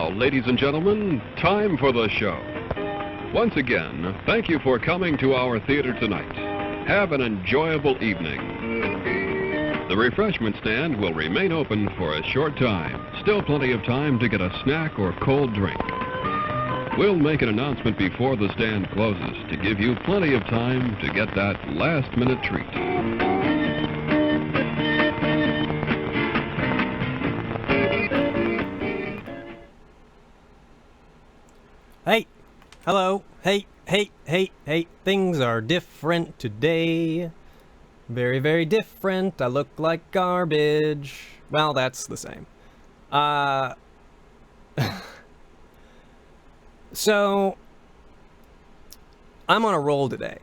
now, ladies and gentlemen, time for the show. Once again, thank you for coming to our theater tonight. Have an enjoyable evening. The refreshment stand will remain open for a short time. Still plenty of time to get a snack or cold drink. We'll make an announcement before the stand closes to give you plenty of time to get that last-minute treat. Hey, hello, hey, things are different today. Very, very different. I look like garbage. Well, that's the same. So, I'm on a roll today.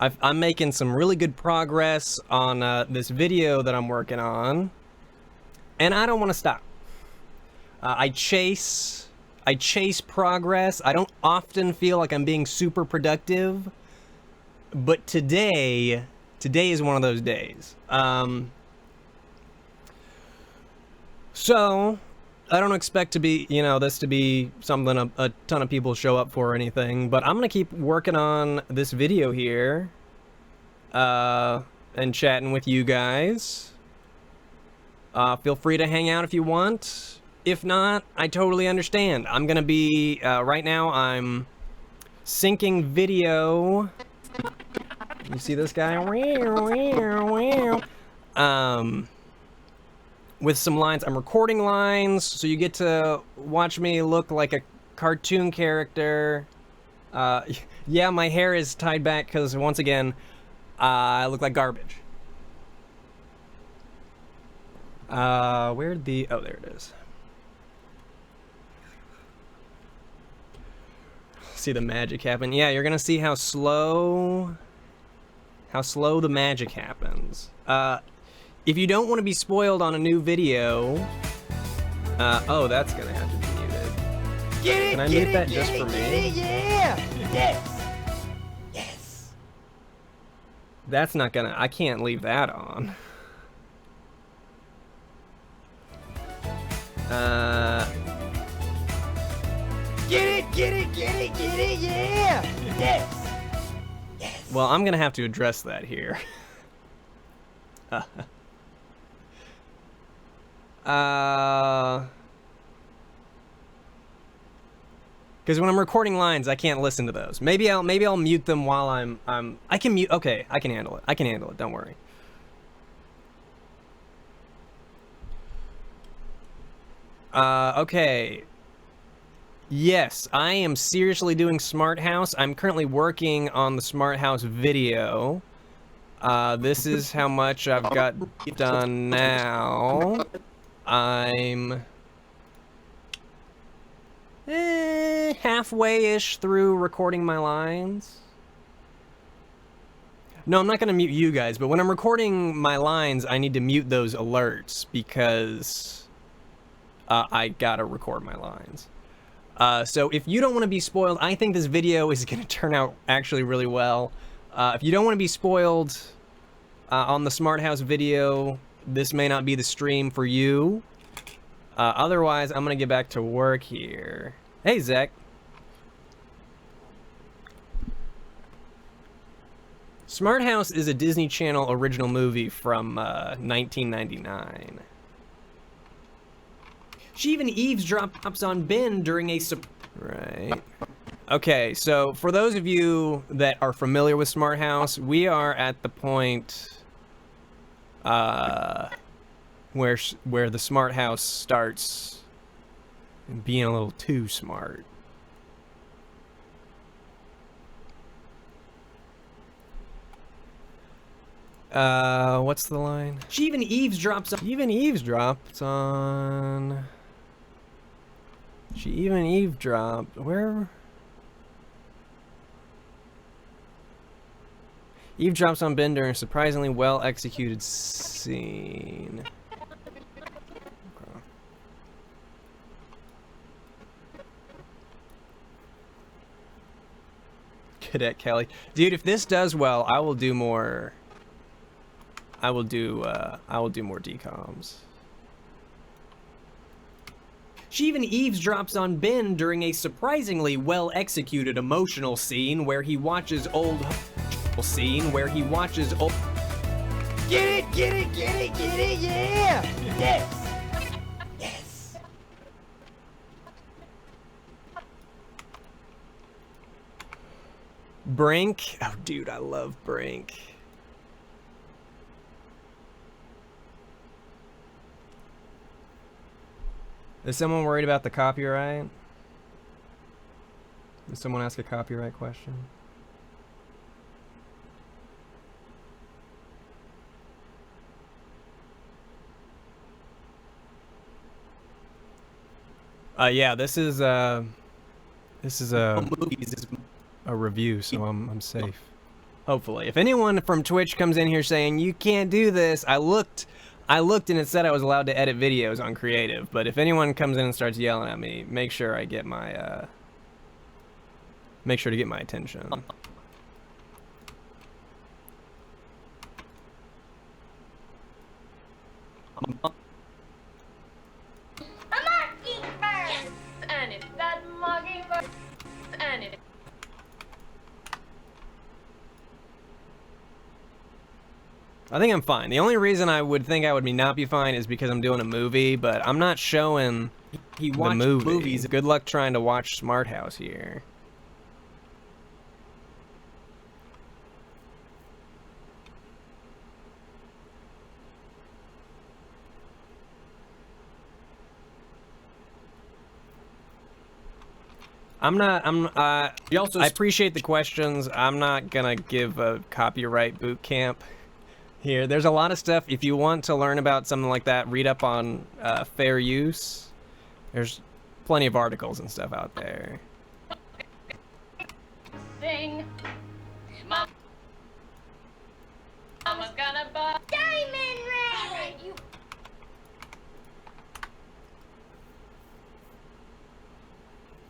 I'm making some really good progress on this video that I'm working on, and I don't want to stop. I chase progress. I don't often feel like I'm being super productive, but today is one of those days. So I don't expect to be, this to be something a ton of people show up for or anything, but I'm gonna keep working on this video here, and chatting with you guys. Feel free to hang out if you want. If not, I totally understand. I'm gonna be, right now I'm syncing video. You see this guy? With some lines. I'm recording lines, so you get to watch me look like a cartoon character. Yeah, my hair is tied back because, once again, I look like garbage. Where'd the... Oh, there it is. See the magic happen. Yeah, you're gonna see how slow the magic happens. If you don't want to be spoiled on a new video, oh, that's gonna have to be muted. Can I mute that just for me? Yeah! Yes! That's not gonna... I can't leave that on. Get it, yeah! Yes! Well, I'm gonna have to address that here. Because when I'm recording lines, I can't listen to those. Maybe I'll mute them while I can mute. Okay, I can handle it. Don't worry. Okay. Yes, I am seriously doing Smart House. I'm currently working on the Smart House video. This is how much I've got done now. I'm halfway-ish through recording my lines. No, I'm not going to mute you guys, but when I'm recording my lines, I need to mute those alerts because I gotta record my lines. So if you don't want to be spoiled, I think this video is going to turn out actually really well. If you don't want to be spoiled on the Smart House video, this may not be the stream for you. Otherwise, I'm going to get back to work here. Hey, Zach. Smart House is a Disney Channel original movie from 1999. She even eavesdrops on Ben during a Right. Okay, so for those of you that are familiar with Smart House, we are at the point where the Smart House starts being a little too smart. What's the line? She even eavesdrops on... She even eavesdropped... Where? Eavesdrops on Ben during a surprisingly well-executed scene. Okay. Cadet Kelly. Dude, if this does well, I will do more... I will do more decoms. She even eavesdrops on Ben during a surprisingly well-executed emotional scene where he watches old... Get it, get it, get it, get it, yeah! Yes! Yes! Brink. Oh, dude, I love Brink. Is someone worried about the copyright? Did someone ask a copyright question? Yeah, this is a review, so I'm safe. Hopefully. If anyone from Twitch comes in here saying you can't do this, I looked and it said I was allowed to edit videos on Creative, but if anyone comes in and starts yelling at me, make sure I get my make sure to get my attention. And it's that mockingbird, and it. I think I'm fine. The only reason I would think I would not be fine is because I'm doing a movie, but I'm not showing the movie. Movies. Good luck trying to watch Smart House here. I appreciate the questions. I'm not gonna give a copyright boot camp here. There's a lot of stuff. If you want to learn about something like that, read up on fair use. There's plenty of articles and stuff out there. Sing. Mama's gonna buy diamond ring. All right, you.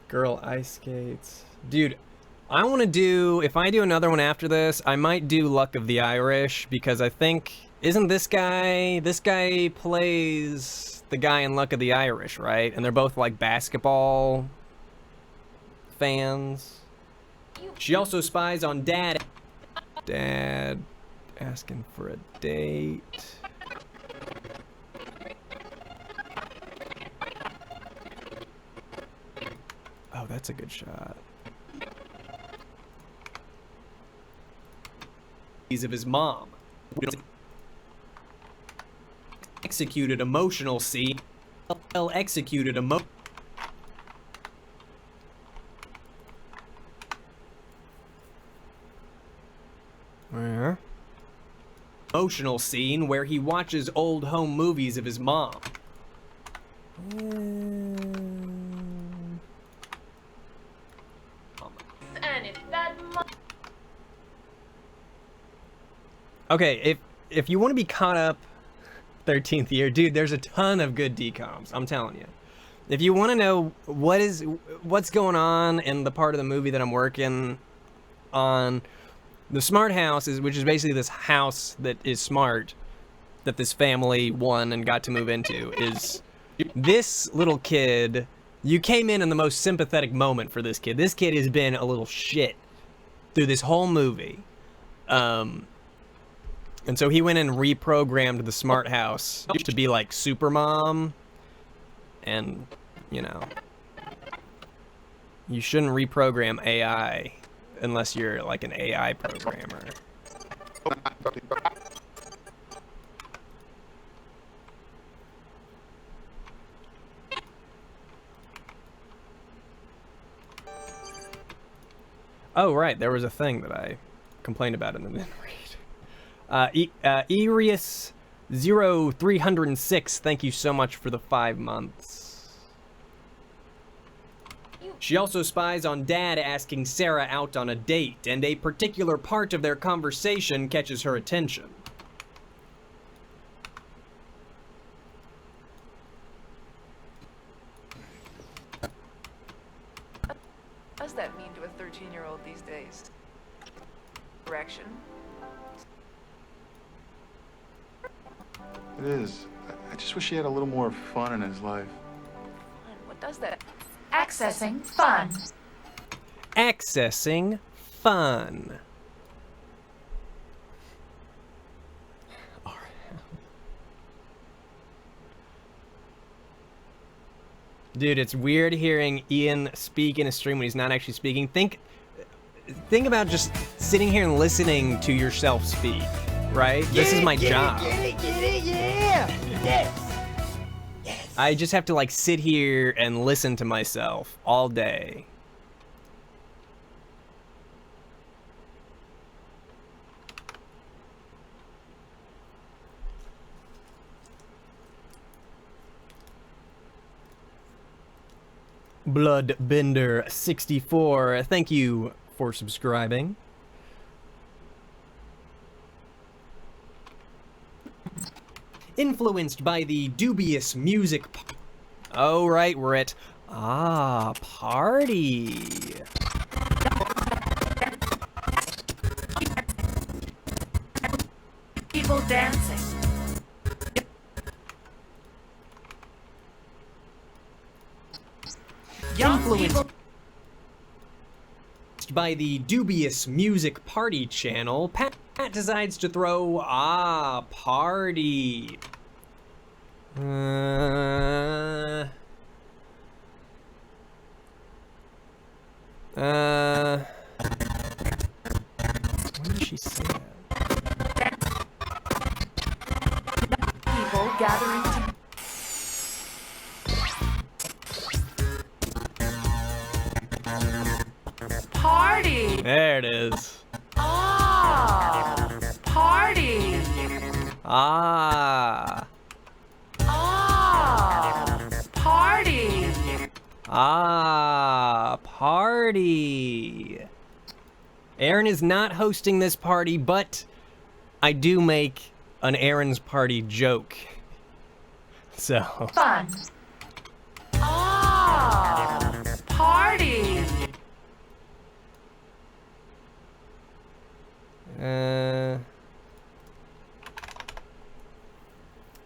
Girl ice skates. Dude, I want to do, if I do another one after this, I might do Luck of the Irish, because I think, isn't this guy plays the guy in Luck of the Irish, right? And they're both like basketball fans. She also spies on Dad asking for a date. Oh, that's a good shot. He's of his mom. Executed emotional scene. Well executed Where? Emotional scene where he watches old home movies of his mom. And it's that Okay, if you want to be caught up 13th year, dude, there's a ton of good DComs, I'm telling you. If you want to know what's going on in the part of the movie that I'm working on, the smart house which is basically this house that is smart that this family won and got to move into, is this little kid. You came in the most sympathetic moment for this kid. This kid has been a little shit through this whole movie. And so he went and reprogrammed the smart house to be like super mom. And, you know, you shouldn't reprogram AI unless you're like an AI programmer. Oh, right. There was a thing that I complained about in the min read. Erius0306, thank you so much for the 5 months. She also spies on Dad asking Sarah out on a date, and a particular part of their conversation catches her attention. What does that mean to a 13-year-old these days? Direction? It is. I just wish he had a little more fun in his life. Fun? What does that? Accessing fun. Accessing fun. Dude, it's weird hearing Ian speak in a stream when he's not actually speaking. Think about just sitting here and listening to yourself speak, right? This is my job. Get it, yeah! Yes! Yes! I just have to like sit here and listen to myself all day. Bloodbender64, thank you for subscribing. Influenced by the dubious music. Oh, right, we're at party. People dancing. Young people. By the dubious music party channel, Pat decides to throw party. When did she say that? People gathering to party. There it is. Party. Party. Party. Aaron is not hosting this party, but I do make an Aaron's party joke. So. Fun. Party.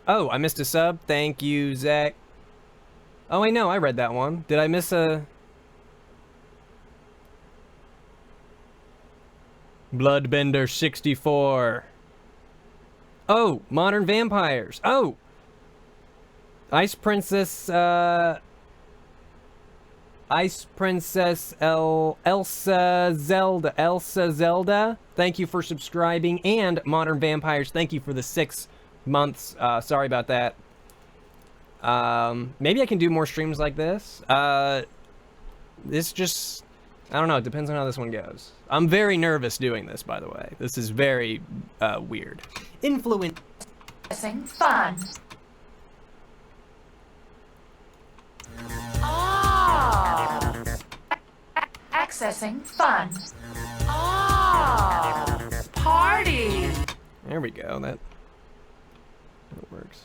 Oh, I missed a sub. Thank you, Zach. Oh, wait, no, I read that one. Did I miss a... Bloodbender64. Oh, Modern Vampires. Oh! Ice Princess, Elsa Zelda. Thank you for subscribing. And Modern Vampires, thank you for the 6 months. Sorry about that. Maybe I can do more streams like this. This just... I don't know. It depends on how this one goes. I'm very nervous doing this, by the way. This is very weird. Influencing fun. Accessing fun. Party. There we go. That works.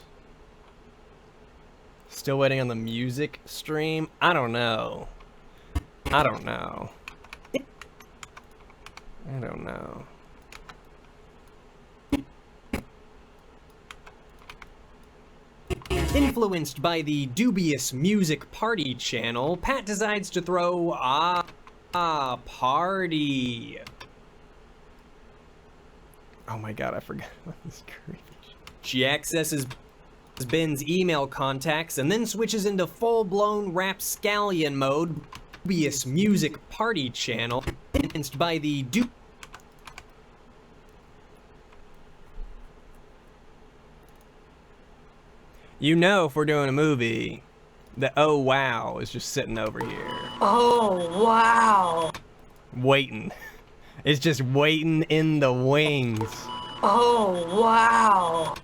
Still waiting on the music stream? I don't know. I don't know. Influenced by the dubious music party channel, Pat decides to throw party. Oh my god, I forgot about this creepy shit. She accesses Ben's email contacts and then switches into full-blown rapscallion mode. Dubious music party channel, influenced by the You know, if we're doing a movie, the oh wow is just sitting over here. Oh wow. Waiting. It's just waiting in the wings. Oh wow.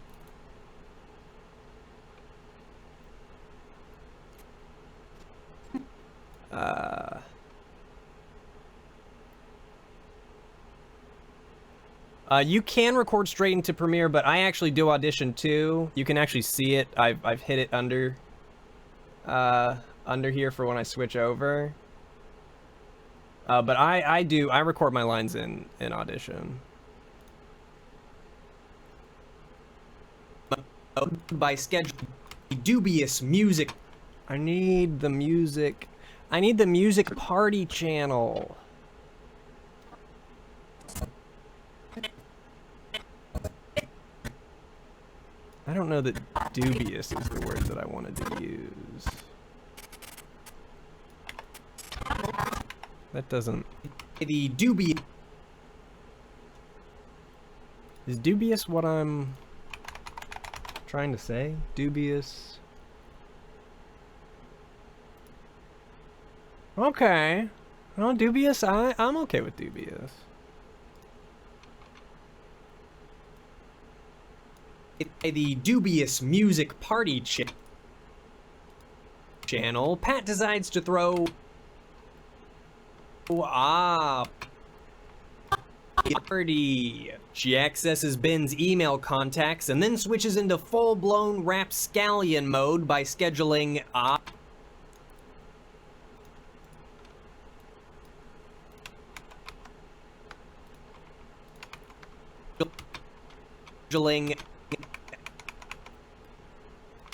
You can record straight into Premiere, but I actually do Audition too. You can actually see it. I've hit it under here for when I switch over. But I record my lines in Audition. By schedule dubious music I need the music. I need the music party channel. I don't know that dubious is the word that I wanted to use. That doesn't... The dubious... Is dubious what I'm trying to say? Dubious... Okay. Well, dubious, I'm okay with dubious. The dubious music party channel, Pat decides to throw... Party. She accesses Ben's email contacts and then switches into full-blown rapscallion mode by scheduling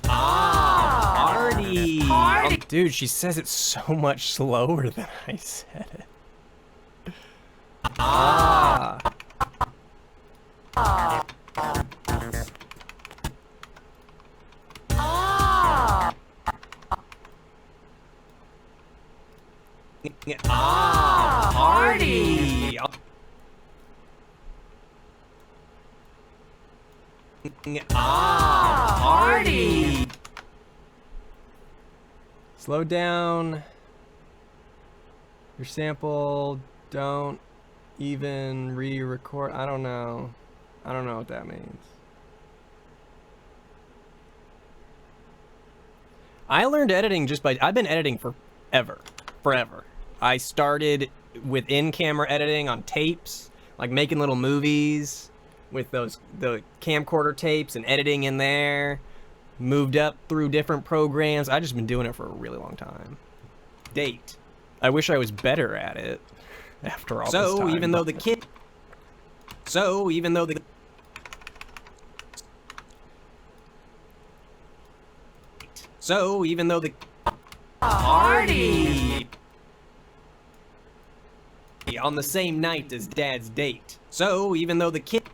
party. Oh, dude, she says it so much slower than I said it. Party. Party. Slow down your sample. Don't even re-record. I don't know what that means. I learned editing just by... I've been editing forever. I started with in-camera editing on tapes, like making little movies with the camcorder tapes and editing in there. Moved up through different programs. I've just been doing it for a really long time. Date. I wish I was better at it after all this time. So even though the party on the same night as Dad's date. So even though the kid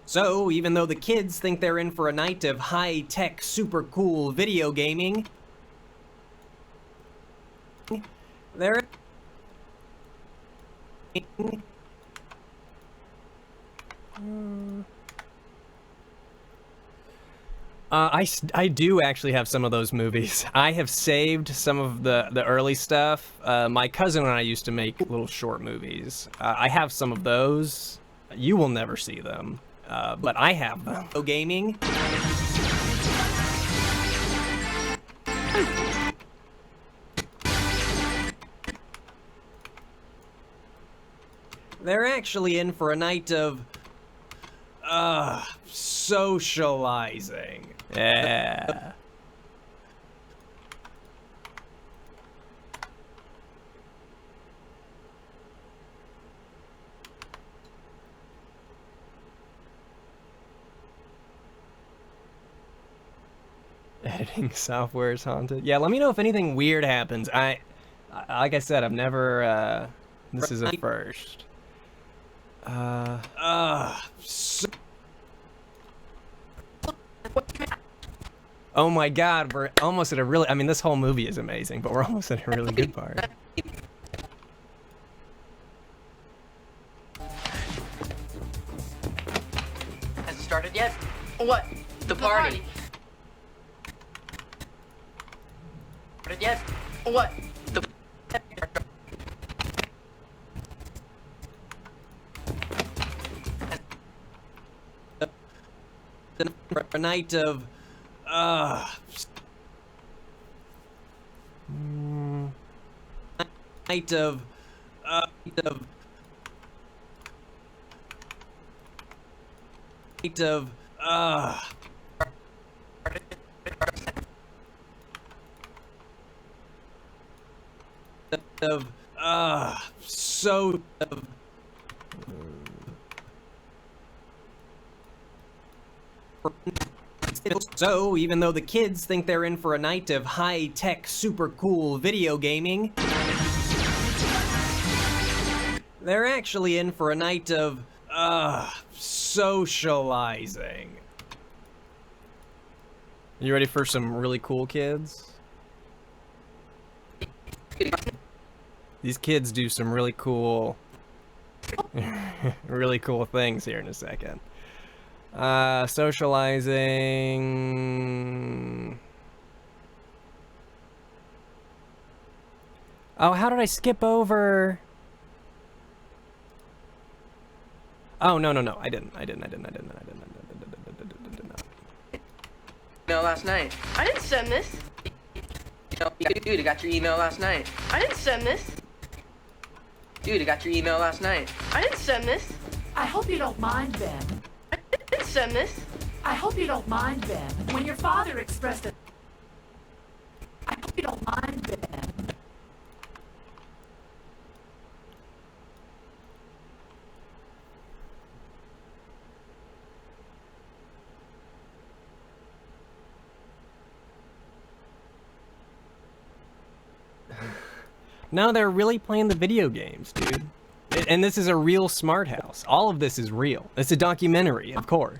So even though the kids think they're in for a night of high-tech, super cool video gaming, they're I do actually have some of those movies. I have saved some of the early stuff. My cousin and I used to make little short movies. I have some of those. You will never see them, but I have them. Gaming. They're actually in for a night of socializing. Yeah. Editing software is haunted. Yeah, let me know if anything weird happens. Like I said, I've never, this is a first. Oh my God, we're almost at a really, I mean, this whole movie is amazing, but we're almost at a really good part. Has it started yet? What? The party. Started yet? What? A night of night of so So, even though the kids think they're in for a night of high-tech, super cool video gaming, they're actually in for a night of, socializing. You ready for some really cool kids? These kids do some really cool, really cool things here in a second. Socializing. Oh, how did I skip over? Oh, no, I didn't. Email last night. I didn't send this. Dude, I got your email last night. I didn't send this. Dude, I got your email last night. I didn't send this. I hope you don't mind, Ben. I didn't send this. I hope you don't mind, Ben. When your father expressed it. I hope you don't mind, Ben. No, they're really playing the video games, dude. And this is a real smart house. All of this is real. It's a documentary, of course.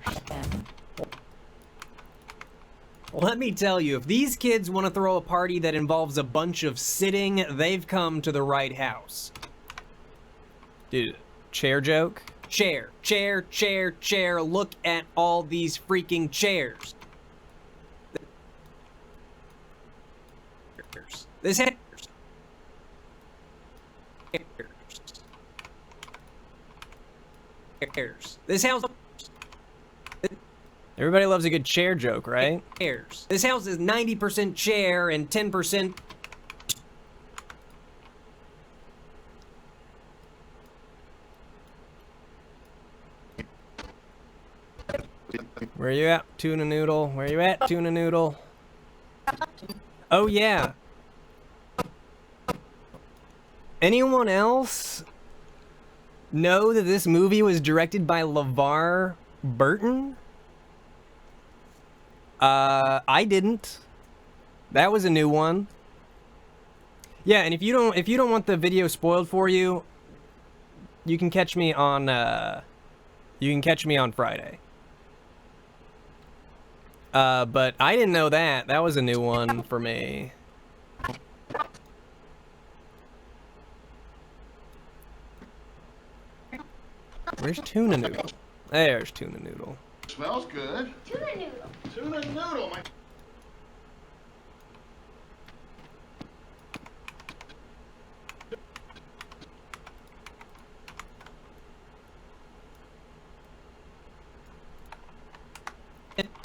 Let me tell you, if these kids want to throw a party that involves a bunch of sitting, they've come to the right house. Dude, chair joke? Chair. Look at all these freaking chairs. This has This house. Everybody loves a good chair joke, right? Chairs. This house is 90% chair and 10%. Where you at, tuna noodle? Where you at, tuna noodle? Oh yeah. Anyone else know that this movie was directed by LeVar Burton? I didn't. That was a new one. Yeah, and if you don't want the video spoiled for you, you can catch me on Friday. But I didn't know that. That was a new one for me. Where's tuna noodle? There's tuna noodle. Smells good. Tuna noodle. Tuna noodle, my...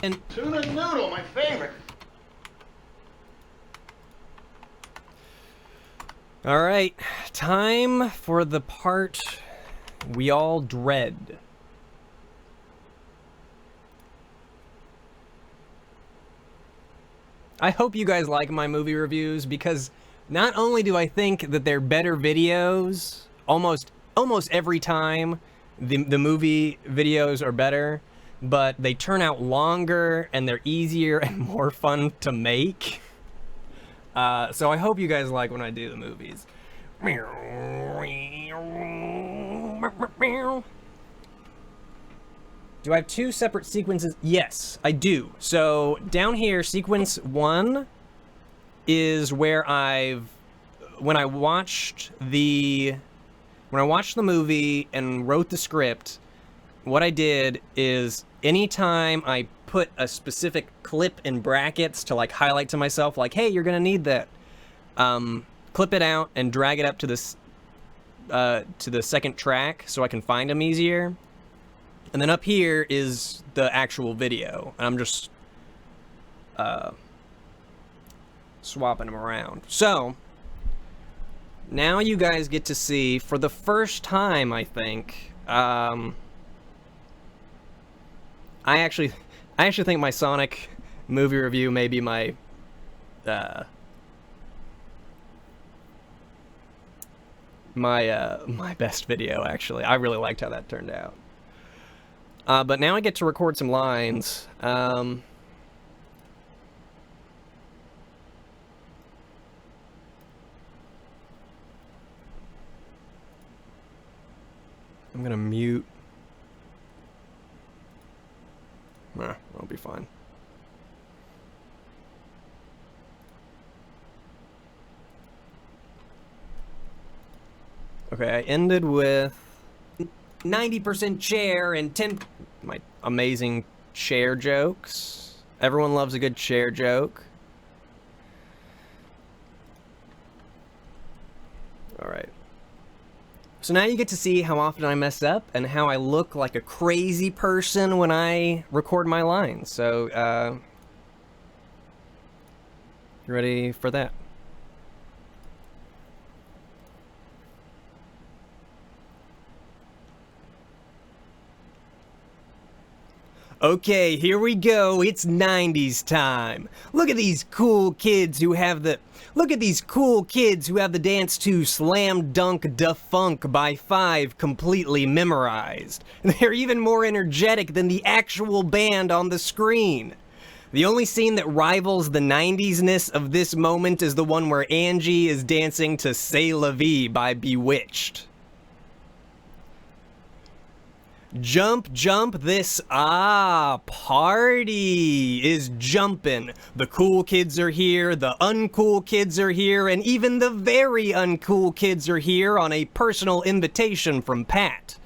And Tuna noodle, my favorite. all right, time for the part we all dread. I hope you guys like my movie reviews, because not only do I think that they're better videos, almost every time the movie videos are better, but they turn out longer and they're easier and more fun to make. So I hope you guys like when I do the movies. Do I have two separate sequences? Yes, I do. So down here, sequence 1 is where when I watched the movie and wrote the script, what I did is anytime I put a specific clip in brackets to like highlight to myself, like, hey, you're gonna need that, clip it out and drag it up to this to the second track so I can find them easier. And then up here is the actual video, and I'm just swapping them around. So now you guys get to see for the first time, I think. I actually think my Sonic movie review may be my my best video, actually. I really liked how that turned out. But now I get to record some lines. I'm gonna mute. Nah, I'll be fine. Okay, I ended with 90% chair and 10... my amazing chair jokes. Everyone loves a good chair joke. Alright. So now you get to see how often I mess up and how I look like a crazy person when I record my lines. So, you ready for that? Okay, here we go. It's 90s time. Look at these cool kids who have the... Look at these cool kids who have the dance to Slam Dunk Da Funk by 5 completely memorized. They're even more energetic than the actual band on the screen. The only scene that rivals the 90s-ness of this moment is the one where Angie is dancing to C'est La Vie by Bewitched. Jump, jump, this, party is jumpin'. The cool kids are here, the uncool kids are here, and even the very uncool kids are here on a personal invitation from Pat.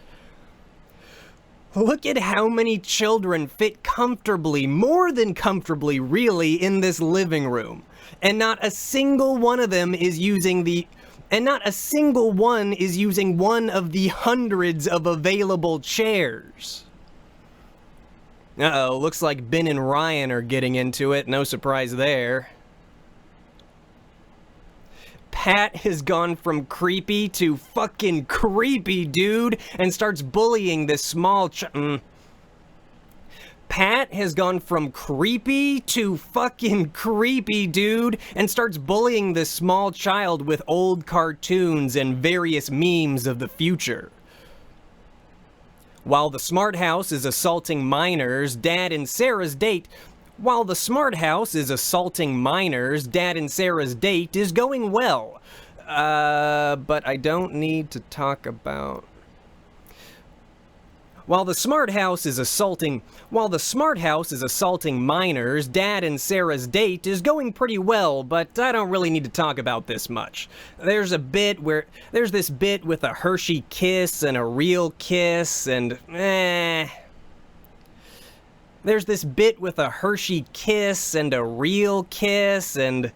Look at how many children fit comfortably, more than comfortably, really, in this living room. And not a single one of them is using one of the hundreds of available chairs. Uh-oh, looks like Ben and Ryan are getting into it. No surprise there. Pat has gone from creepy to fucking creepy, dude, and starts bullying this small Pat has gone from creepy to fucking creepy, dude, and starts bullying this small child with old cartoons and various memes of the future. While the smart house is assaulting minors, Dad and Sarah's date... While the smart house is assaulting minors, Dad and Sarah's date is going well. But I don't need to talk about... While the smart house is assaulting minors, Dad and Sarah's date is going pretty well, but I don't really need to talk about this much. There's this bit with a Hershey kiss and a real kiss, and There's this bit with a Hershey kiss and a real kiss, and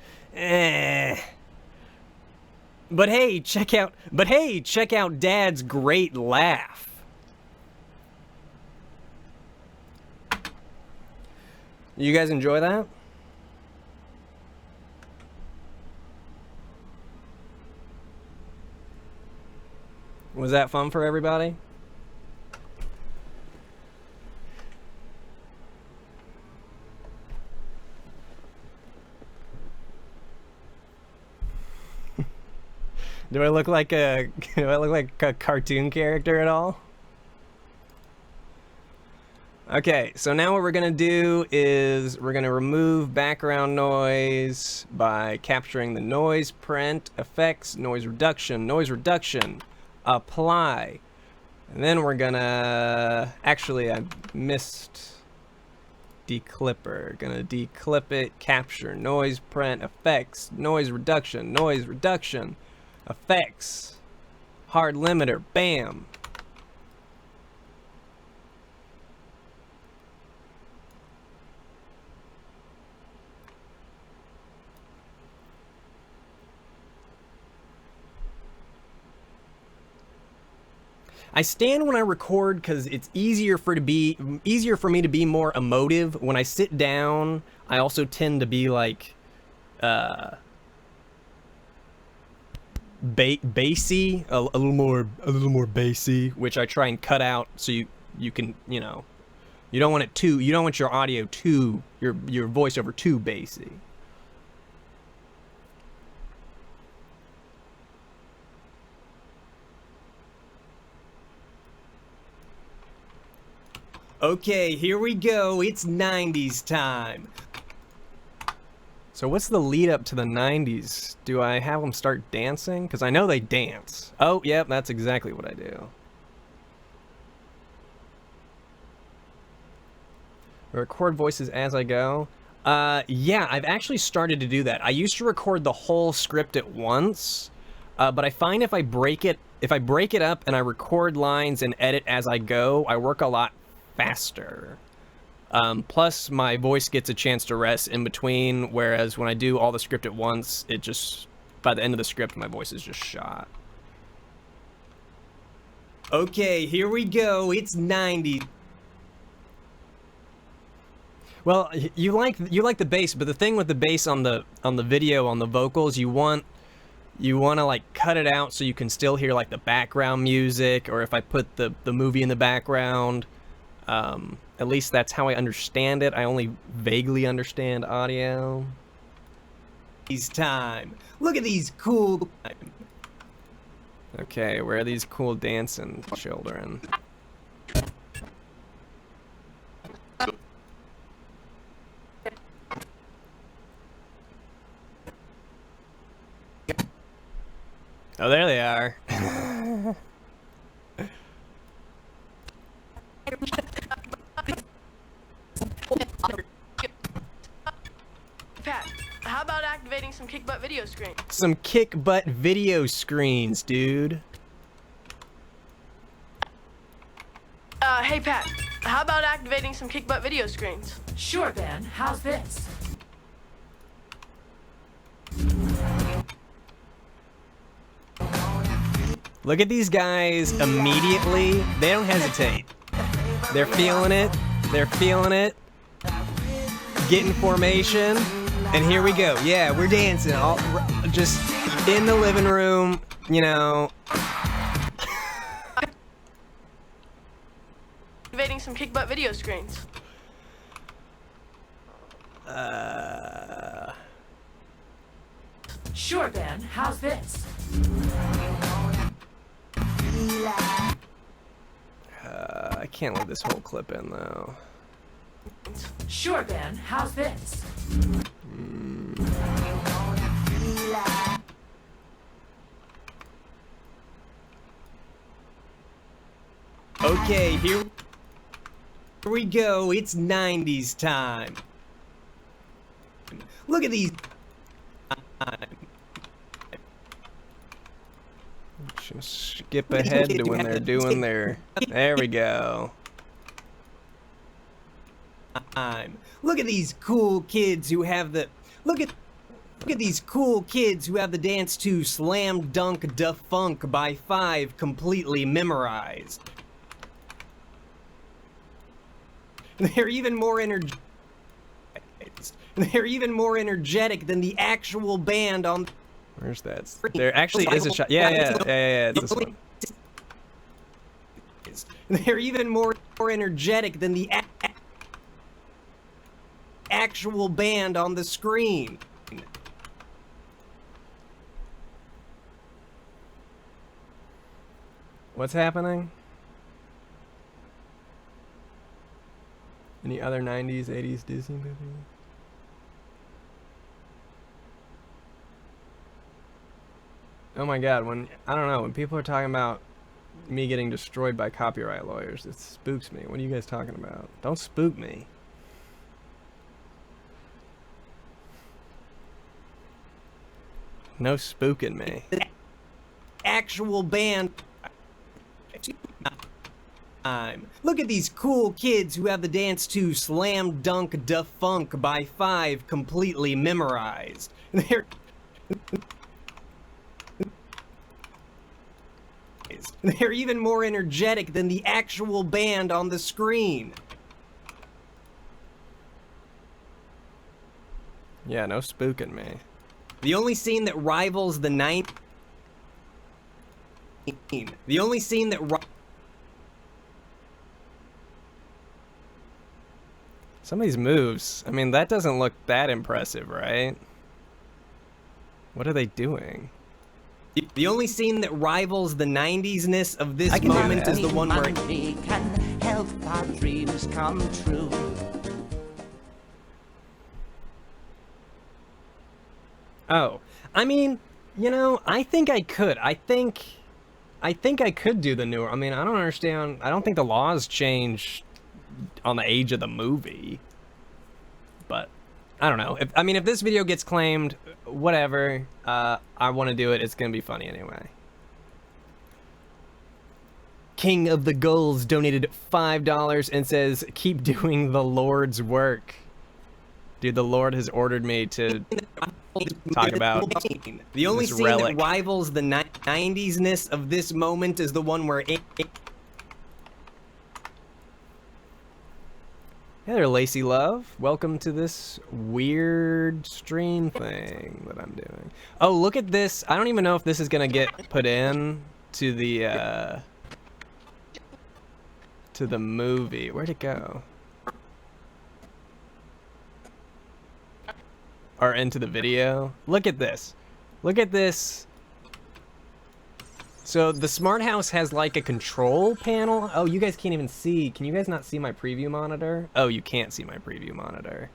But hey, check out Dad's great laugh. You guys enjoy that? Was that fun for everybody? Do I look like a cartoon character at all? Okay, so now what we're gonna do is we're gonna remove background noise by capturing the noise print, effects, noise reduction, apply. And then we're gonna, actually I missed declipper. Gonna declip it, capture, noise print, effects, noise reduction, effects, hard limiter, bam. I stand when I record because it's easier for me to be more emotive. When I sit down, I also tend to be like bassy, a little more bassy, which I try and cut out so you can, you know, you don't want your audio too, your voiceover too bassy. Okay, here we go. It's 90s time. So what's the lead up to the 90s? Do I have them start dancing? Because I know they dance. Oh, yep, that's exactly what I do. Record voices as I go. Yeah, I've actually started to do that. I used to record the whole script at once, but I find if I break it up and I record lines and edit as I go, I work a lot faster. Plus, my voice gets a chance to rest in between, whereas when I do all the script at once, it just, by the end of the script, my voice is just shot. Okay, here we go. It's 90. Well, you like the bass, but the thing with the bass on the video, on the vocals, you want to like cut it out so you can still hear like the background music, or if I put the movie in the background. At least that's how I understand it. I only vaguely understand audio. It's time. Look at these cool... Okay, where are these cool dancing children? Oh, there they are. Pat, how about activating some kick butt video screens? Some kick butt video screens, dude. Hey Pat, how about activating some kick butt video screens? Sure, Ben. How's this? Look at these guys immediately. They don't hesitate. They're feeling it. They're feeling it. Getting formation. And here we go. Yeah, we're dancing. All, just in the living room, you know. Activating some kick butt video screens. Sure, Ben. How's this? I can't let this whole clip in though. Sure, Ben. How's this? Okay, here we go. It's 90s time. Look at these. Just skip ahead to when they're doing their... There we go. Look at these cool kids who have the... Look at these cool kids who have the dance to Slam Dunk Da Funk by 5 completely memorized. They're even more energetic than the actual band on... Where's that? There actually is a shot. Yeah, it's this one. They're even more energetic than the actual band on the screen. What's happening? Any other 90s, 80s Disney movies? Oh my god, I don't know, when people are talking about me getting destroyed by copyright lawyers, it spooks me. What are you guys talking about? Don't spook me. No spooking me. Actual band. Look at these cool kids who have the dance to Slam Dunk Da Funk by 5 completely memorized. They're even more energetic than the actual band on the screen. Yeah, no spooking me. The only scene that rivals the 90s... The only scene that... Some of these moves, I mean, that doesn't look that impressive, right? What are they doing? The only scene that rivals the 90s-ness of this moment is the one where... help our dreams come true. Oh, I mean, you know, I think I could. I think I could do the newer. I mean, I don't understand. I don't think the laws change on the age of the movie. But I don't know. If this video gets claimed, whatever. I want to do it. It's gonna be funny anyway. King of the Gulls donated $5 and says, "Keep doing the Lord's work." Dude, the Lord has ordered me to talk about the only scene that rivals the 90s-ness of this moment is the one where... Hey there, Lacey Love. Welcome to this weird stream thing that I'm doing. Oh, look at this. I don't even know if this is going to get put in to the movie. Where'd it go? Or into the video. Look at this. Look at this. So the smart house has like a control panel. Oh, you guys can't even see. Can you guys not see my preview monitor? Oh, you can't see my preview monitor.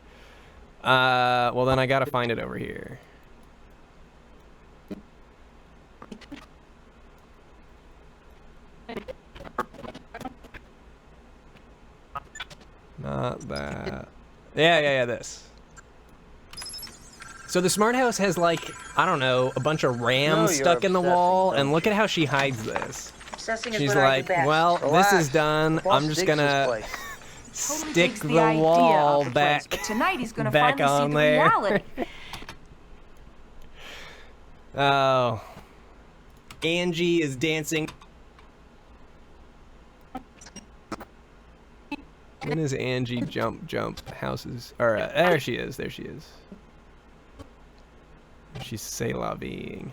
Well then I gotta find it over here. Not that. Yeah, this. So the smart house has like, I don't know, a bunch of RAM stuck in the wall, and look at how she hides this. She's like, well, this is done. I'm just gonna stick the wall back, but tonight he's gonna back finally on see the there. reality. Oh. Angie is dancing. When is Angie jump houses? Or there she is. There she is. She's c'est la vie-ing.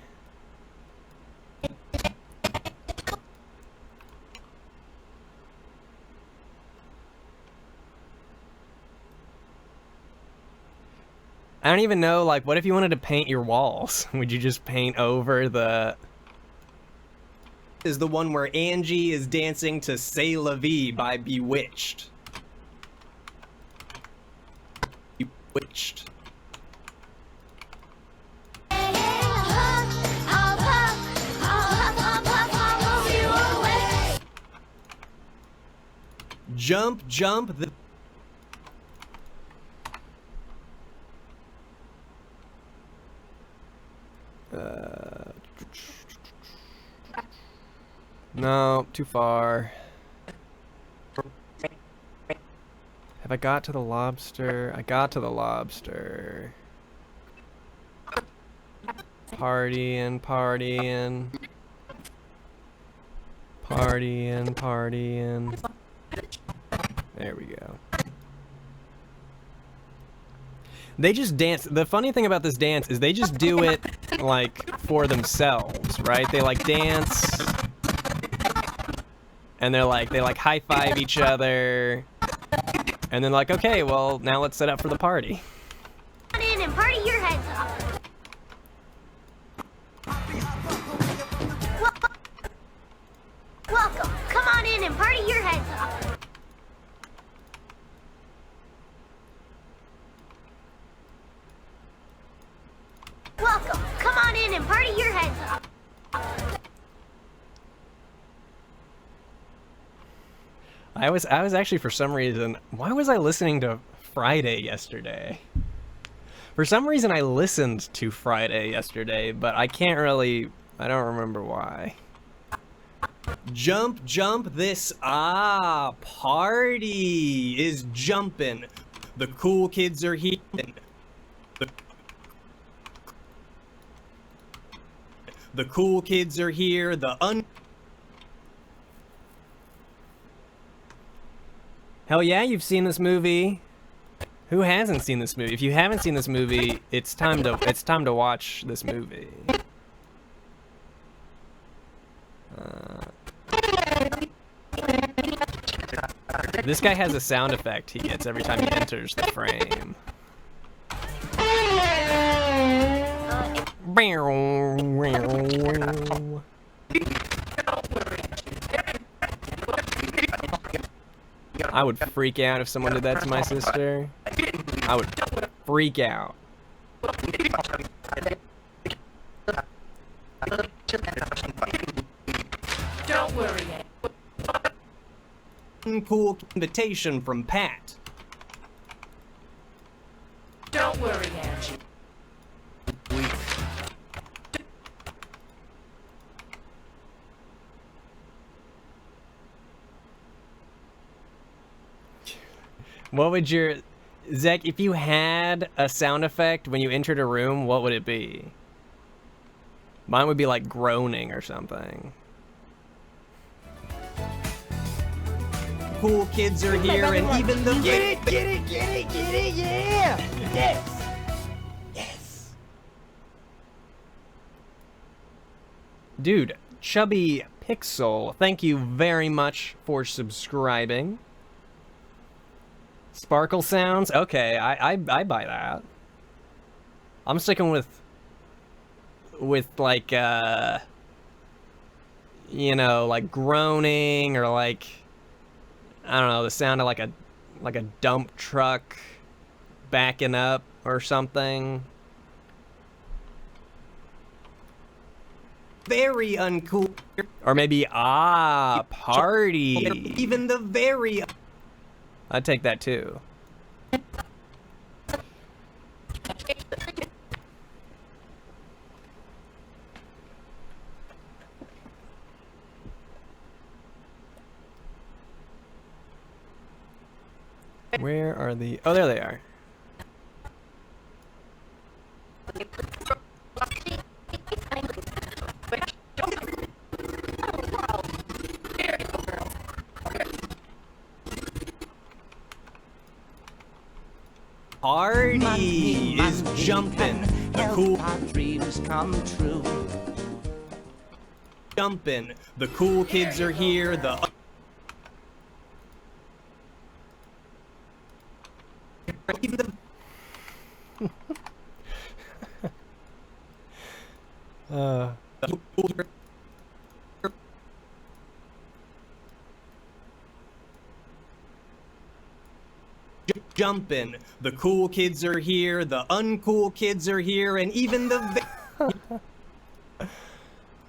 I don't even know, like, what if you wanted to paint your walls? Would you just paint over the... Is the one where Angie is dancing to C'est La Vie by Bewitched. Bewitched. Jump, jump, the... No, too far. Have I got to the lobster? I got to the lobster. Partying, partying. Partying, partying. There we go. They just dance. The funny thing about this dance is they just do it, like, for themselves, right? They, like, dance. And they're like, they, like, high-five each other. And then, like, okay, well, now let's set up for the party. Come on in and party your heads off. Welcome. Come on in and party your heads off. Welcome. Come on in and party your heads off. I was actually, for some reason, why was I listening to Friday yesterday? For some reason I listened to Friday yesterday, but I can't really, I don't remember why. Jump, jump, this, party is jumping. The cool kids are here. The cool kids are here, Hell yeah, you've seen this movie. Who hasn't seen this movie? If you haven't seen this movie, it's time to watch this movie. This guy has a sound effect he gets every time he enters the frame. I would freak out if someone did that to my sister. I would freak out. Don't worry. Cool invitation from Pat. Don't worry, Angie. What would your... Zach, if you had a sound effect when you entered a room, what would it be? Mine would be like groaning or something. Cool kids are here and even the... Get it, get it, get it, get it, yeah! Yes! Yes! Dude, Chubby Pixel, thank you very much for subscribing. Sparkle sounds? Okay, I buy that. I'm sticking with like, you know, like groaning or like, I don't know, the sound of like a dump truck backing up or something. Very uncool. Or maybe, party. Even the very... I'd take that too. Where are the... Oh, there they are. Party is jumping. The cool dreams come true. Jumping. The cool kids are here. The jumping. The cool kids are here. The uncool kids are here, and even the.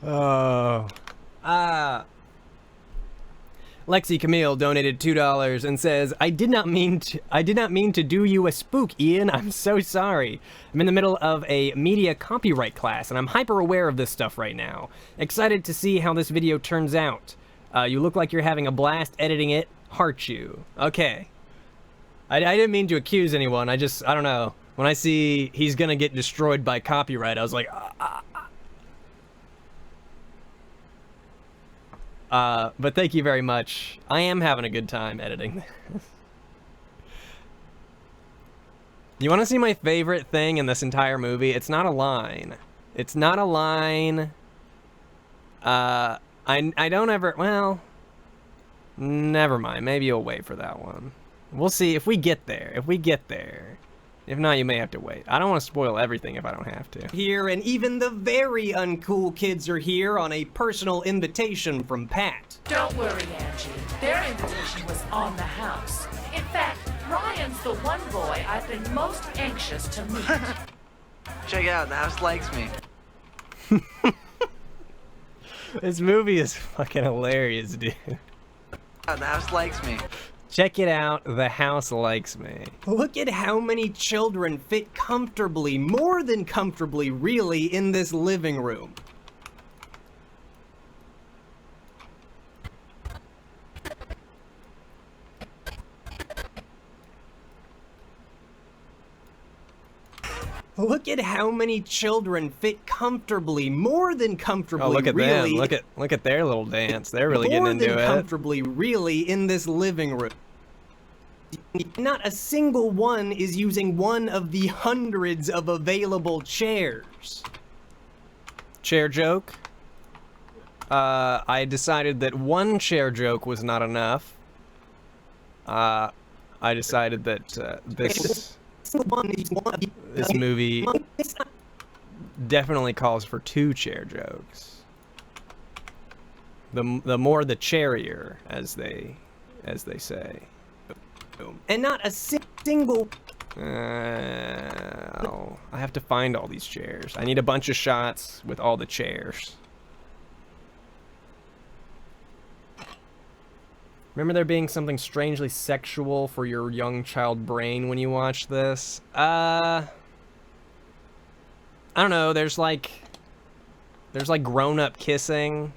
Oh. Lexi Camille donated $2 and says, I did not mean to do you a spook, Ian. I'm so sorry. I'm in the middle of a media copyright class, and I'm hyper aware of this stuff right now. Excited to see how this video turns out. You look like you're having a blast editing it. Heart you. Okay. I didn't mean to accuse anyone. I don't know. When I see he's gonna get destroyed by copyright, I was like, but thank you very much. I am having a good time editing this. You want to see my favorite thing in this entire movie? It's not a line. It's not a line. I don't ever... Well, never mind. Maybe you'll wait for that one. We'll see if we get there. If we get there. If not, you may have to wait. I don't want to spoil everything if I don't have to. Here, and even the very uncool kids are here on a personal invitation from Pat. Don't worry, Angie. Their invitation was on the house. In fact, Ryan's the one boy I've been most anxious to meet. Check it out, the house likes me. This movie is fucking hilarious, dude. The house likes me. Check it out, the house likes me. Look at how many children fit comfortably, more than comfortably, really, in this living room. Look at how many children fit comfortably, more than comfortably, look at really. them. Look at their little dance. They're really getting into More than it. comfortably, really, in this living room. Not a single one is using one of the hundreds of available chairs. Chair joke. I decided that one chair joke was not enough. I decided that this movie definitely calls for 2 chair jokes. The more the chairier, as they say. And not a single... Oh, I have to find all these chairs. I need a bunch of shots with all the chairs. Remember there being something strangely sexual for your young child brain when you watch this? I don't know, there's like grown-up kissing.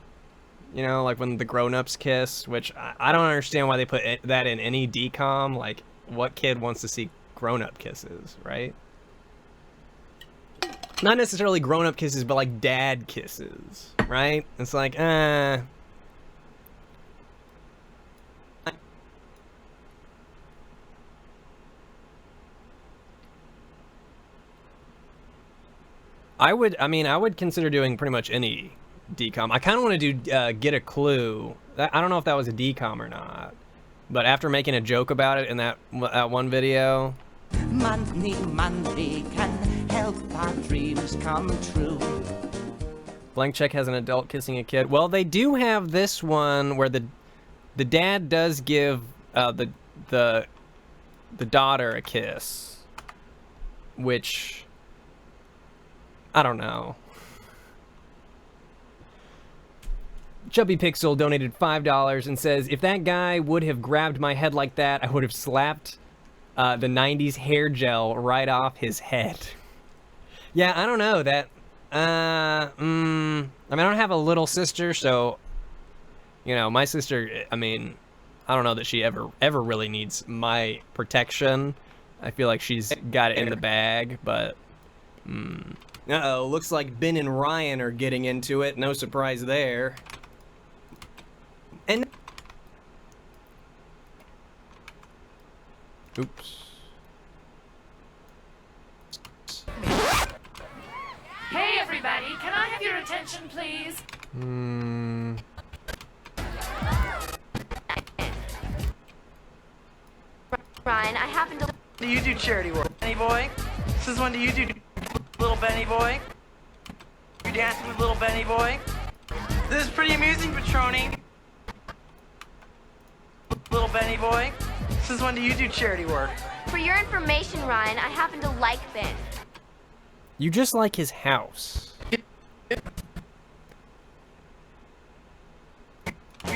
You know, like when the grown-ups kiss, which I don't understand why they put that in any decom. Like, what kid wants to see grown-up kisses, right? Not necessarily grown-up kisses, but like dad kisses, right? It's like, I would consider doing pretty much any decom. I kind of want to do get a clue. I don't know if that was a decom or not, but after making a joke about it in that one video. Money can help our dreams come true. Blank Check has an adult kissing a kid. Well, they do have this one where the dad does give the daughter a kiss, which I don't know. Chubby Pixel donated $5 and says, if that guy would have grabbed my head like that, I would have slapped the 90s hair gel right off his head. Yeah, I don't know. That, I mean, I don't have a little sister, so, you know, my sister, I mean, I don't know that she ever really needs my protection. I feel like she's got it in the bag, but, Uh-oh, looks like Ben and Ryan are getting into it. No surprise there. And... Oops. Hey everybody, can I have your attention please? Ryan, I happen to... Do you do charity work, Benny boy? This is one do you do, little Benny boy? You dancing with little Benny boy? This is pretty amusing, Patroni. Little Benny boy? This is one do you do charity work? For your information, Ryan, I happen to like Ben. You just like his house. You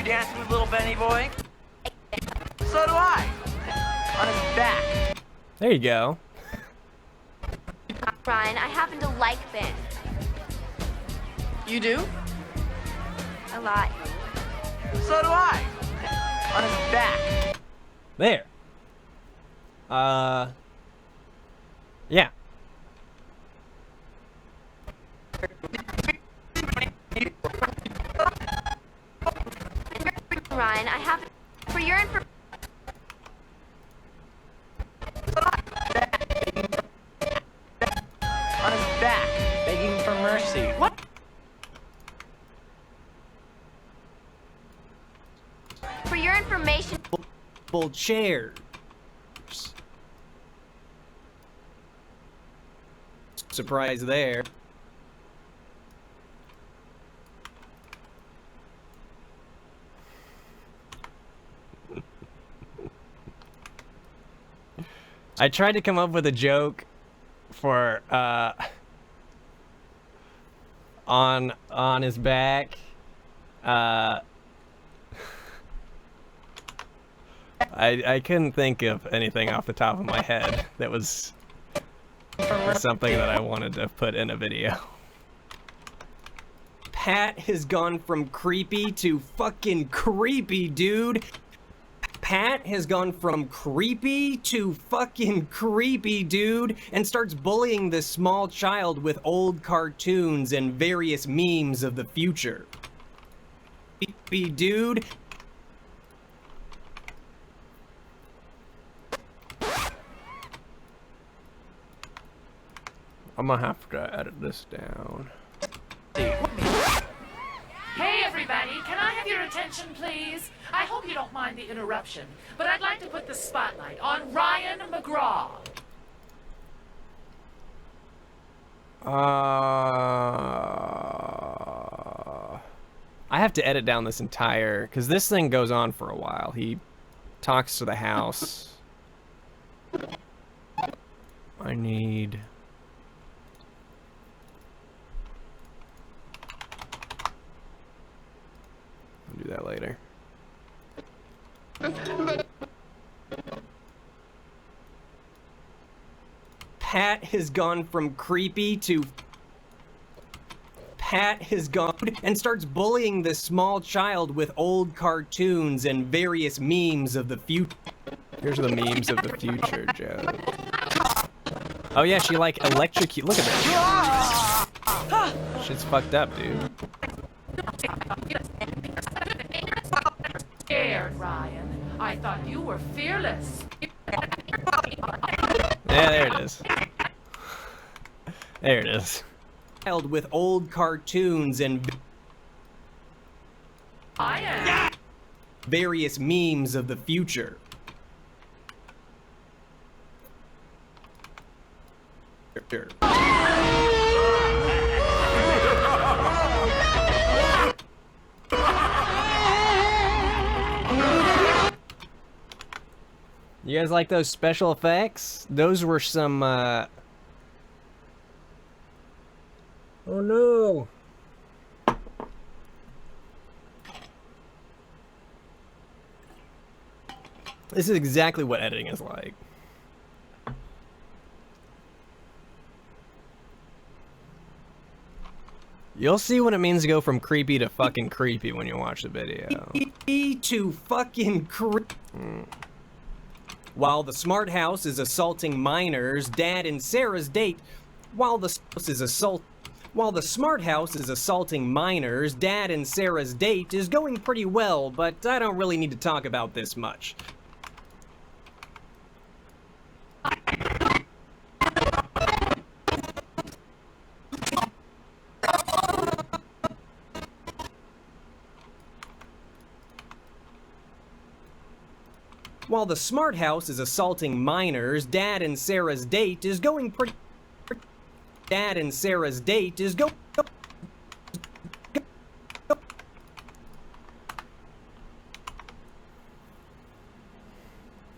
dancing with little Benny boy? So do I. On his back. There you go. Ryan, I happen to like Ben. You do? A lot. So do I. On his back. There. Yeah. Ryan, I happen... For your information... On his back, begging for mercy. What? For your information... Full chairs. Surprise there. I tried to come up with a joke for on his back. I couldn't think of anything off the top of my head that was something that I wanted to put in a video. Pat has gone from creepy to fucking creepy, dude. Pat has gone from creepy to fucking creepy, dude, and starts bullying this small child with old cartoons and various memes of the future. Creepy, dude. I'm gonna have to edit this down. Hey everybody, can I have your attention please? I hope you don't mind the interruption, but I'd like to put the spotlight on Ryan McGraw. I have to edit down this entire, because this thing goes on for a while. He talks to the house. I need... I'll do that later. Pat has gone from creepy to... Pat has gone and starts bullying this small child with old cartoons and various memes of the future. Here's the memes of the future, Joe. Oh yeah, she like electrocute. Look at that. Shit's fucked up, dude. Scared, Ryan. I thought you were fearless. Yeah, there it is. There it is. Child with old cartoons and I am. various memes of the future. You guys like those special effects? Those were some, Oh no! This is exactly what editing is like. You'll see what it means to go from creepy to fucking creepy when you watch the video. Creepy to fucking creepy. While the smart house is assaulting minors, Dad and Sarah's date. While the smart house is assaulting minors, Dad and Sarah's date is going pretty well, but I don't really need to talk about this much. While the smart house is assaulting minors, Dad and Sarah's date is going pretty... Dad and Sarah's date is go...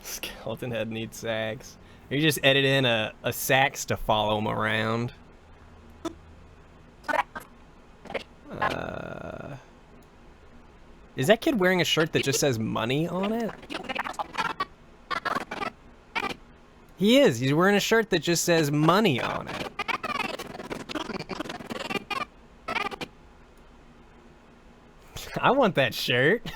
Skeleton head needs sax. You just edit in a sax to follow him around. Is that kid wearing a shirt that just says money on it? He is. He's wearing a shirt that just says money on it. I want that shirt.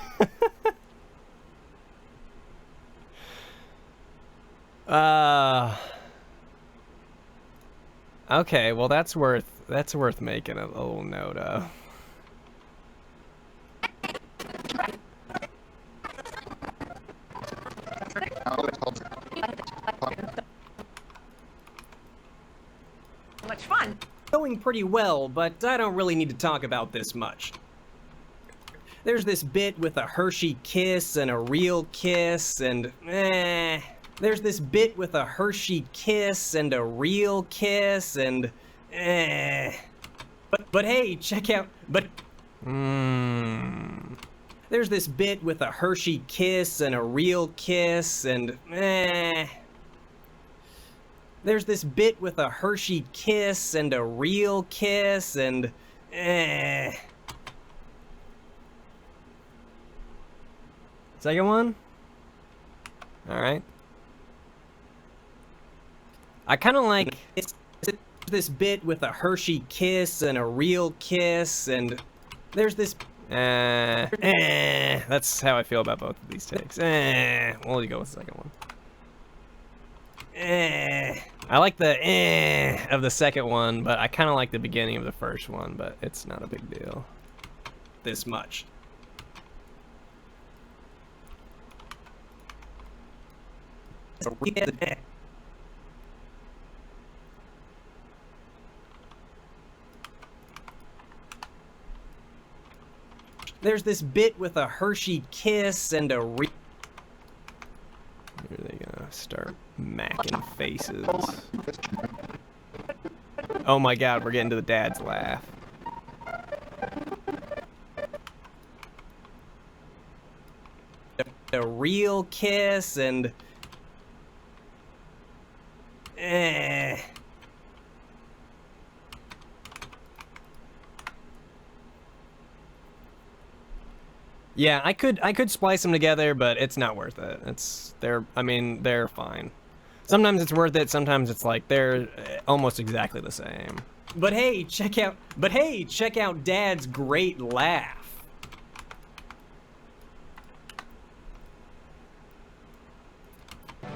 Okay, well that's worth making a little note of. Much fun. Going pretty well, but I don't really need to talk about this much. There's this bit with a Hershey kiss and a real kiss and there's this bit with a Hershey kiss and a real kiss and But hey, check out There's this bit with a Hershey kiss and a real kiss and There's this bit with a Hershey kiss and a real kiss and Second one? Alright. I kind of like this bit with a Hershey kiss and a real kiss and there's this that's how I feel about both of these takes. We'll go with the second one. I like the of the second one, but I kind of like the beginning of the first one, but it's not a big deal. This much. There's this bit with a Hershey kiss and a Here they gonna start macking faces. Oh my god, we're getting to the dad's laugh. A real kiss and Yeah, I could splice them together, but it's not worth it. They're fine. Sometimes it's worth it, sometimes it's like they're almost exactly the same. But hey, check out Dad's great laugh.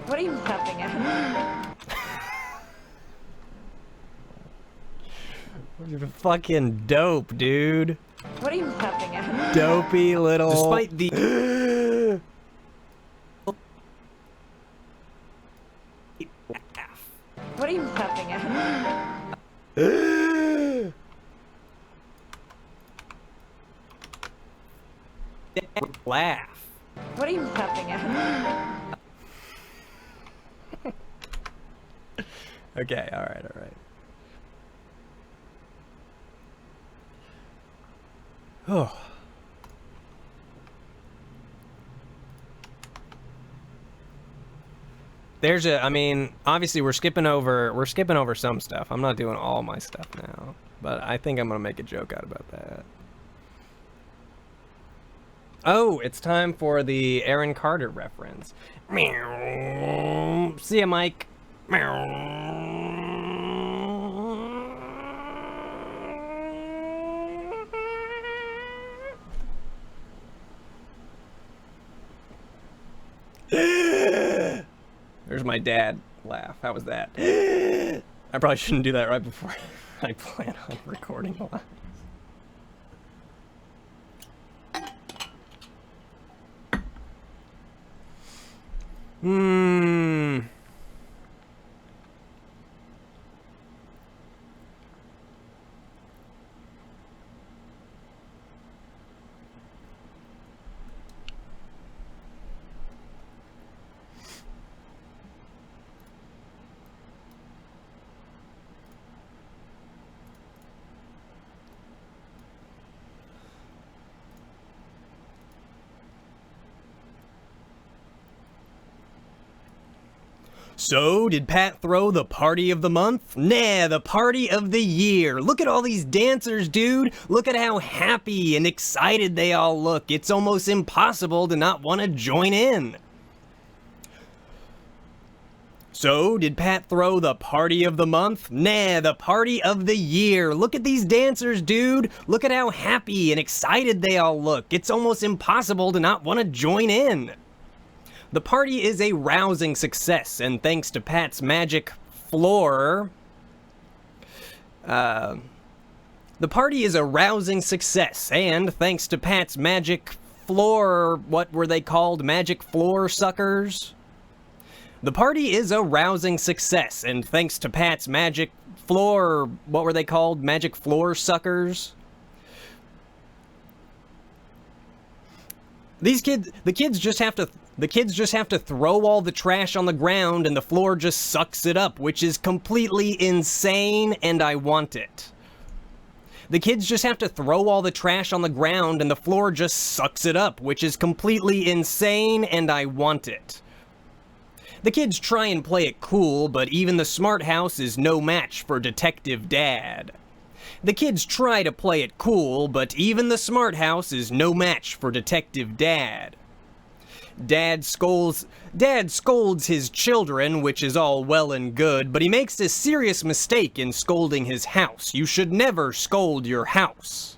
What are you laughing at? Fucking dope, dude. What are you laughing at? Dopey little. Despite the. What are you laughing at? Laugh. What are you laughing at? Okay, alright. Oh. Obviously we're skipping over some stuff. I'm not doing all my stuff now, but I think I'm gonna make a joke out about that. Oh, it's time for the Aaron Carter reference. Meow. See ya, Mike. Meow. There's my dad laugh. How was that? I probably shouldn't do that right before I plan on recording live. So, did Pat throw the party of the month? Nah, the party of the year. Look at all these dancers, dude. Look at how happy and excited they all look. It's almost impossible to not want to join in. So, did Pat throw the party of the month? Nah, the party of the year. Look at these dancers, dude. Look at how happy and excited they all look. It's almost impossible to not want to join in. The party is a rousing success, and thanks to Pat's magic floor... The party is a rousing success, and thanks to Pat's magic floor... What were they called? Magic floor suckers? The party is a rousing success, and thanks to Pat's magic floor... What were they called? Magic floor suckers? The kids just have to throw all the trash on the ground and the floor just sucks it up, which is completely insane, and I want it. The kids just have to throw all the trash on the ground and the floor just sucks it up, which is completely insane, and I want it. The kids try and play it cool, but even the smart house is no match for Detective Dad. The kids try to play it cool, but even the smart house is no match for Detective Dad. Dad scolds his children, which is all well and good, but he makes a serious mistake in scolding his house. You should never scold your house.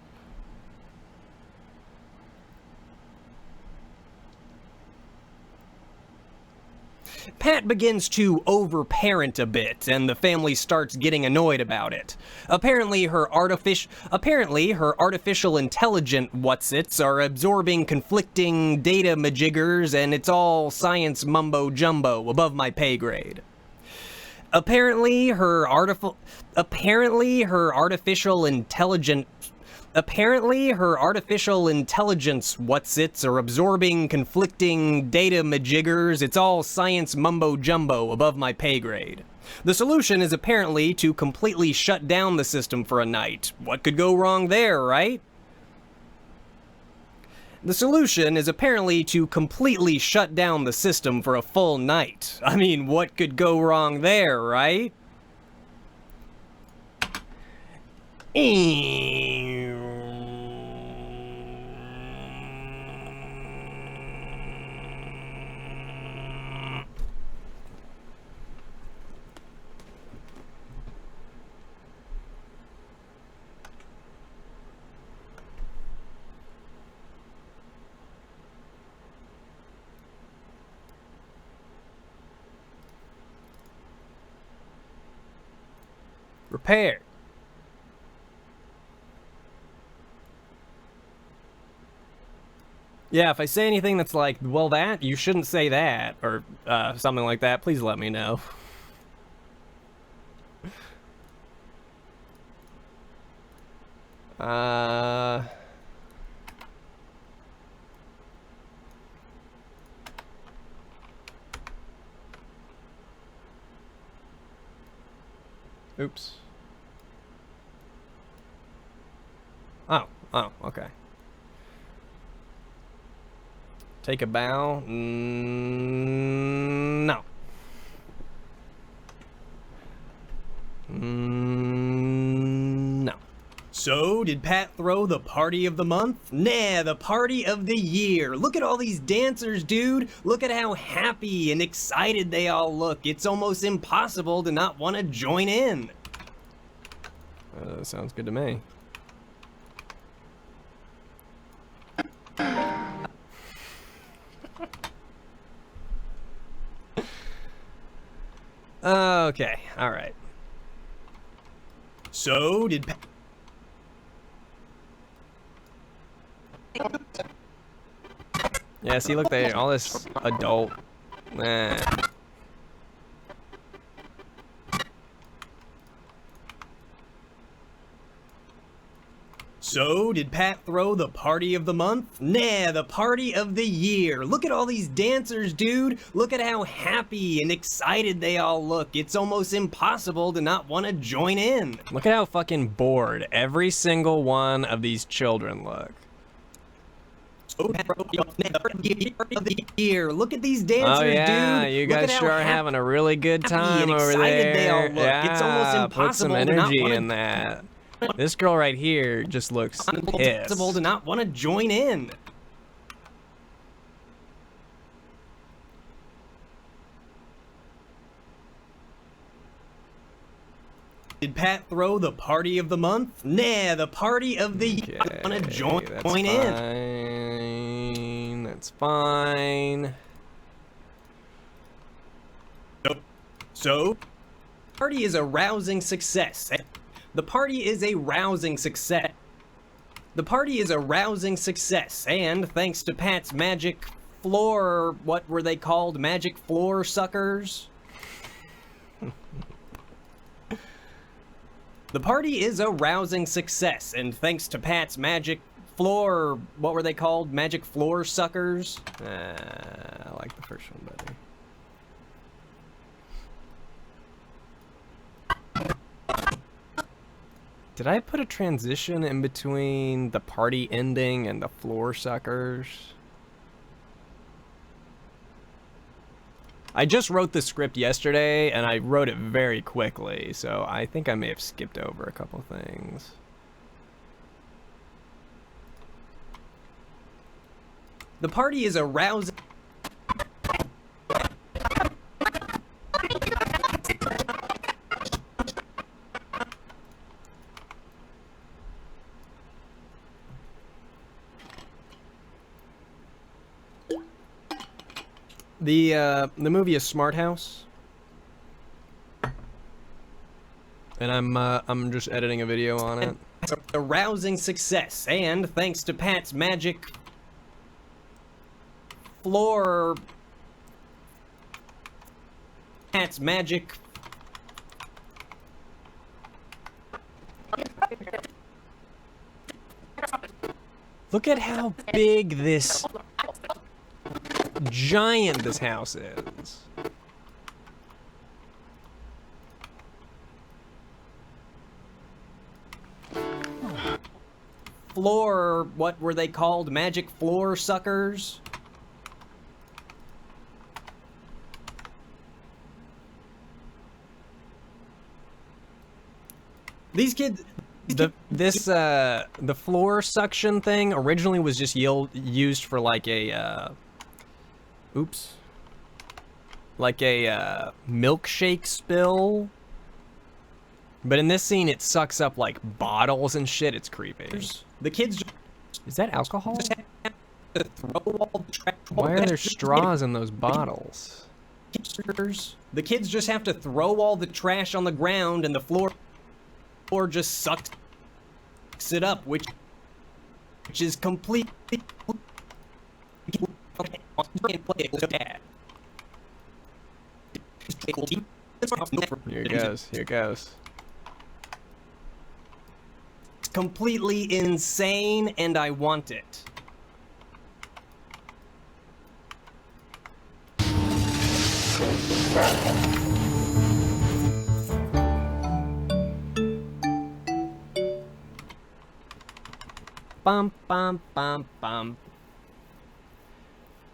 Pat begins to overparent a bit, and the family starts getting annoyed about it. Apparently her artificial intelligent whatsits are absorbing conflicting data majiggers, and it's all science mumbo jumbo above my pay grade. Apparently her artificial intelligence whatsits are absorbing conflicting data majiggers. It's all science mumbo jumbo above my pay grade. The solution is apparently to completely shut down the system for a night. What could go wrong there, right? The solution is apparently to completely shut down the system for a full night. I mean, what could go wrong there, right? Repair. Yeah, if I say anything that's like, well, that, you shouldn't say that, or something like that, please let me know. Oops. Oh, okay. Take a bow? No. No. So, did Pat throw the party of the month? Nah, the party of the year. Look at all these dancers, dude. Look at how happy and excited they all look. It's almost impossible to not want to join in. Sounds good to me. Okay, alright. So, did Pat... Yeah, see, look, they all this adult... Nah. So, did Pat throw the party of the month? Nah, the party of the year. Look at all these dancers, dude. Look at how happy and excited they all look. It's almost impossible to not want to join in. Look at how fucking bored every single one of these children look. Look at these dancers, oh, yeah, dude. You guys sure are having a really good time over there. They all look. Yeah, it's almost impossible put some energy in that. This girl right here just looks pissed. Impossible to not want to join in. Did Pat throw the party of the month? Nah, the party of the year. I want to join in. That's fine. So, party is a rousing success. The party is a rousing success. The party is a rousing success, and thanks to Pat's magic floor, what were they called? Magic floor suckers? The party is a rousing success, and thanks to Pat's magic floor, what were they called? Magic floor suckers? I like the first one better. Did I put a transition in between the party ending and the floor suckers? I just wrote the script yesterday, and I wrote it very quickly, so I think I may have skipped over a couple things. The party is a rousing... The movie is Smart House, and I'm just editing a video on it. A rousing success, and thanks to Pat's magic floor, Pat's magic. Look at how big this giant this house is. floor, what were they called? Magic floor suckers? These kids... The floor suction thing originally was just used for like a, oops. Like a, milkshake spill. But in this scene, it sucks up like bottles and shit. It's creepy. The kids... Is that alcohol? Why are there straws in those bottles? The kids just have to throw all the trash on the ground and the floor just sucks it up, which is completely... Here it goes, here it goes. It's completely insane, and I want it. Bum, bum, bum, bum.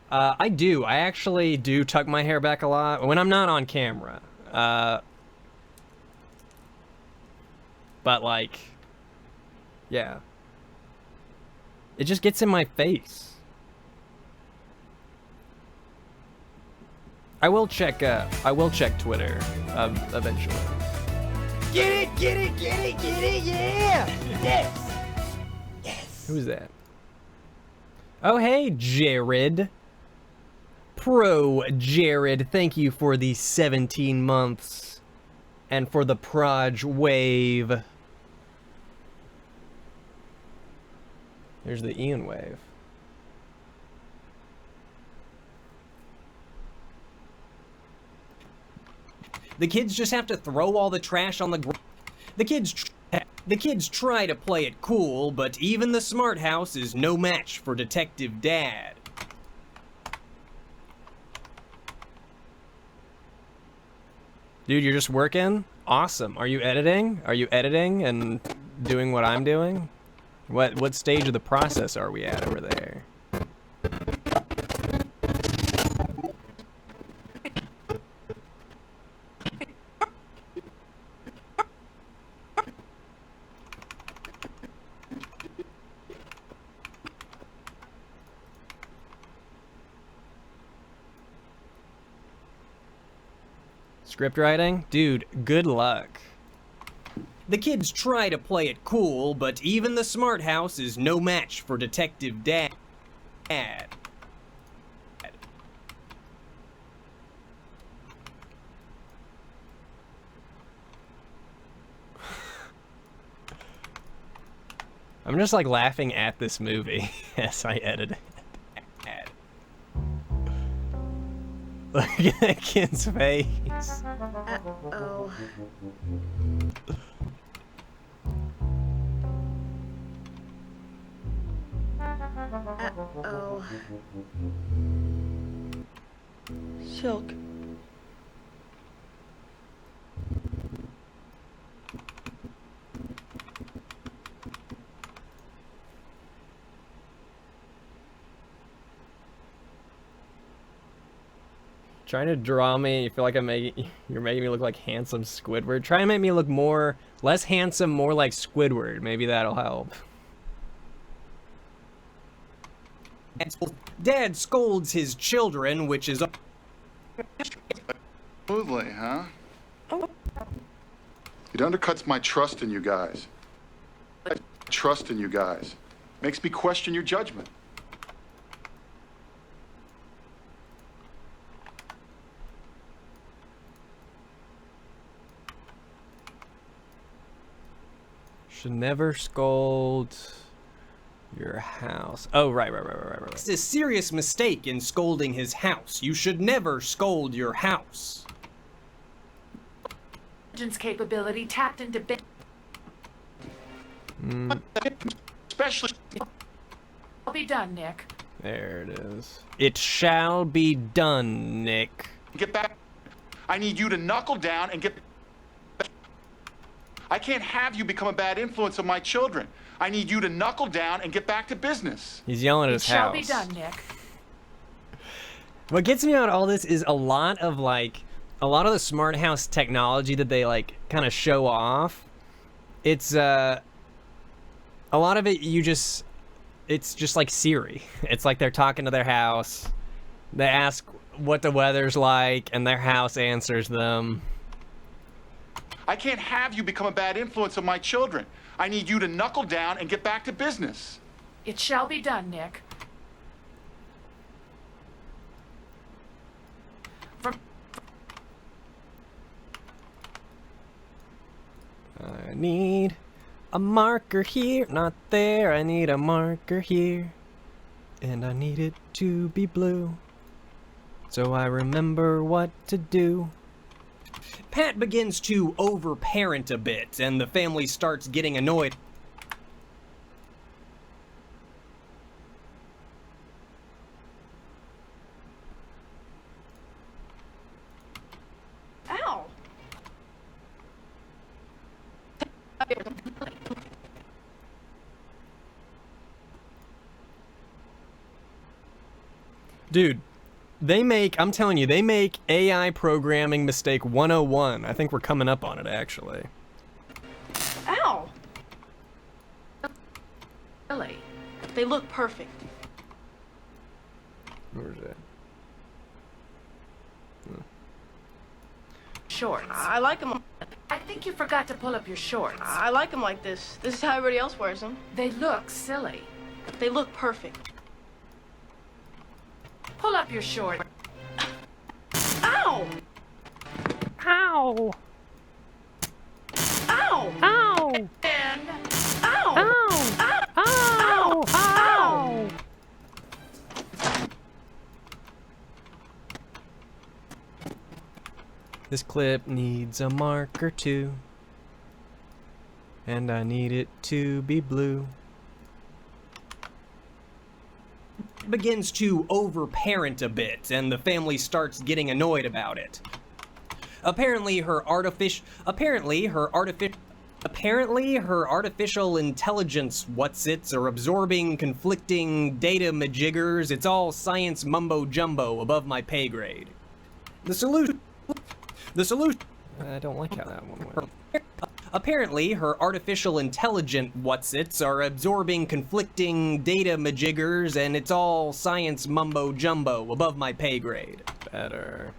I actually do tuck my hair back a lot when I'm not on camera. But like, yeah. It just gets in my face. I will check Twitter, eventually. Get it, get it, get it, get it, yeah! Yes! Who's that? Oh, hey, Jared. Pro Jared, thank you for the 17 months. And for the Proj wave. There's the Ian wave. The kids just have to throw all the trash on the ground. The kids try to play it cool, but even the smart house is no match for Detective Dad. Dude, you're just working? Awesome. Are you editing? Are you editing and doing what I'm doing? What stage of the process are we at over there? Script writing? Dude, good luck. The kids try to play it cool, but even the smart house is no match for Detective Dad. I'm just like laughing at this movie as I edit it. Look at that kid's face. Uh-oh. Uh-oh. Silk. Trying to draw me, you feel like you're making me look like handsome Squidward. Try and make me look less handsome, more like Squidward. Maybe that'll help. Dad scolds his children, which is... Smoothly, huh? It undercuts my trust in you guys. Trust in you guys. Makes me question your judgment. Should never scold your house. Oh, right. It's a serious mistake in scolding his house. You should never scold your house. Capability tapped into... Especially... I'll be done, Nick. There it is. It shall be done, Nick. Get back. I need you to knuckle down and get... I can't have you become a bad influence on my children. I need you to knuckle down and get back to business. He's yelling at It his shall house. be done, Nick. What gets me out of all this is a lot of the smart house technology that they like kind of show off. It's a lot of it it's just like Siri. It's like they're talking to their house. They ask what the weather's like and their house answers them. I can't have you become a bad influence on my children. I need you to knuckle down and get back to business. It shall be done, Nick. I need a marker here, not there. I need a marker here. And I need it to be blue, so I remember what to do. Pat begins to overparent a bit, and the family starts getting annoyed. Ow! Dude, I'm telling you, they make AI programming mistake 101. I think we're coming up on it, actually. Ow! Really? They look perfect. Where's that? Shorts. I like them. I think you forgot to pull up your shorts. I like them like this. This is how everybody else wears them. They look silly. They look perfect. Pull up your shorts. Ow! Ow! Ow! Ow! And Ow! Ow! Ow! Ow! Ow! This clip needs a marker too, and I need it to be blue. Begins to overparent a bit, and the family starts getting annoyed about it. Apparently her artificial intelligence whatsits are absorbing conflicting data majiggers. It's all science mumbo jumbo above my pay grade. The solution I don't like how that one went. Apparently, her artificial intelligent whatsits are absorbing conflicting data majiggers, and it's all science mumbo jumbo above my pay grade. Better.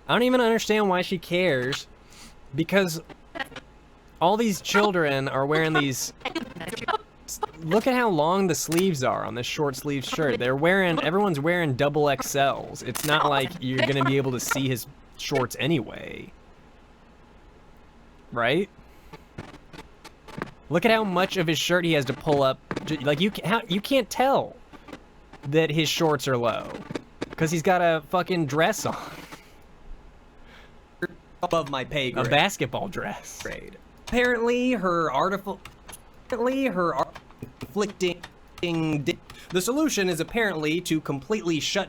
I don't even understand why she cares, because all these children are wearing these... Look at how long the sleeves are on this short sleeve shirt. Everyone's wearing double XLs. It's not like you're gonna be able to see his shorts anyway. Right? Look at how much of his shirt he has to pull up. Like, you can't tell that his shorts are low, because he's got a fucking dress on. Above my pay grade. A basketball dress. Apparently, her conflicting. The solution is apparently to completely shut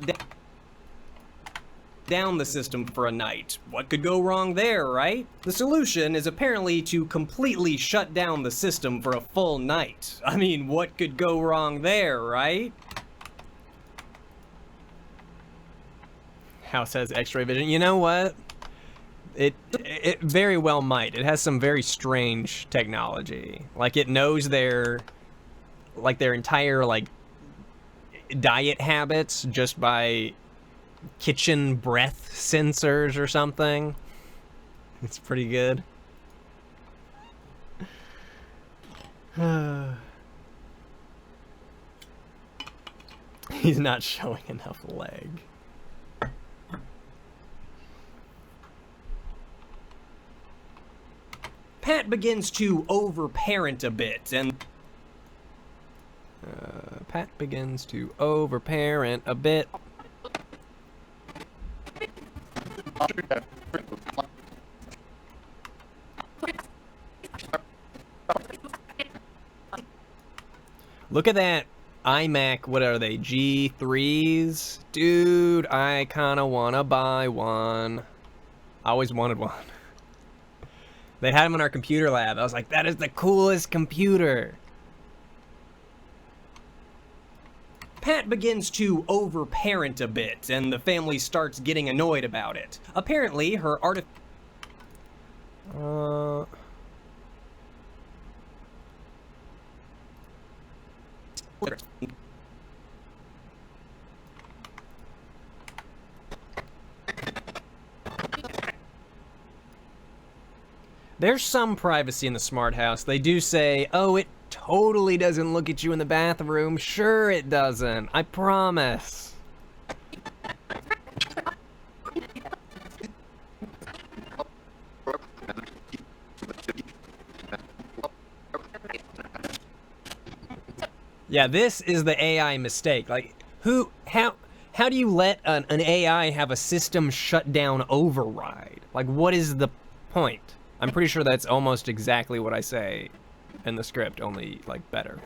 down the system for a night. What could go wrong there, right? The solution is apparently to completely shut down the system for a full night. I mean, what could go wrong there, right? House has X-ray vision. You know what? It very well might. It has some very strange technology. Like, it knows their entire, like, diet habits just by kitchen breath sensors or something. It's pretty good. He's not showing enough leg. Pat begins to overparent a bit, and Pat begins to overparent a bit. Look at that iMac, what are they, G3s? Dude, I kinda wanna buy one. I always wanted one. They had him in our computer lab. I was like, that is the coolest computer. Pat begins to overparent a bit, and the family starts getting annoyed about it. Apparently, her There's some privacy in the smart house. They do say, oh, it totally doesn't look at you in the bathroom. Sure it doesn't. I promise. Yeah, this is the AI mistake. Like, how do you let an AI have a system shutdown override? Like, what is the point? I'm pretty sure that's almost exactly what I say in the script, only, like, better.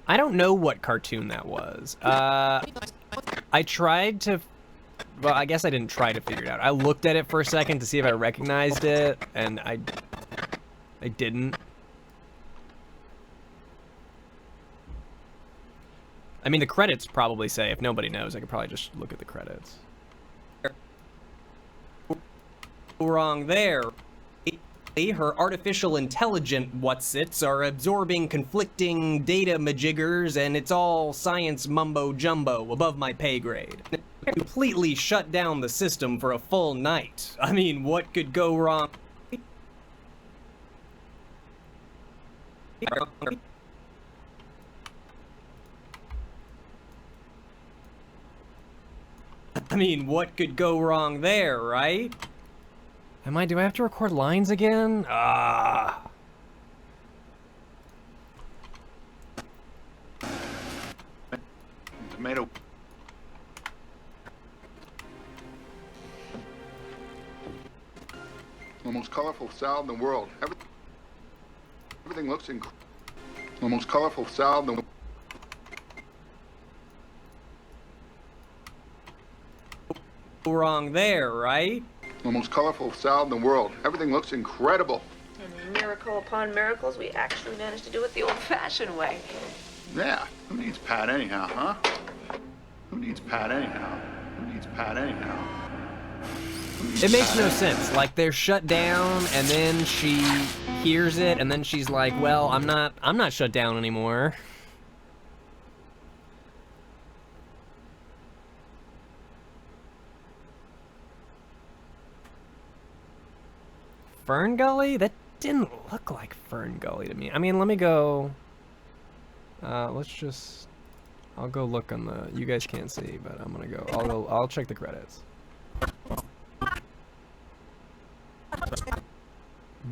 I don't know what cartoon that was. I tried to... Well, I guess I didn't try to figure it out. I looked at it for a second to see if I recognized it, and I didn't. I mean, the credits probably say, if nobody knows, I could probably just look at the credits. Wrong there. Her artificial intelligent whatsits are absorbing conflicting data majiggers, and it's all science mumbo-jumbo above my pay grade. Completely shut down the system for a full night. I mean, what could go wrong? I mean, what could go wrong there, right? Do I have to record lines again? Tomato. The most colorful salad in the world. Everything looks incredible. The most colorful salad in the world. Wrong there, right? The most colorful salad in the world. Everything looks incredible. And miracle upon miracles, we actually managed to do it the old-fashioned way. Yeah. Who needs Pat anyhow, huh? Who needs Pat anyhow? Who needs Pat anyhow? It makes no sense. Like, they're shut down, and then she hears it, and then she's like, well, I'm not shut down anymore. Fern Gully? That didn't look like Fern Gully to me. I mean, let me go... I'll go look on the... You guys can't see, but I'm gonna go... I'll check the credits.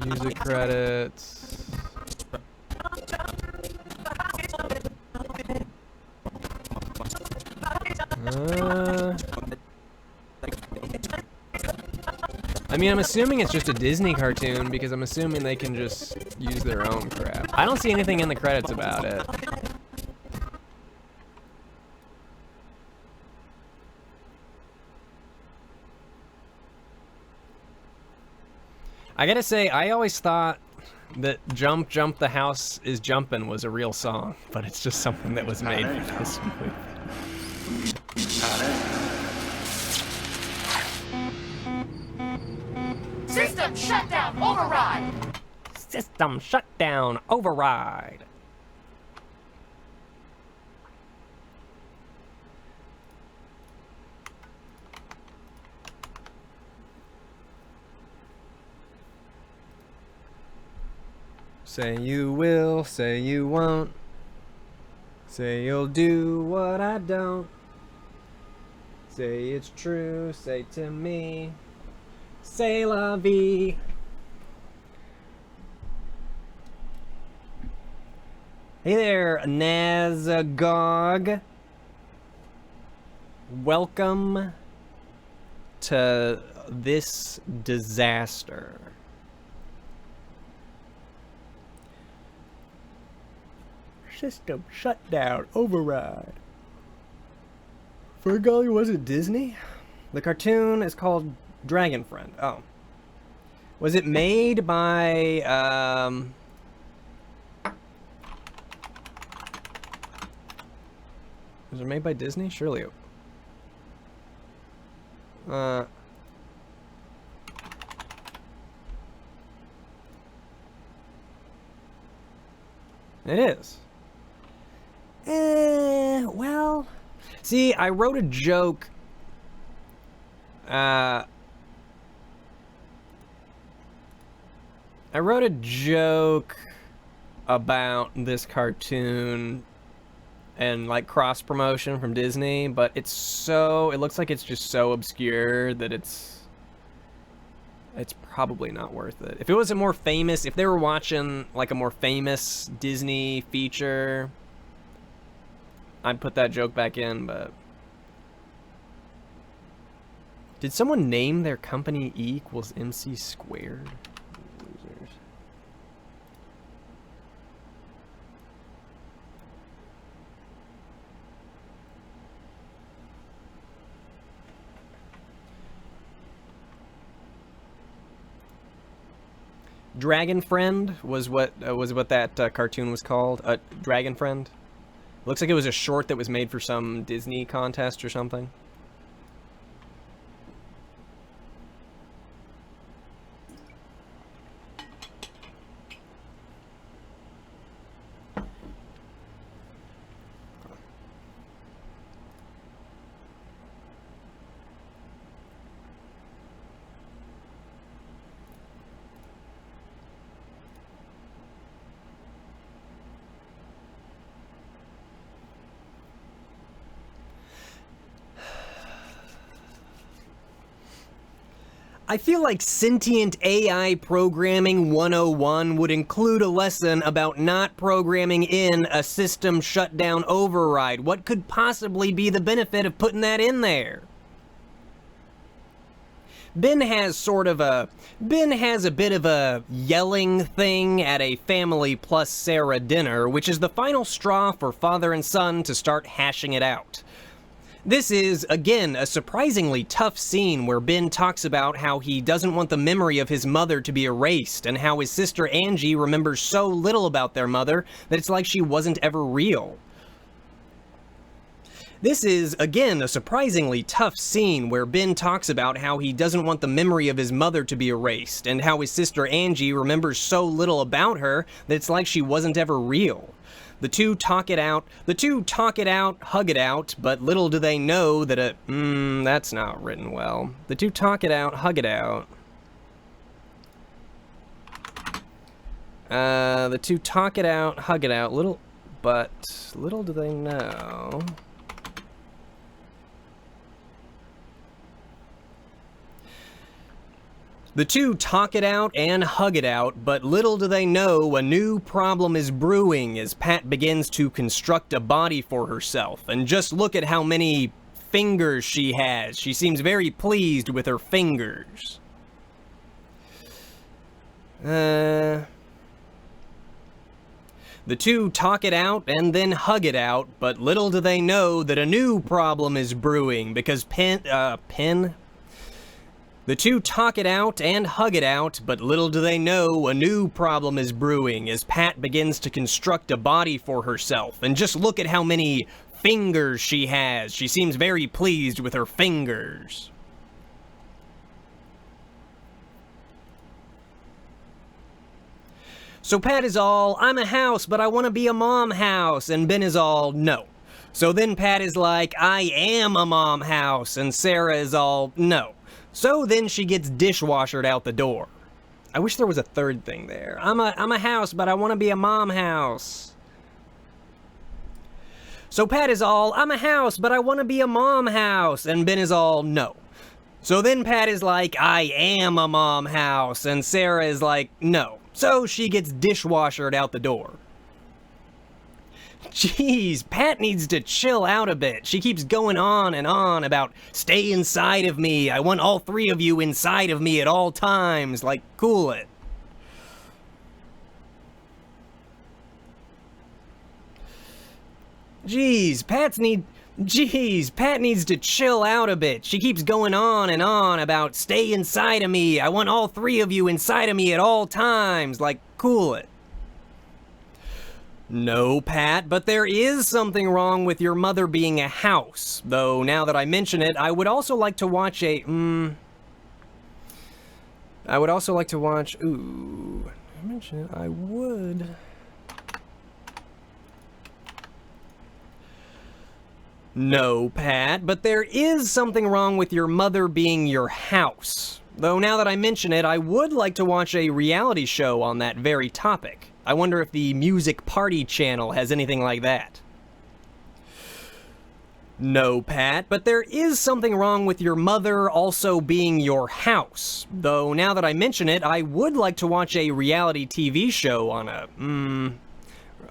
Music credits... I mean, I'm assuming it's just a Disney cartoon because I'm assuming they can just use their own crap. I don't see anything in the credits about it. I gotta say, I always thought that Jump, Jump, the House is Jumpin' was a real song, but it's just something that was made for this movie. System shutdown override! System shutdown override. Say you will, say you won't. Say you'll do what I don't. Say it's true, say to me. Say la vie. Hey there, Nazagog. Welcome to this disaster. System shutdown override. Ferngully wasn't Disney? The cartoon is called Dragon Friend. Oh. Was it made by, Was it made by Disney? Surely it... It is. Well... See, I wrote a joke... I wrote a joke about this cartoon and like cross promotion from Disney, but it looks like it's just so obscure that it's probably not worth it. If it was a more famous, if they were watching like a more famous Disney feature, I'd put that joke back in, but... Did someone name their company E equals MC squared? Losers. Dragon Friend was what that cartoon was called. Dragon Friend. Looks like it was a short that was made for some Disney contest or something. I feel like Sentient AI Programming 101 would include a lesson about not programming in a system shutdown override. What could possibly be the benefit of putting that in there? Ben has a bit of a yelling thing at a family plus Sarah dinner, which is the final straw for father and son to start hashing it out. This is, again, a surprisingly tough scene where Ben talks about how he doesn't want the memory of his mother to be erased, and how his sister Angie remembers so little about their mother that it's like she wasn't ever real. This is, again, a surprisingly tough scene where Ben talks about how he doesn't want the memory of his mother to be erased, and how his sister Angie remembers so little about her that it's like she wasn't ever real. The two talk it out, hug it out, but little do they know that that's not written well. The two talk it out, hug it out. The two talk it out, hug it out, little do they know. The two talk it out and hug it out, but little do they know a new problem is brewing as Pat begins to construct a body for herself. And just look at how many fingers she has. She seems very pleased with her fingers. The two talk it out and then hug it out, but little do they know that a new problem is brewing because The two talk it out and hug it out, but little do they know a new problem is brewing as Pat begins to construct a body for herself. And just look at how many fingers she has. She seems very pleased with her fingers. So Pat is all, I'm a house, but I want to be a mom house. And Ben is all, no. So then Pat is like, I am a mom house. And Sarah is all, no. So then she gets dishwashered out the door. I wish there was a third thing there. I'm a house, but I want to be a mom house. So Pat is all, I'm a house, but I want to be a mom house. And Ben is all, no. So then Pat is like, I am a mom house. And Sarah is like, no. So she gets dishwashered out the door. Jeez, Pat needs to chill out a bit. She keeps going on and on about, stay inside of me. I want all three of you inside of me at all times. Like, cool it. Jeez, Pat needs to chill out a bit. She keeps going on and on about stay inside of me. I want all three of you inside of me at all times. Like, cool it. No, Pat, but there is something wrong with your mother being a house. Though, now that I mention it, I would also like to watch a, I would also like to watch, ooh, I mention it, I would. No, Pat, but there is something wrong with your mother being your house. Though, now that I mention it, I would like to watch a reality show on that very topic. I wonder if the Music Party channel has anything like that. No, Pat, but there is something wrong with your mother also being your house. Though, now that I mention it, I would like to watch a reality TV show on a,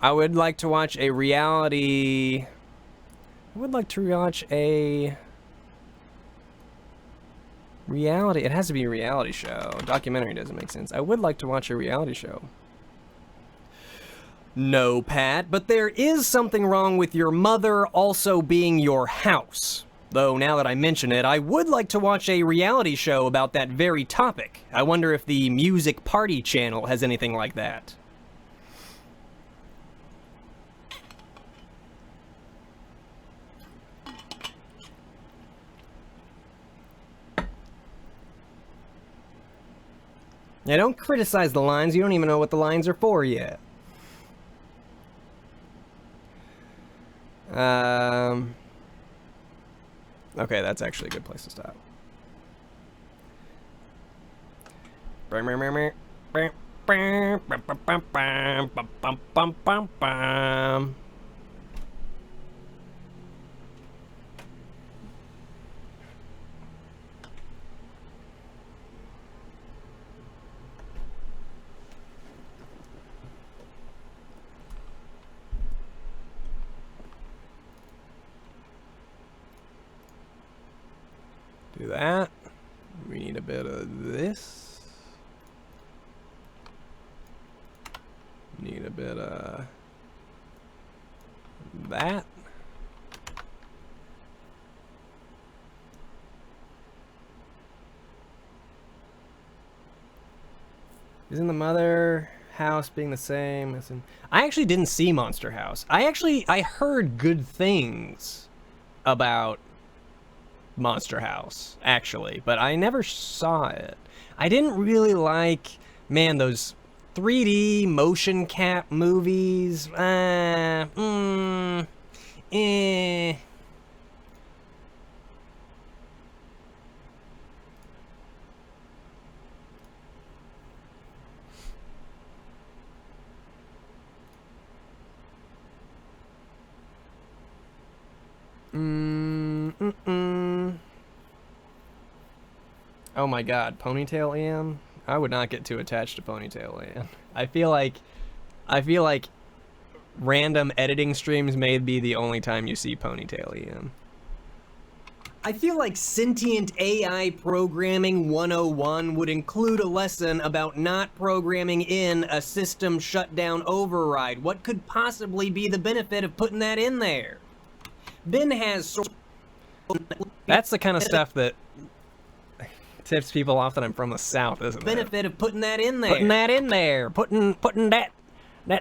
I would like to watch a reality... I would like to watch a... reality... It has to be a reality show. Documentary doesn't make sense. I would like to watch a reality show. No, Pat, but there is something wrong with your mother also being your house. Though, now that I mention it, I would like to watch a reality show about that very topic. I wonder if the Music Party channel has anything like that. Yeah, don't criticize the lines. You don't even know what the lines are for yet. Okay, that's actually a good place to stop. Do that. We need a bit of this. Need a bit of that. Isn't the mother house being the same as in... I actually didn't see Monster House. I heard good things about Monster House, actually, but I never saw it. I didn't really like, man, those 3D motion cap movies. Oh my god, Ponytail Ann? I would not get too attached to Ponytail Ann. I feel like random editing streams may be the only time you see Ponytail Ann. I feel like Sentient AI Programming 101 would include a lesson about not programming in a system shutdown override. What could possibly be the benefit of putting that in there? Ben has... That's the kind of stuff that tips people off that I'm from the South, isn't it? Benefit of putting that in there. Putting that in there. Putting that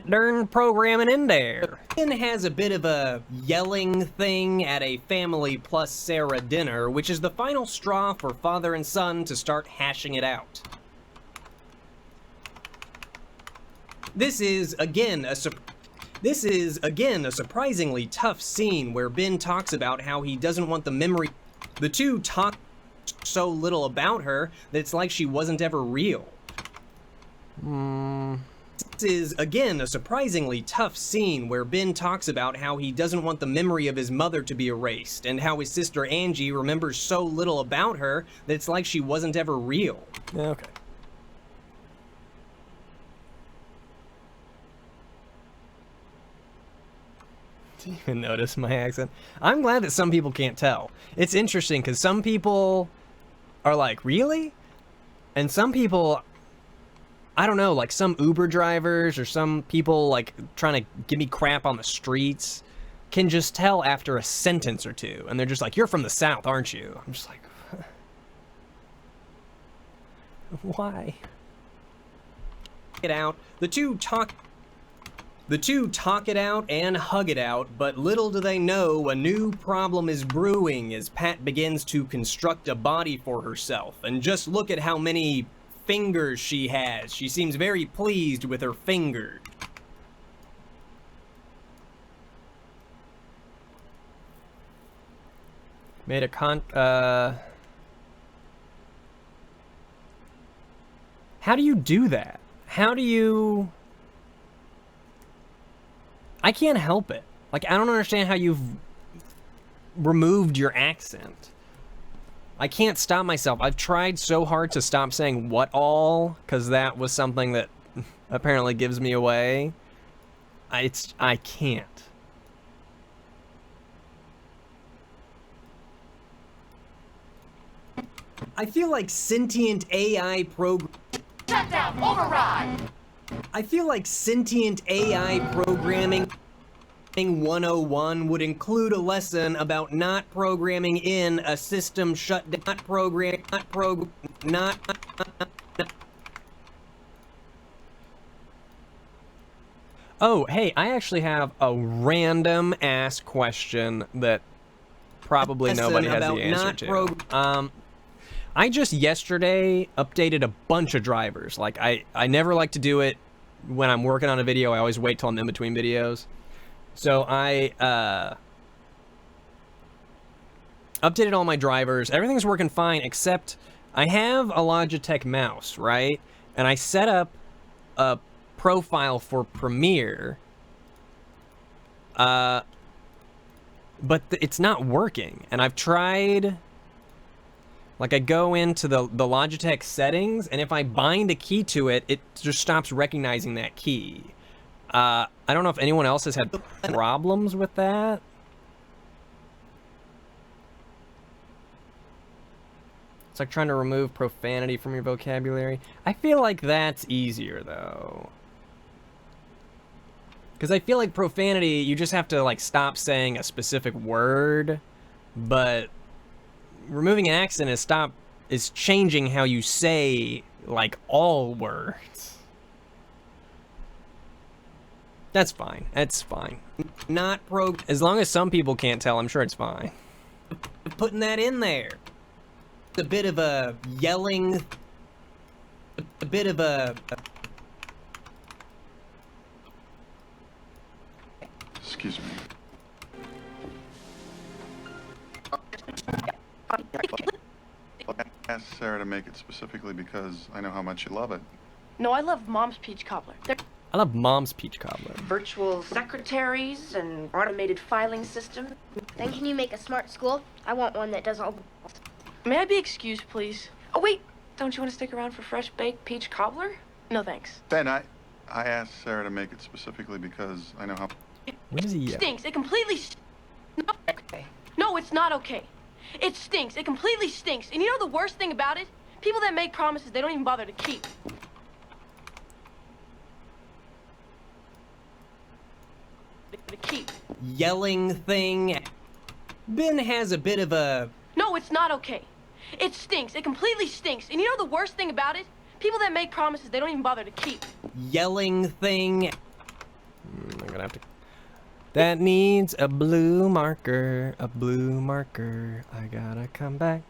darn programming in there. Ben has a bit of a yelling thing at a family plus Sarah dinner, which is the final straw for father and son to start hashing it out. This is again a surprisingly tough scene where Ben talks about how he doesn't want the memory. The two talk so little about her that it's like she wasn't ever real. This is, again, a surprisingly tough scene where Ben talks about how he doesn't want the memory of his mother to be erased, and how his sister Angie remembers so little about her that it's like she wasn't ever real. Okay. Do you even notice my accent? I'm glad that some people can't tell. It's interesting because some people are like, really? And some people, I don't know, like some Uber drivers or some people like trying to give me crap on the streets. can just tell after a sentence or two, and they're just like, "You're from the South, aren't you?" I'm just like, why? It out. The two talk it out and hug it out, but little do they know a new problem is brewing as Pat begins to construct a body for herself. And just look at how many fingers she has. She seems very pleased with her fingers. Made a how do you do that? How do you... I can't help it. Like, I don't understand how you've removed your accent. I can't stop myself. I've tried so hard to stop saying "what all," because that was something that apparently gives me away. I can't. I feel like sentient AI Shut down, override! I feel like sentient AI programming 101 would include a lesson about not programming in a system shutdown. Oh, hey, I actually have a random ass question that probably nobody has the answer to. I just yesterday updated a bunch of drivers. Like, I never like to do it when I'm working on a video. I always wait till I'm in between videos. So I updated all my drivers. Everything's working fine, except I have a Logitech mouse, right? And I set up a profile for Premiere. But it's not working. And I've tried... Like, I go into the Logitech settings, and if I bind a key to it, it just stops recognizing that key. I don't know if anyone else has had problems with that. It's like trying to remove profanity from your vocabulary. I feel like that's easier, though. Because I feel like profanity, you just have to, like, stop saying a specific word, but... removing an accent is changing how you say, like, all words. That's fine. That's fine. Not as long as some people can't tell, I'm sure it's fine. Putting that in there. A bit of a yelling... A bit of a... Excuse me. I asked Sarah to make it specifically because I know how much you love it. No, I love Mom's peach cobbler. They're I love Mom's peach cobbler. Virtual secretaries and automated filing system. Then can you make a smart school? I want one that does all... May I be excused, please? Oh, wait. Don't you want to stick around for fresh baked peach cobbler? No, thanks. Ben, I asked Sarah to make it specifically because I know how... What is he yelling? Stinks. It completely... No, it's not okay. It stinks. It completely stinks. And you know the worst thing about it? People that make promises they don't even bother to keep. Yelling thing. Ben has a bit of a... No, it's not okay. It stinks. It completely stinks. And you know the worst thing about it? People that make promises they don't even bother to keep. Yelling thing. I'm gonna have to... That needs a blue marker. A blue marker. I gotta come back.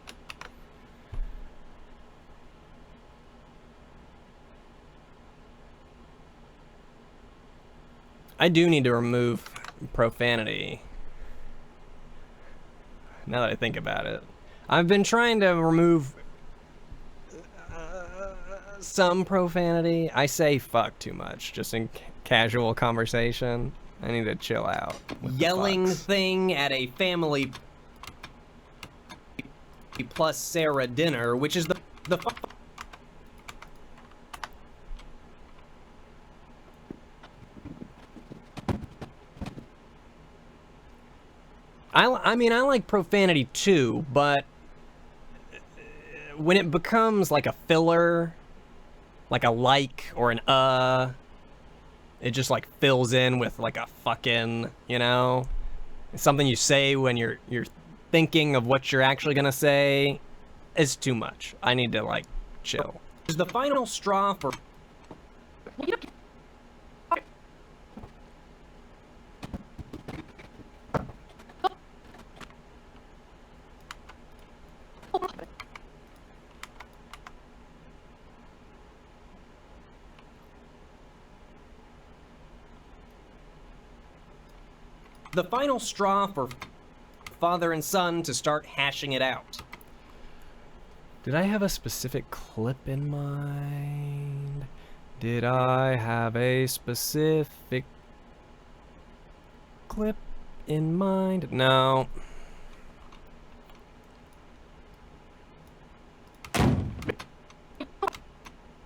I do need to remove profanity. Now that I think about it. I've been trying to remove some profanity. I say fuck too much, just in casual conversation. I need to chill out. Yelling thing at a family plus Sarah dinner, which is the I mean, I like profanity too, but when it becomes like a filler, like a like or an it just like fills in with like a fucking, you know? something you say when you're thinking of what you're actually gonna say is too much. I need to like chill. Is the final straw for the final straw for father and son to start hashing it out. Did I have a specific clip in mind? Did I have a specific clip in mind? No.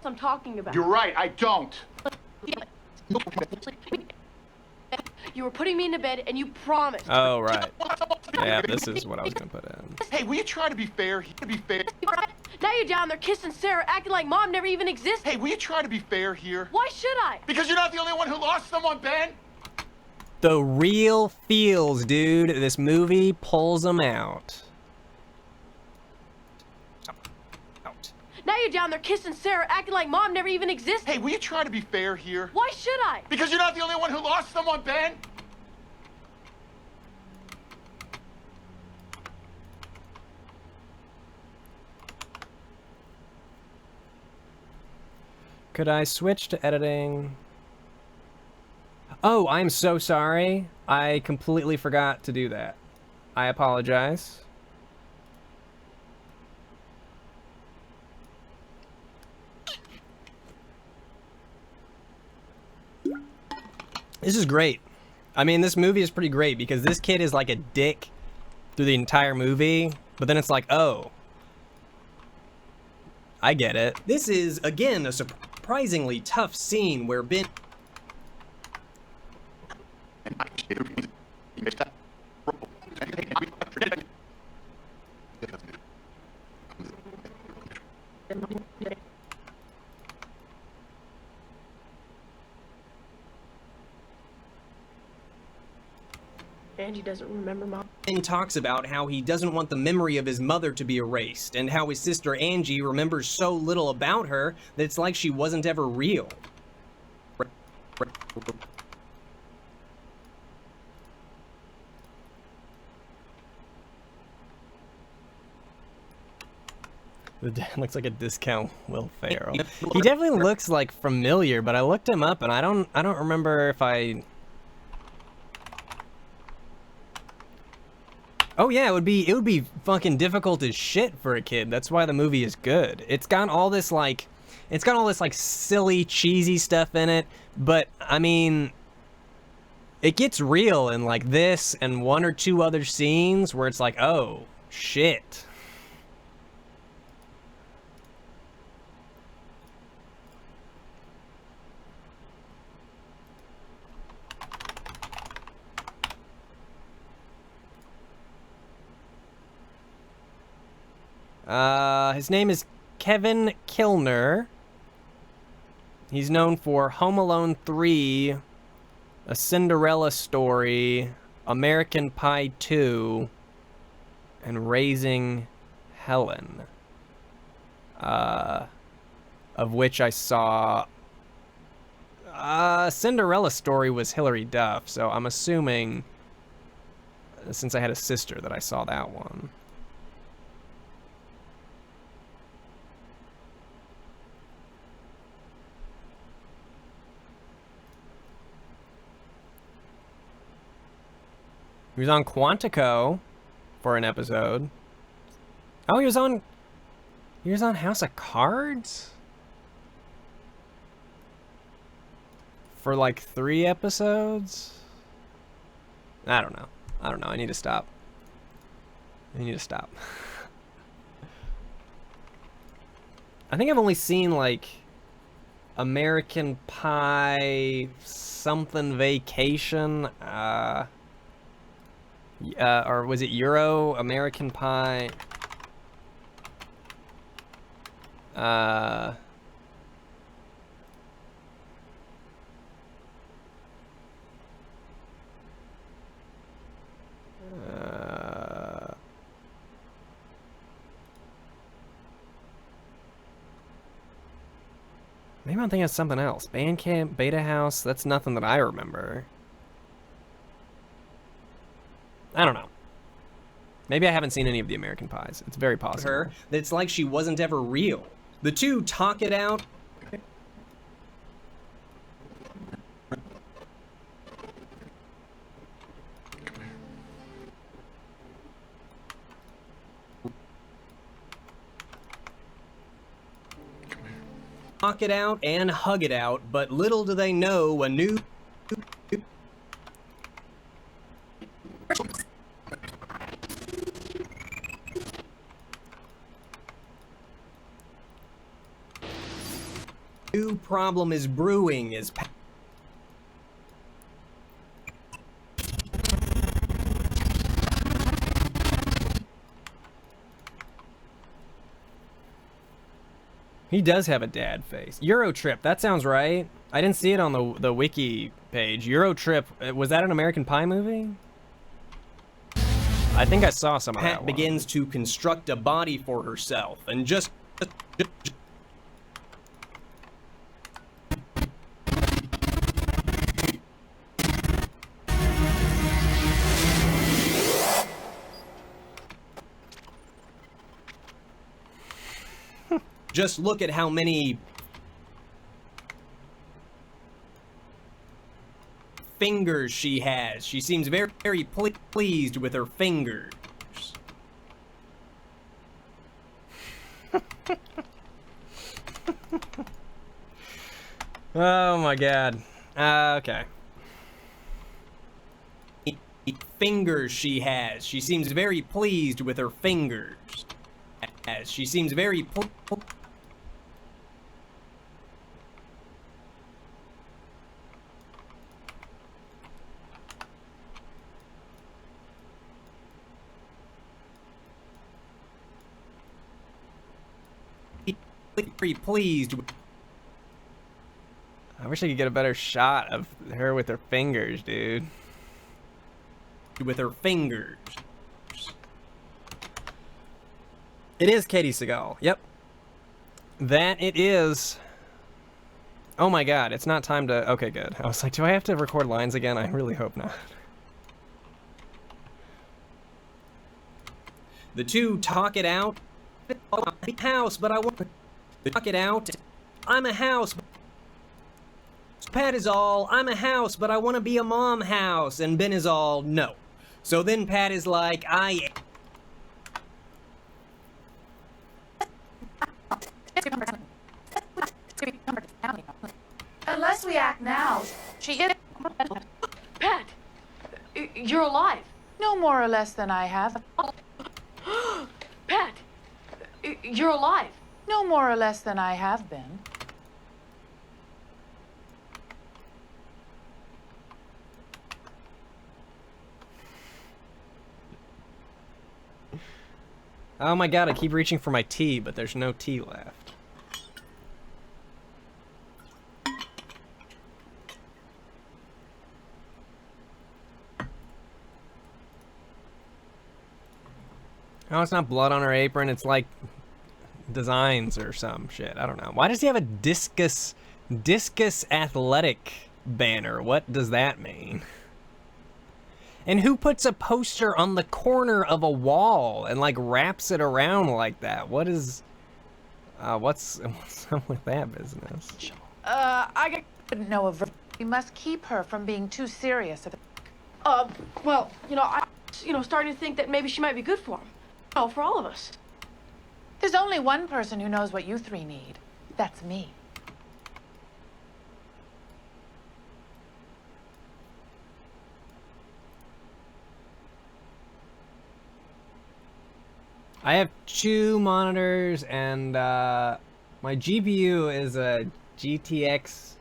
I'm talking about. You're right, I don't. You were putting me into bed and you promised. Oh, right. Yeah, this is what I was gonna put in. Hey, will you try to be fair? Now you're down there kissing Sarah, acting like mom never even existed. Hey, will you try to be fair here? Why should I? Because you're not the only one who lost someone, Ben. The real feels, dude. This movie pulls them out. Now you're down there kissing Sarah, acting like mom never even existed. Hey, will you try to be fair here? Why should I? Because you're not the only one who lost someone, Ben. Could I switch to editing? Oh, I'm so sorry. I completely forgot to do that. I apologize. This is great. I mean, this movie is pretty great because this kid is like a dick through the entire movie, but then it's like, oh, I get it. This is, again, a surprisingly tough scene where Ben... Angie doesn't remember mom. Ben talks about how he doesn't want the memory of his mother to be erased, and how his sister Angie remembers so little about her that it's like she wasn't ever real. The dad looks like a discount Will Ferrell. He definitely looks like familiar, but I looked him up and I don't remember if I... Oh yeah, it would be fucking difficult as shit for a kid. That's why the movie is good. It's got all this like silly, cheesy stuff in it, but I mean, it gets real in like this and one or two other scenes where it's like, oh shit. His name is Kevin Kilner. He's known for Home Alone 3, A Cinderella Story, American Pie 2, and Raising Helen. Of which I saw... Cinderella Story was Hilary Duff, so I'm assuming, since I had a sister, that I saw that one. He was on Quantico for an episode. Oh, he was on House of Cards? For like 3 episodes? I don't know. I need to stop. I think I've only seen like American Pie something Vacation. Or was it Euro American Pie? Maybe I'm thinking of something else. Bandcamp, Beta House, that's nothing that I remember. I don't know. Maybe I haven't seen any of the American Pies. It's very possible. Her, it's like she wasn't ever real. The two talk it out. Talk it out and hug it out, but little do they know a new... new problem is brewing is... He does have a dad face. Eurotrip, that sounds right. I didn't see it on the wiki page. Eurotrip, was that an American Pie movie? I think I saw some of that one. Pat begins to construct a body for herself and just Just look at how many fingers she has. She seems very, very pleased with her fingers. Oh my god. Okay. Fingers she has. She seems very pleased with her fingers. As she seems very very pleased. I wish I could get a better shot of her with her fingers, dude. With her fingers. It is Katie Seagal. Yep. That it is. Oh my god, it's not time to... Okay, good. I was like, do I have to record lines again? I really hope not. The two talk it out. Oh, I'm a house, but I want to talk it out. I'm a house. Pat is all, I'm a house, but I want to be a mom house. And Ben is all, no. So then Pat is like, Unless we act now, she is... Pat, you're alive. No more or less than I have. Pat, you're alive. No more or less than I have been. Oh my god, I keep reaching for my tea, but there's no tea left. Oh, it's not blood on her apron, it's like designs or some shit. I don't know. Why does he have a discus athletic banner? What does that mean? And who puts a poster on the corner of a wall and like wraps it around like that? What is what's up with that business? I didn't know of. We must keep her from being too serious. Well, I'm starting to think that maybe she might be good for him. Oh, for all of us. There's only one person who knows what you three need. That's me. I have 2 monitors and my GPU is a GTX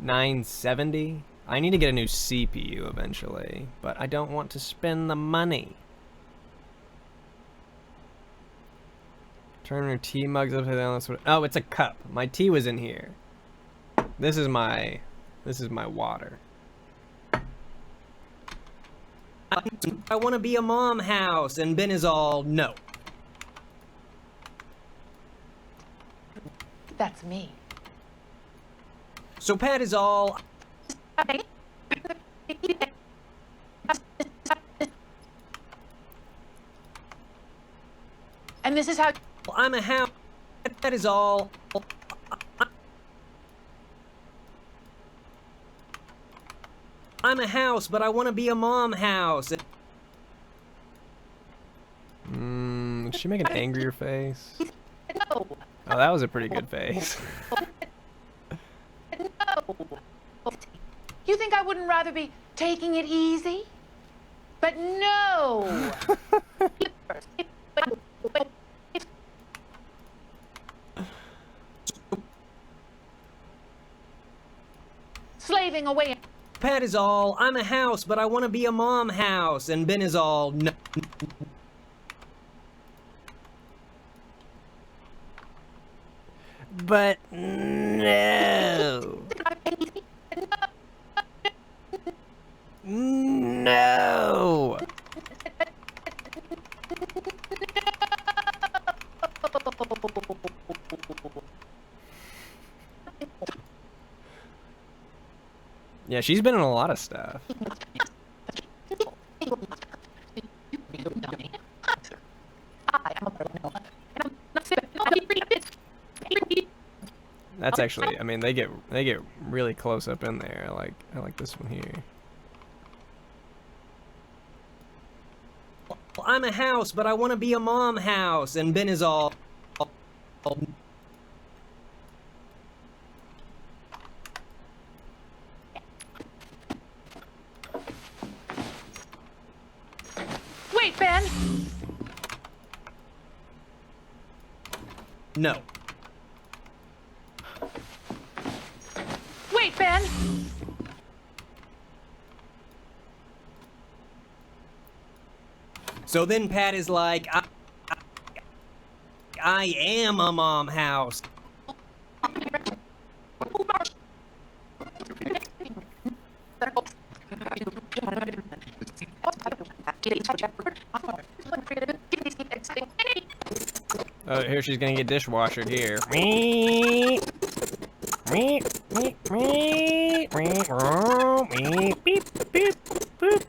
970. I need to get a new CPU eventually, but I don't want to spend the money. Turn your tea mugs upside down. That's what. Oh, it's a cup. My tea was in here. This is my water. I want to be a mom house, and Ben is all no. That's me. So Pat is all... And this is how... I'm a house. That is all. I'm a house, but I want to be a mom house. Did she make an angrier face? Oh, that was a pretty good face. You think I wouldn't rather be taking it easy? But no! Slaving away. Pat is all, I'm a house, but I want to be a mom house. And Ben is all, no. But no. No. Yeah, she's been in a lot of stuff. That's actually, I mean, they get really close up in there. I like this one here. I'm a house, but I want to be a mom house. And Ben is all... Wait, Ben! No. Wait, Ben! So then Pat is like, I am a mom house. Oh, here she's gonna get dishwashered here. Beep, beep, boop, boop, beep, boop,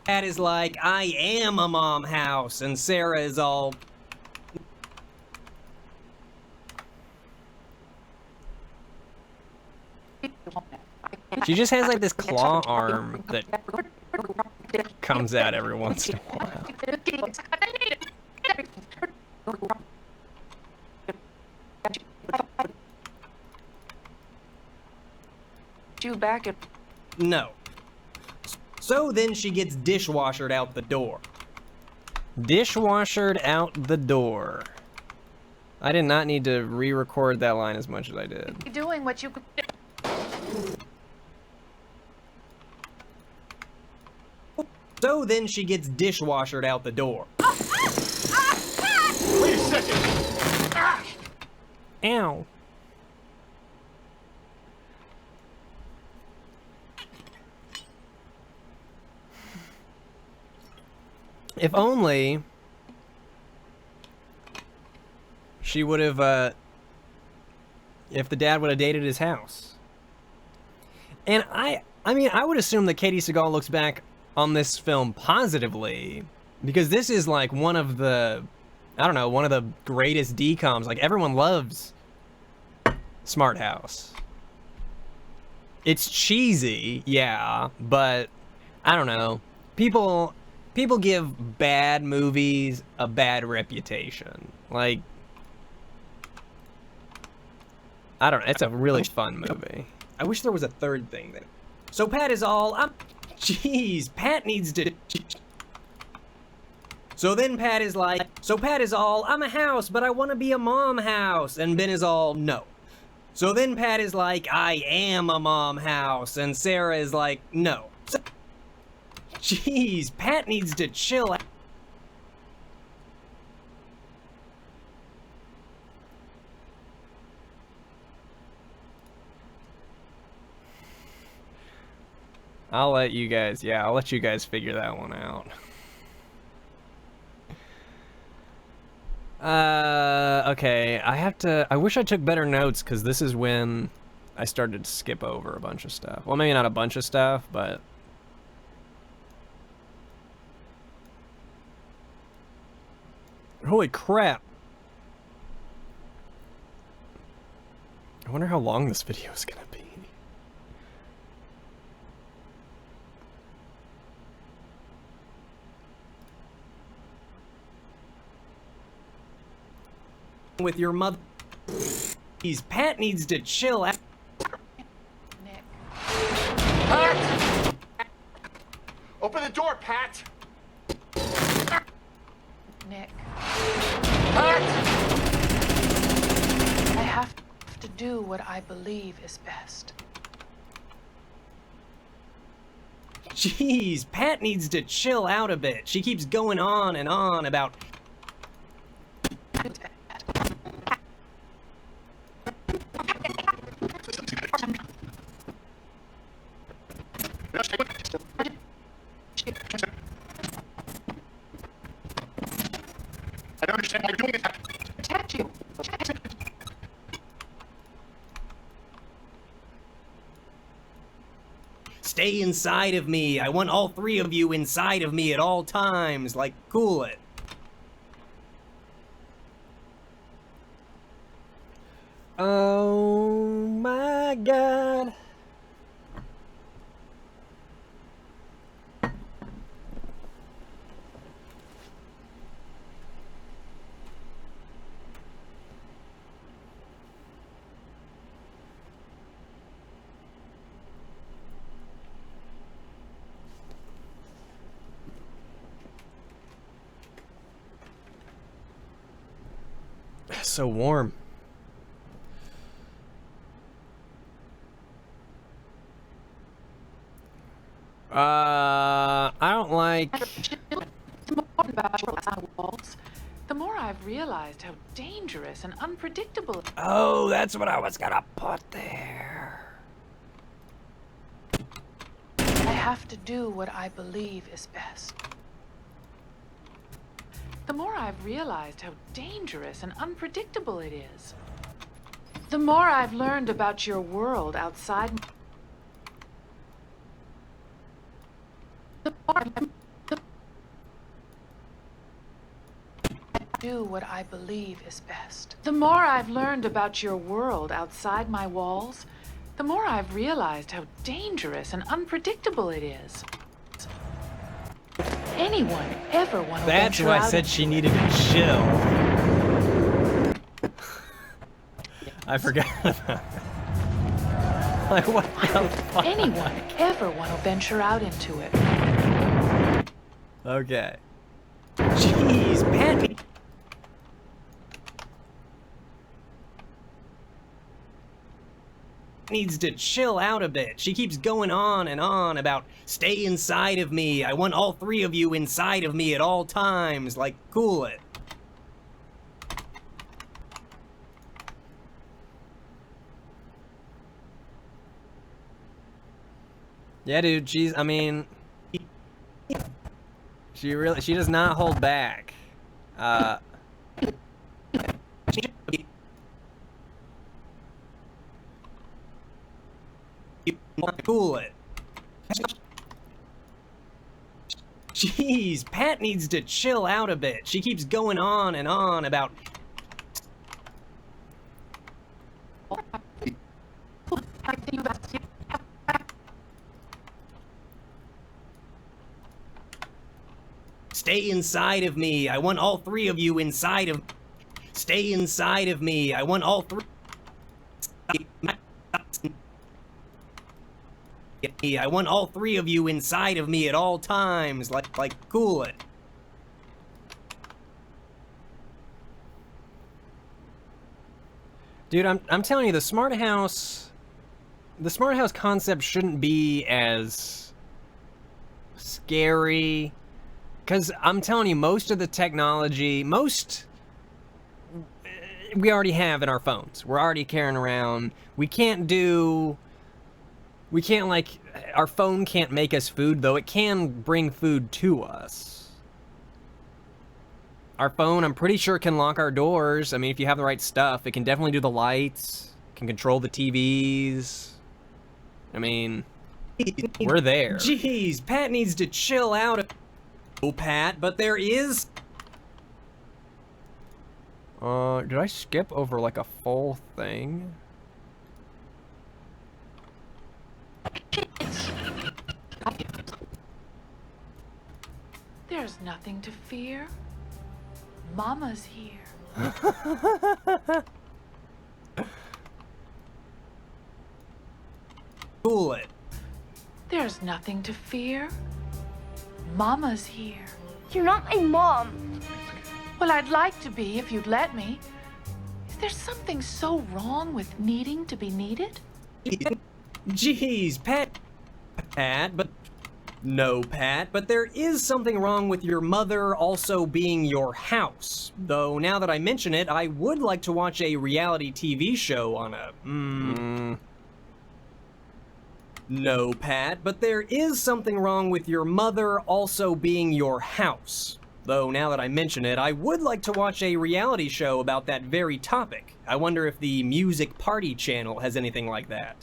Pat is like, I am a mom house. And Sarah is all... She just has like this claw arm that comes out every once in a while. You back at... No. So then she gets dishwashered out the door. Dishwashered out the door. I did not need to re-record that line as much as I did. You're doing what you could do. So then she gets dishwashered out the door. Wait a second! Ow. If only she would have, if the dad would have dated his house. And I mean, I would assume that Katie Seagal looks back on this film positively, because this is like one of the, I don't know, one of the greatest DComs. Like, everyone loves Smart House. It's cheesy, yeah, but I don't know. People give bad movies a bad reputation. Like, I don't know. It's a really fun movie. I wish there was a third thing that... So Pat is all, jeez, Pat needs to... So then Pat is like, I'm a house, but I want to be a mom house. And Ben is all, no. So then Pat is like, I am a mom house. And Sarah is like, no. Jeez, Pat needs to chill out. I'll let you guys, yeah, I'll let you guys figure that one out. Okay, I wish I took better notes, because this is when I started to skip over a bunch of stuff. Well, maybe not a bunch of stuff, but... Holy crap! I wonder how long this video is gonna be. With your mother. Pat needs to chill out. Nick. Pat! Open the door, Pat! Nick. Pat! I have to do what I believe is best. Jeez, Pat needs to chill out a bit. She keeps going on and on about... I don't understand why you're doing this. Protect you. Stay inside of me. I want all three of you inside of me at all times. Like, cool it. Oh my god. So warm. I don't like... The more I've realized how dangerous and unpredictable... Oh, that's what I was gonna put there. I have to do what I believe is best. The more I've realized how dangerous and unpredictable it is. The more I've learned about your world outside... The more I do what I believe is best. The more I've learned about your world outside my walls, the more I've realized how dangerous and unpredictable it is. Anyone ever want to That's venture why I out said she needed to chill. I forgot about that. Like, what the fuck? Anyone ever want to venture out into it? Okay. Jeez, Pat. Needs to chill out a bit. She keeps going on and on about stay inside of me. I want all three of you inside of me at all times. Like, cool it. Yeah, dude, I mean, she does not hold back. Cool it. Jeez, Pat needs to chill out a bit. She keeps going on and on about... Stay inside of me. I want all three of you inside of... Stay inside of me. I want all three... I want all three of you inside of me at all times. Like, cool it. Dude, I'm telling you, the smart house concept shouldn't be as scary. Because I'm telling you, most of the technology, we already have in our phones. We're already carrying around. We can't do We can't, like, our phone can't make us food, though it can bring food to us. Our phone, I'm pretty sure, can lock our doors. I mean, if you have the right stuff, it can definitely do the lights, can control the TVs. I mean, we're there. Jeez, Pat needs to chill out. Oh, Pat, but there is... did I skip over, like, a full thing? There's nothing to fear. Mama's here. Cool it. There's nothing to fear. Mama's here. You're not my mom. Well, I'd like to be if you'd let me. Is there something so wrong with needing to be needed? Jeez, Pat, but... No, Pat, but there is something wrong with your mother also being your house. Though, now that I mention it, I would like to watch a reality TV show on a... No, Pat, but there is something wrong with your mother also being your house. Though, now that I mention it, I would like to watch a reality show about that very topic. I wonder if the Music Party channel has anything like that.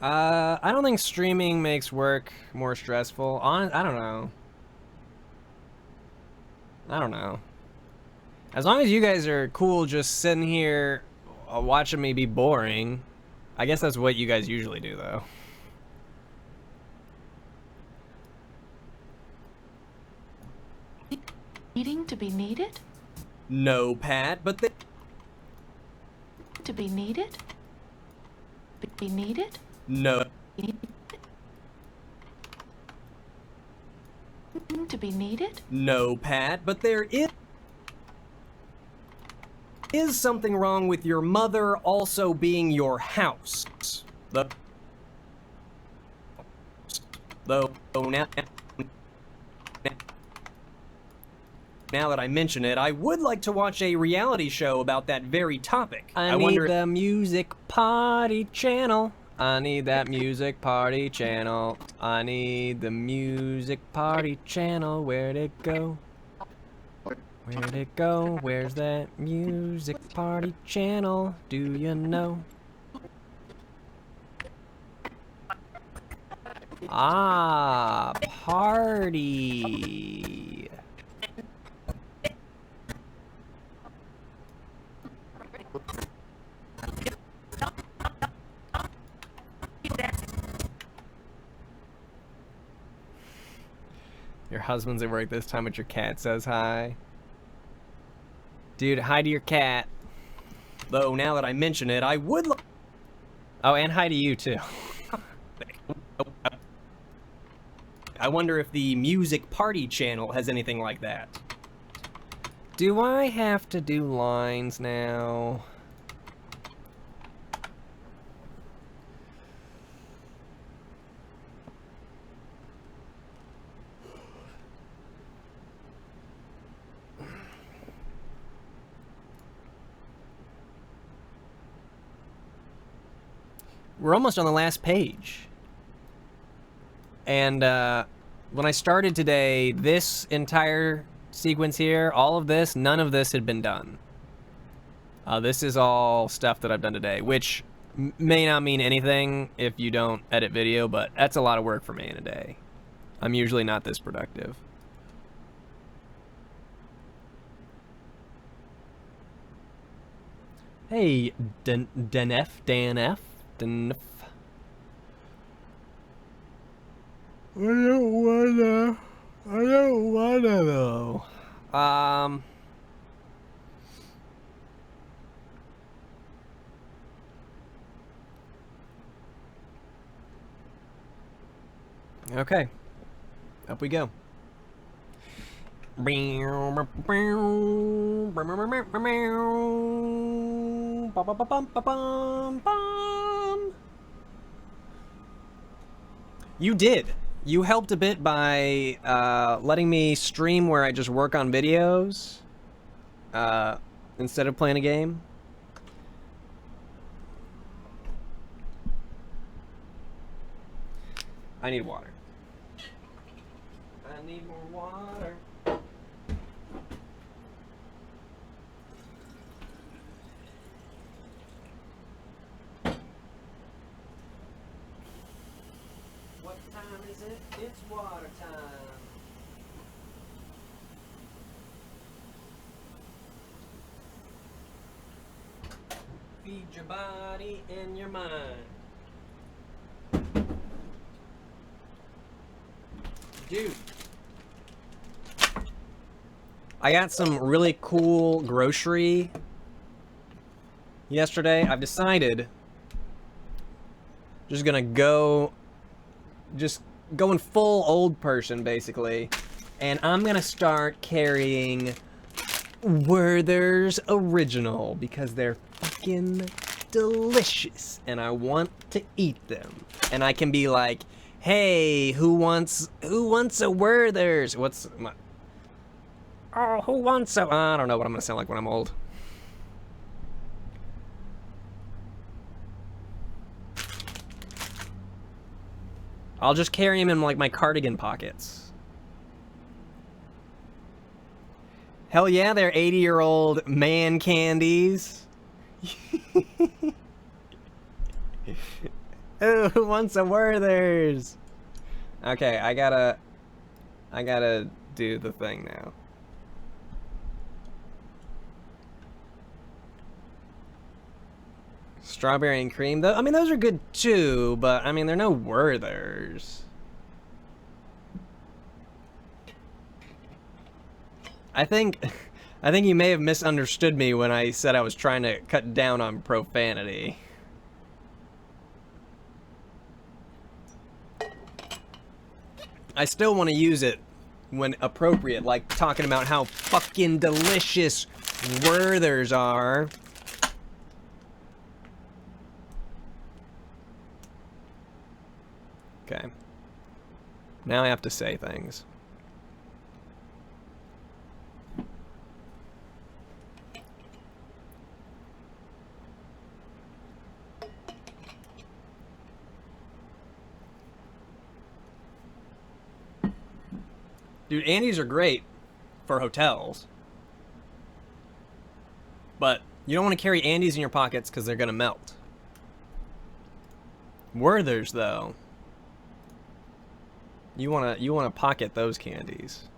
I don't think streaming makes work more stressful. I don't know. I don't know. As long as you guys are cool just sitting here watching me be boring. I guess that's what you guys usually do, though. Needing to be needed? No, Pat, but they... To be needed? Be needed? No. To be needed? No, Pat, but there is something wrong with your mother also being your house. Though now that I mention it, I would like to watch a reality show about that very topic. I need the Music Party channel. I need that Music Party channel. I need the Music Party channel. Where'd it go? Where'd it go? Where's that Music Party channel? Do you know? Ah, party. Your husband's at work this time, but your cat says hi. Dude, hi to your cat. Though, now that I mention it, I would Oh, and hi to you, too. I wonder if the Music Party channel has anything like that. Do I have to do lines now? We're almost on the last page. And when I started today, this entire sequence here, all of this, none of this had been done. This is all stuff that I've done today, which may not mean anything if you don't edit video, but that's a lot of work for me in a day. I'm usually not this productive. Hey, DNF. I don't wanna though. Okay. Up we go. You did. You helped a bit by letting me stream where I just work on videos instead of playing a game. I need water. I need more water. What time is it? It's water time. Feed your body and your mind. Dude. I got some really cool grocery yesterday. I've decided just going full old person basically, and I'm gonna start carrying Werther's Original because they're fucking delicious and I want to eat them. And I can be like, hey, who wants a Werther's? Oh, who wants a... I don't know what I'm gonna sound like when I'm old. I'll just carry him in like my cardigan pockets. Hell yeah, they're 80-year-old man candies. Oh, who wants a Werther's? Okay, I gotta do the thing now. Strawberry and cream, though. I mean, those are good too, but I mean, they're no Werther's. I think you may have misunderstood me when I said I was trying to cut down on profanity. I still want to use it when appropriate, like talking about how fucking delicious Werther's are. Okay. Now I have to say things. Dude, Andes are great for hotels. But you don't want to carry Andes in your pockets because they're going to melt. Werther's, though. You want to pocket those candies.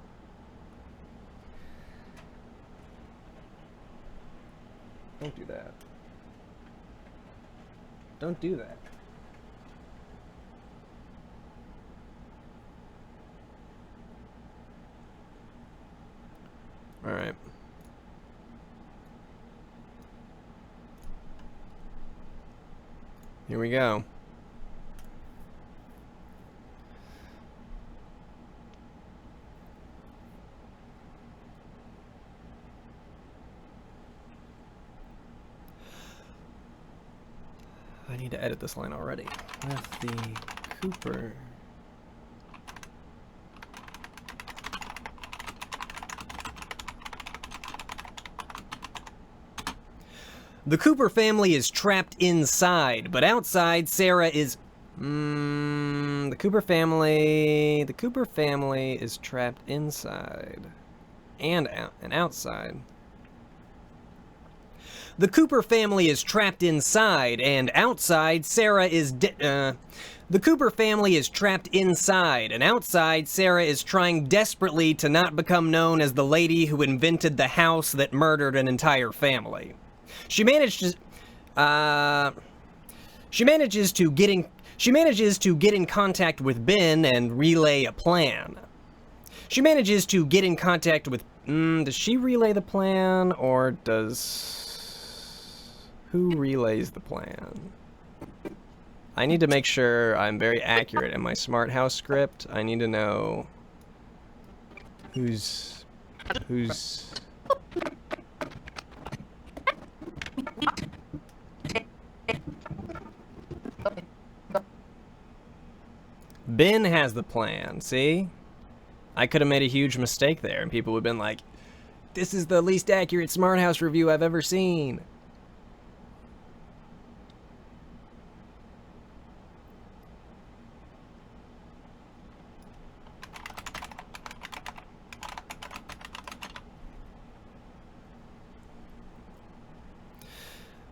Don't do that. Don't do that. All right. Here we go. I need to edit this line already. With the Cooper. The Cooper family is trapped inside, but outside Sarah is... The Cooper family is trapped inside and outside. The Cooper family is trapped inside, and outside Sarah is the Cooper family is trapped inside, and outside Sarah is trying desperately to not become known as the lady who invented the house that murdered an entire family. She manages to get in contact with Ben and relay a plan. She manages to get in contact with... does she relay the plan, or does... Who relays the plan? I need to make sure I'm very accurate in my Smart House script. I need to know who's... Ben has the plan, see? I could have made a huge mistake there, and people would have been like, this is the least accurate Smart House review I've ever seen.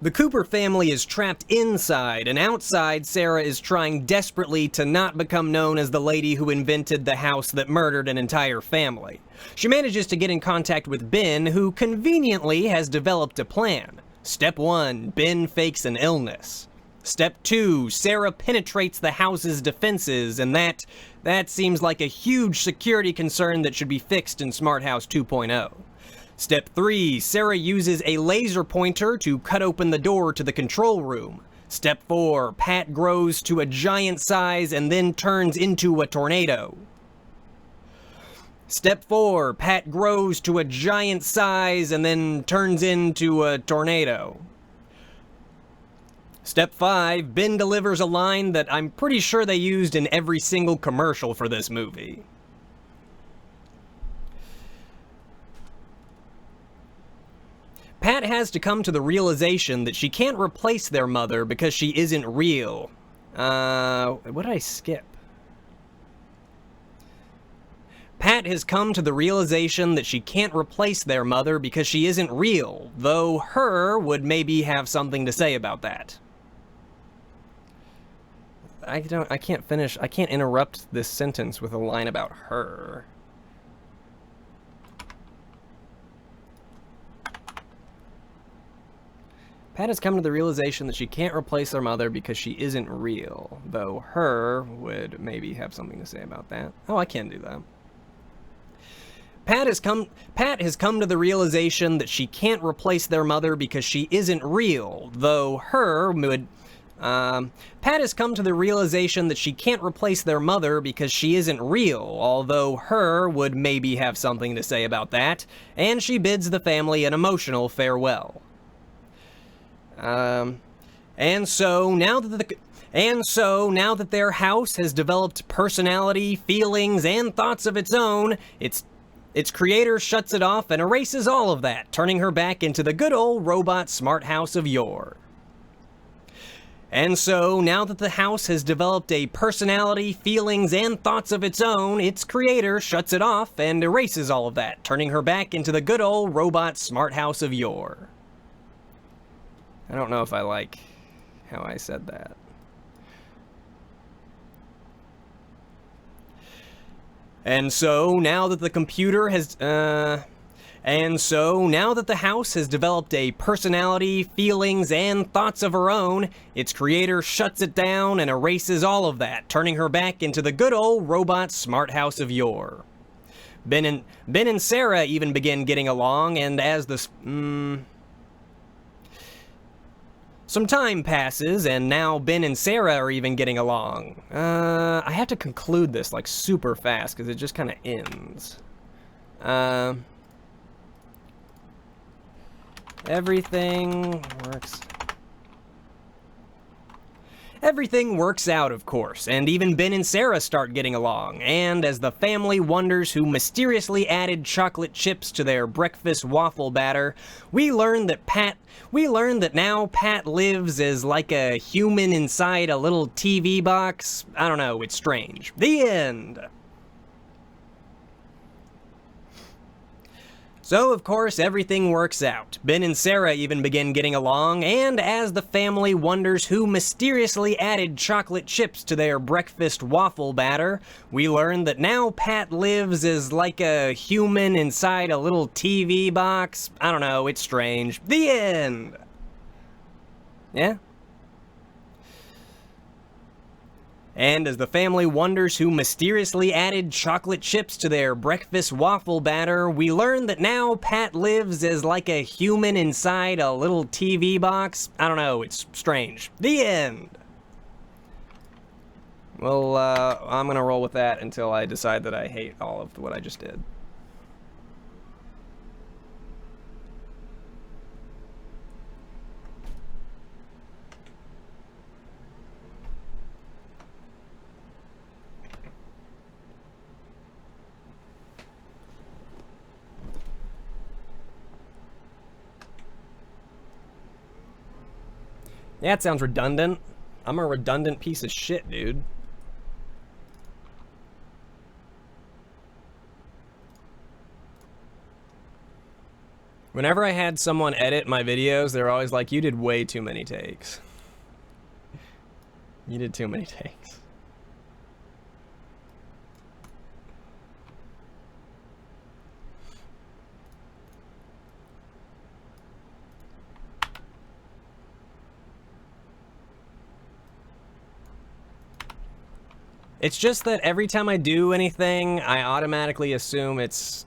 The Cooper family is trapped inside, and outside, Sarah is trying desperately to not become known as the lady who invented the house that murdered an entire family. She manages to get in contact with Ben, who conveniently has developed a plan. Step 1, Ben fakes an illness. Step 2, Sarah penetrates the house's defenses, and that seems like a huge security concern that should be fixed in Smart House 2.0. Step 3, Sarah uses a laser pointer to cut open the door to the control room. Step 4, Pat grows to a giant size and then turns into a tornado. Step 4, Pat grows to a giant size and then turns into a tornado. Step 5, Ben delivers a line that I'm pretty sure they used in every single commercial for this movie. Pat has to come to the realization that she can't replace their mother because she isn't real. What did I skip? Pat has come to the realization that she can't replace their mother because she isn't real, though her would maybe have something to say about that. I can't interrupt this sentence with a line about her. Pat has come to the realization that she can't replace her mother because she isn't real, though her would maybe have something to say about that. Oh, I can do that. Pat has come to the realization that she can't replace their mother because she isn't real, though her would... Pat has come to the realization that she can't replace their mother because she isn't real, although her would maybe have something to say about that, and she bids the family an emotional farewell. And so now that their house has developed personality, feelings, and thoughts of its own, its creator shuts it off and erases all of that, turning her back into the good old robot smart house of yore. And so, now that the house has developed a personality, feelings, and thoughts of its own, its creator shuts it off and erases all of that, turning her back into the good old robot smart house of yore. I don't know if I like how I said that. And so, now that the computer has, And so, now that the house has developed a personality, feelings, and thoughts of her own, its creator shuts it down and erases all of that, turning her back into the good old robot smart house of yore. Ben and Sarah even begin getting along, and as the... Some time passes, and now Ben and Sarah are even getting along. I have to conclude this, like, super fast, because it just kind of ends. Everything works out, of course, and even Ben and Sarah start getting along, and as the family wonders who mysteriously added chocolate chips to their breakfast waffle batter, we learn that now Pat lives as like a human inside a little TV box. I don't know, it's strange. The end! So, of course, everything works out. Ben and Sarah even begin getting along, and as the family wonders who mysteriously added chocolate chips to their breakfast waffle batter, we learn that now Pat lives as like a human inside a little TV box. I don't know, it's strange. The end! Yeah? And as the family wonders who mysteriously added chocolate chips to their breakfast waffle batter, we learn that now Pat lives as like a human inside a little TV box. I don't know, it's strange. The end! Well, I'm gonna roll with that until I decide that I hate all of what I just did. Yeah, it sounds redundant. I'm a redundant piece of shit, dude. Whenever I had someone edit my videos, they're always like, you did way too many takes. You did too many takes. It's just that every time I do anything, I automatically assume it's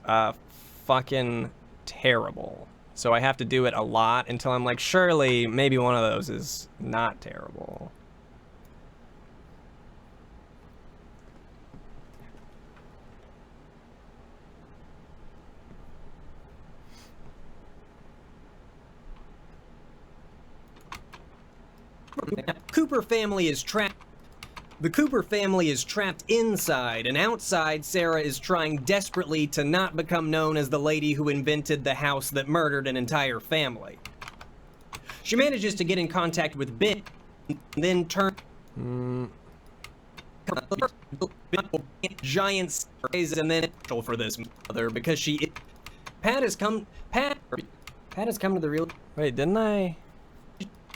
fucking terrible. So I have to do it a lot until I'm like, surely maybe one of those is not terrible. Cooper family is trapped. The Cooper family is trapped inside, and outside, Sarah is trying desperately to not become known as the lady who invented the house that murdered an entire family. She manages to get in contact with Ben, and then turn giant size, and then for this mother because Pat has come to the real. Wait, didn't I?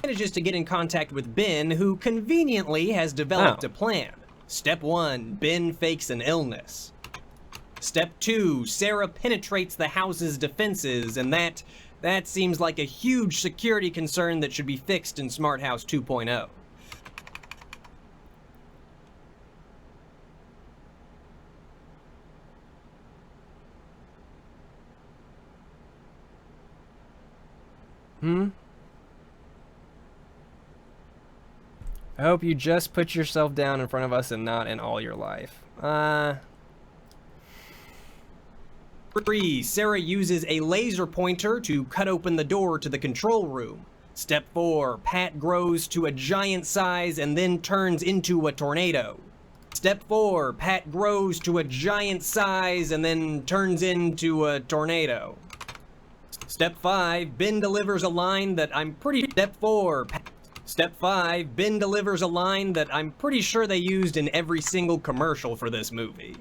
Manages to get in contact with Ben, who conveniently has developed a plan. Step 1, Ben fakes an illness. Step 2, Sarah penetrates the house's defenses, and that seems like a huge security concern that should be fixed in Smart House 2.0. I hope you just put yourself down in front of us and not in all your life. 3. Sarah uses a laser pointer to cut open the door to the control room. Step 4. Pat grows to a giant size and then turns into a tornado. Step 4. Pat grows to a giant size and then turns into a tornado. Step 5. Ben delivers a line that I'm pretty... Step 5, Ben delivers a line that I'm pretty sure they used in every single commercial for this movie.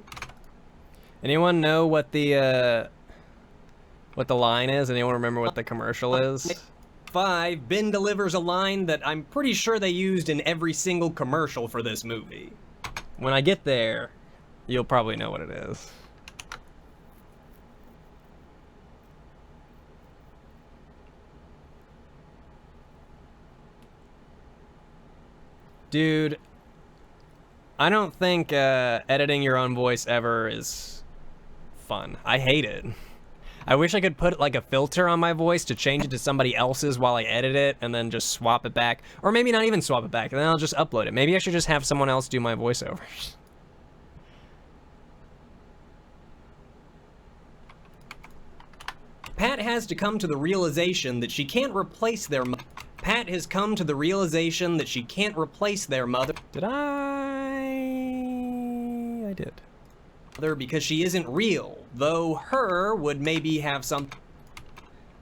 Anyone know what the line is? Anyone remember what the commercial is? 5, Ben delivers a line that I'm pretty sure they used in every single commercial for this movie. When I get there, you'll probably know what it is. Dude, I don't think editing your own voice ever is fun. I hate it. I wish I could put like a filter on my voice to change it to somebody else's while I edit it and then just swap it back. Or maybe not even swap it back, and then I'll just upload it. Maybe I should just have someone else do my voiceovers. Pat has to come to the realization that she can't replace their mother. Pat has come to the realization that she can't replace their mother. Did I did. Mother because she isn't real, though her would maybe have some.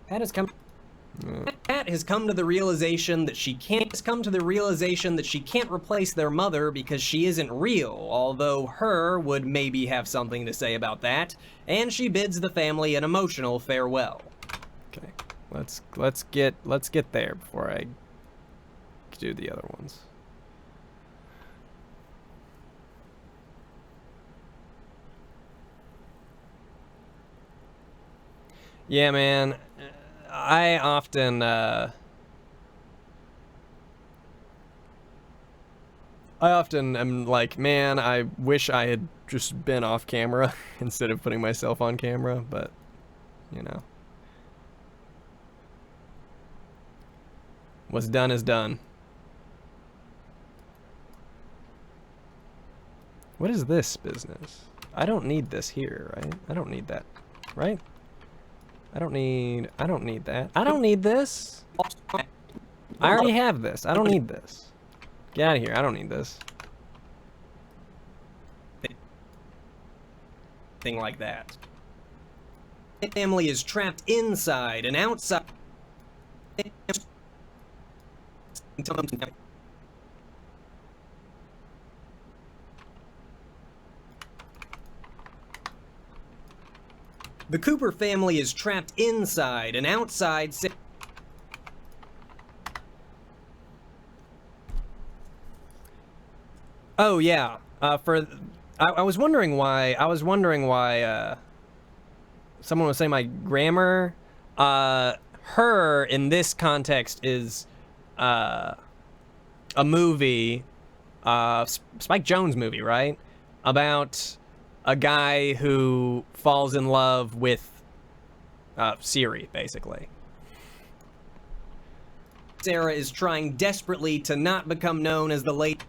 Pat has come to the realization that she can't replace their mother because she isn't real, although her would maybe have something to say about that, and she bids the family an emotional farewell. Okay. Let's get there before I do the other ones. Yeah, man. I often am like, man, I wish I had just been off camera instead of putting myself on camera, but you know. What's done is done. What is this business? I don't need this here, right? I don't need that, right? I don't need that. I don't need this. I already have this. I don't need this. Get out of here. I don't need this. Thing like that. The family is trapped inside and outside. The Cooper family is trapped inside and outside. Oh yeah, I was wondering why. Someone was saying my grammar. Her in this context is a movie, Spike Jonze movie, right? About a guy who falls in love with Siri, basically. Sarah is trying desperately to not become known as the late.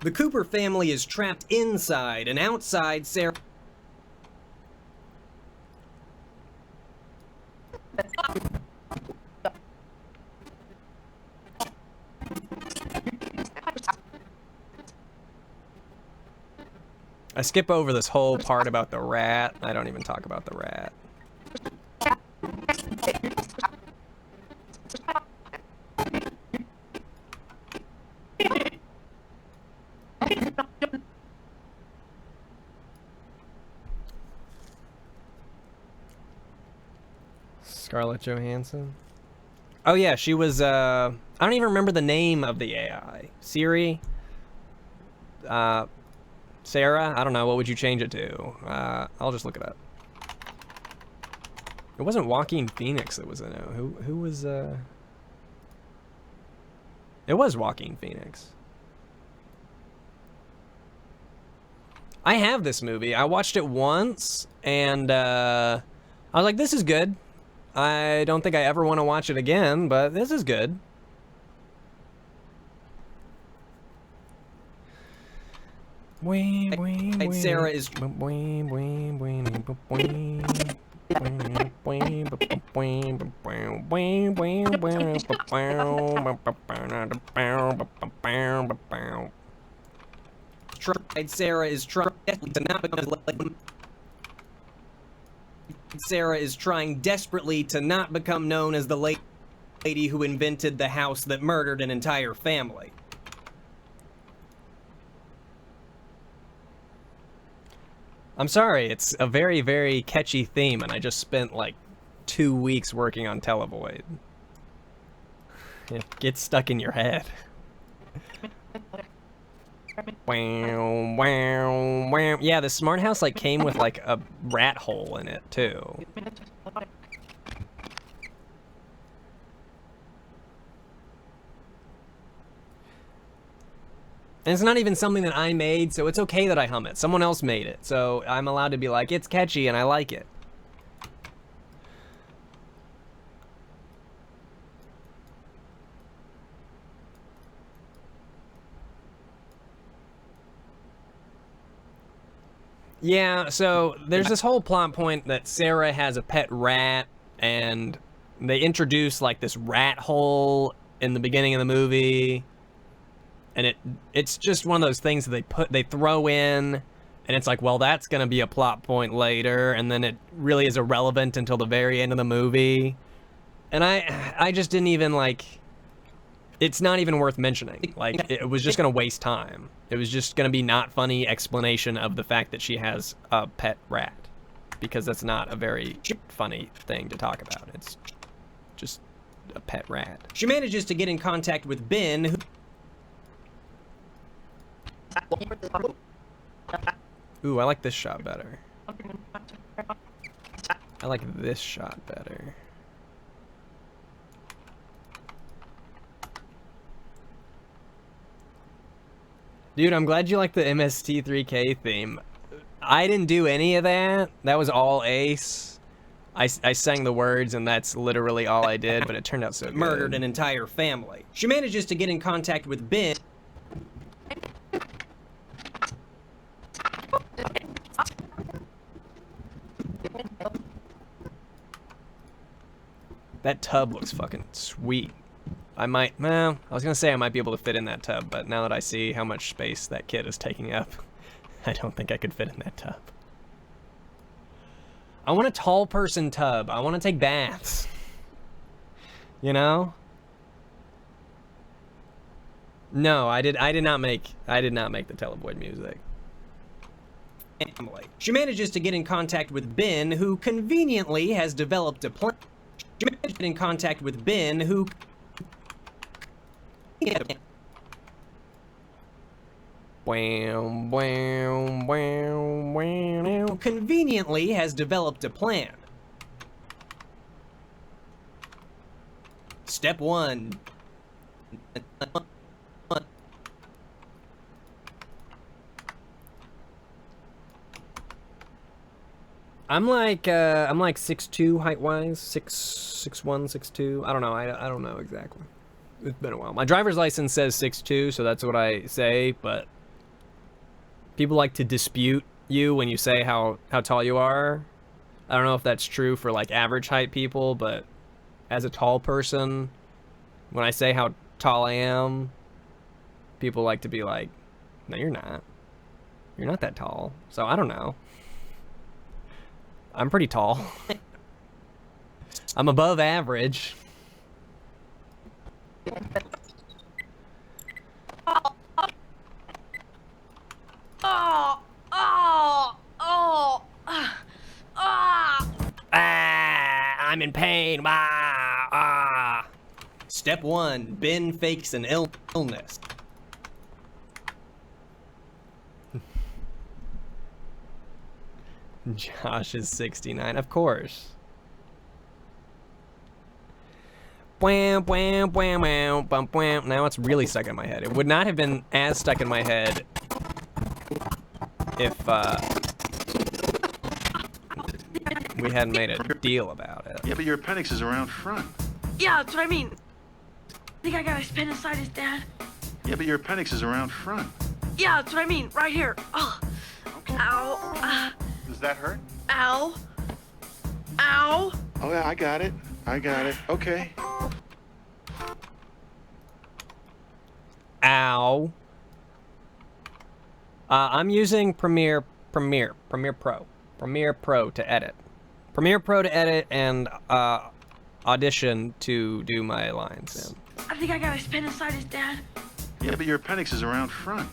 The Cooper family is trapped inside and outside Sarah. I skip over this whole part about the rat. I don't even talk about the rat. Scarlett Johansson. Oh yeah, she was, I don't even remember the name of the AI. Siri? Sarah? I don't know, what would you change it to? I'll just look it up. It wasn't Joaquin Phoenix that was in it. Who was, It was Joaquin Phoenix. I have this movie. I watched it once, and, I was like, this is good. I don't think I ever want to watch it again, but this is good. Sarah is. Sarah is trying to not become. Sarah is trying desperately to not become known as the lady who invented the house that murdered an entire family. I'm sorry, it's a very, very catchy theme, and I just spent like 2 weeks working on Televoid. It gets stuck in your head. Wow, wow, wow. Yeah, the smart house like came with like a rat hole in it too. And it's not even something that I made, so it's okay that I hum it. Someone else made it, so I'm allowed to be like, it's catchy and I like it. Yeah, so there's this whole plot point that Sarah has a pet rat, and they introduce like this rat hole in the beginning of the movie, and it's just one of those things that they throw in, and it's like, well, that's gonna be a plot point later, and then it really is irrelevant until the very end of the movie, and I just didn't even like. It's not even worth mentioning. Like, it was just gonna waste time. It was just gonna be not funny explanation of the fact that she has a pet rat, because that's not a very funny thing to talk about. It's just a pet rat. She manages to get in contact with Ben, who... Ooh, I like this shot better. I like this shot better. Dude, I'm glad you like the MST3K theme. I didn't do any of that. That was all Ace. I sang the words, and that's literally all I did, but it turned out so good. Murdered an entire family. She manages to get in contact with Ben. That tub looks fucking sweet. I was gonna say I might be able to fit in that tub, but now that I see how much space that kid is taking up, I don't think I could fit in that tub. I want a tall person tub. I want to take baths. You know? No, I did not make the Televoid music. family. She manages to get in contact with Ben, who conveniently has developed a plan. She manages to get in contact with Ben, who conveniently has developed a plan. Step 1. I'm like 6'2" height-wise, 6'1", 6'2". I don't know. I don't know exactly. It's been a while. My driver's license says 6'2", so that's what I say, but people like to dispute you when you say how tall you are. I don't know if that's true for like average height people, but as a tall person, when I say how tall I am, people like to be like, no, you're not. You're not that tall. So I don't know. I'm pretty tall. I'm above average. I'm in pain. Step 1, Ben fakes an illness. Josh is 69, of course. Now it's really stuck in my head. It would not have been as stuck in my head if we hadn't made a deal about it. Yeah, but your appendix is around front. Yeah, that's what I mean. Think I got appendicitis, Dad? Yeah, but your appendix is around front. Yeah, that's what I mean. Right here. Oh. Okay. Ow. Does that hurt? Ow. Ow. Oh, yeah, I got it. Okay. Ow. I'm using Premiere Pro to edit. Premiere Pro to edit and Audition to do my lines in. I think I got appendicitis, Dad. Yeah, but your appendix is around front.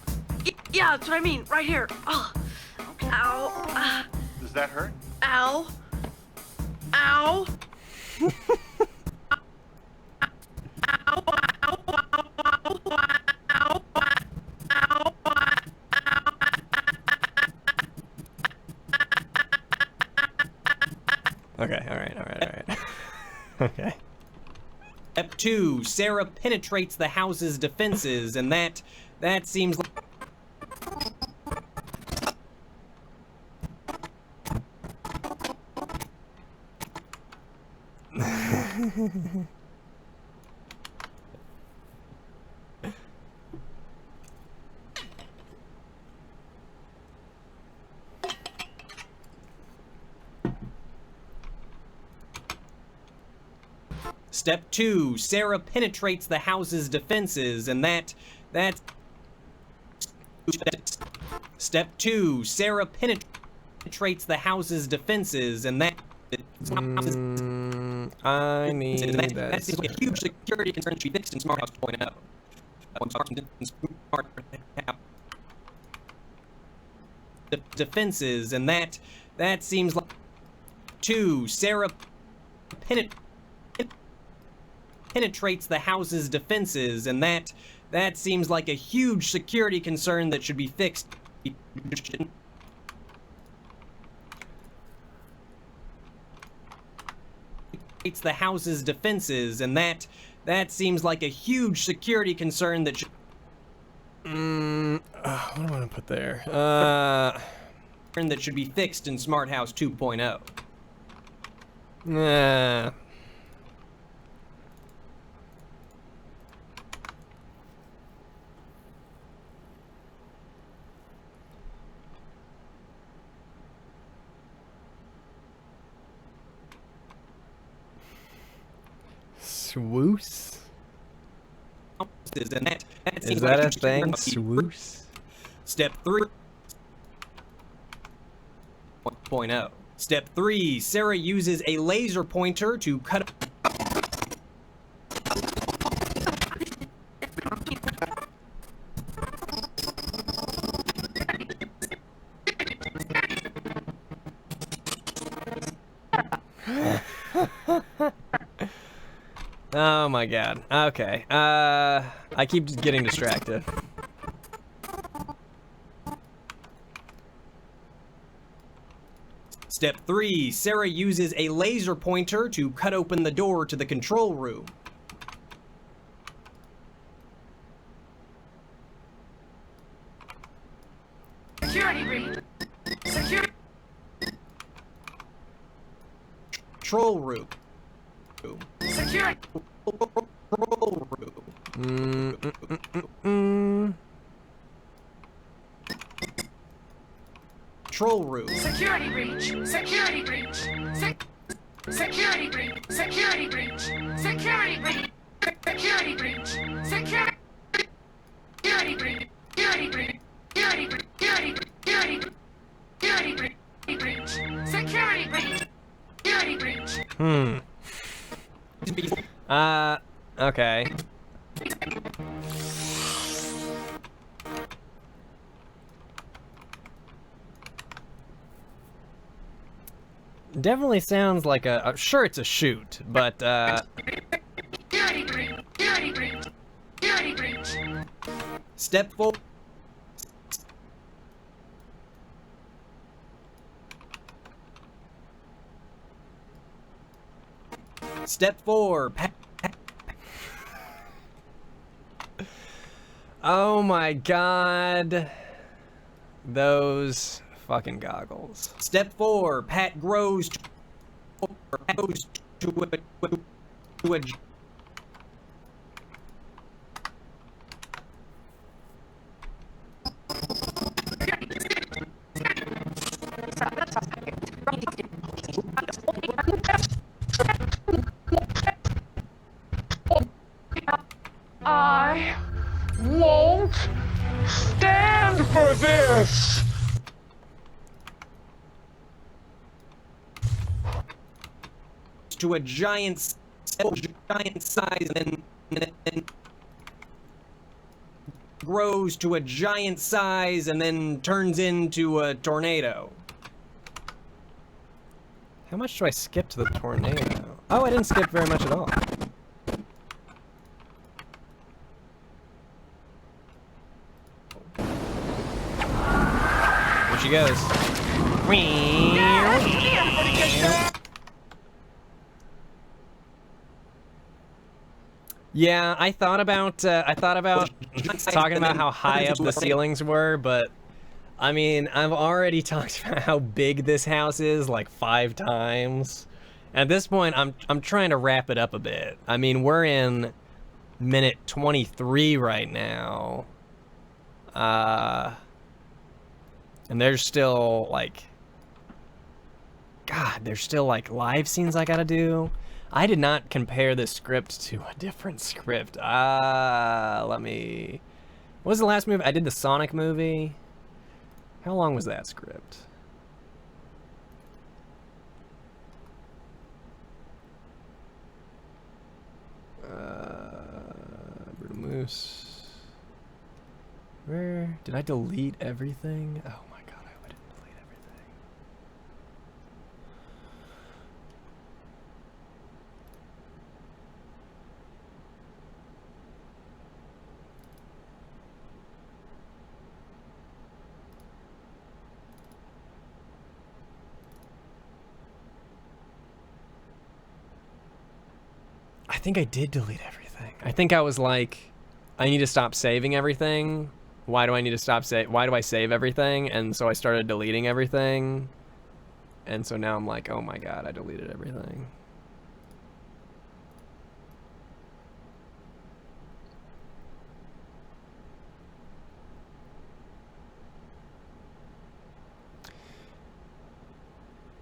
Yeah, that's what I mean. Right here. Oh. Okay. Ow. Does that hurt? Ow. Ow. Okay, all right. Okay. Step 2, Sarah penetrates the house's defenses, and that seems like... Step 2, Sarah penetrates the house's defenses, and that... Step 2, Sarah penetrates the house's defenses, and that... I need that. That seems like a huge security concern to be fixed in Smart House 2.0. Defenses, and that seems like... 2, Sarah penetrates the house's defenses, and that seems like a huge security concern that should be fixed. It's the house's defenses, and that seems like a huge security concern that should... what do I want to put there? That should be fixed in Smart House 2.0. Swoos? Is that a thing? Swoos? Step 3. 1.0. Step 3. Sarah uses a laser pointer to cut... Oh my god. Okay. I keep getting distracted. Step 3. Sarah uses a laser pointer to cut open the door to the control room. Security breach. Security. Control room. Security. Control room. Control room. Security breach. Security breach. Security breach. Security breach. Security breach. Security breach. Security breach. Security breach. Security breach. Security breach. Security breach. Security breach. Security breach. Security breach. Okay. Definitely sounds like a sure it's a shoot, but Security breach. Security breach. Security breach. Step 4. Step 4. Oh my god. Those fucking goggles. Step 4. Pat grows to a I won't stand for this! to a giant size and then grows to a giant size and then turns into a tornado. How much do I skip to the tornado? Oh, I didn't skip very much at all. Here she goes. Yeah, I thought about talking about how high up the ceilings were, but I mean, I've already talked about how big this house is like 5 times. At this point, I'm trying to wrap it up a bit. I mean, we're in minute 23 right now. And there's still like, God, there's still like live scenes I gotta do. I did not compare this script to a different script. Let me... What was the last movie? I did the Sonic movie. How long was that script? Brutal Moose. Where? Did I delete everything? Oh my god, I hope I didn't delete everything. I think I did delete everything. I think I was like, I need to stop saving everything. Why do I need to stop why do I save everything? And so I started deleting everything. And so now I'm like, oh my god, I deleted everything.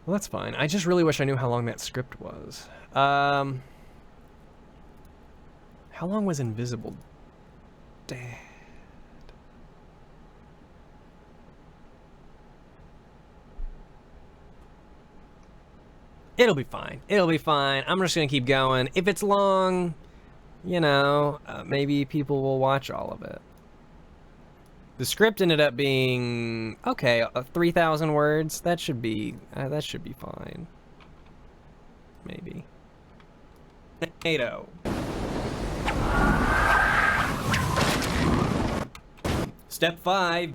Well, that's fine. I just really wish I knew how long that script was. How long was Invisible Dad? It'll be fine. It'll be fine. I'm just gonna keep going. If it's long, you know, maybe people will watch all of it. The script ended up being okay, 3,000 words. That should be fine. Maybe. Tornado. Step 5.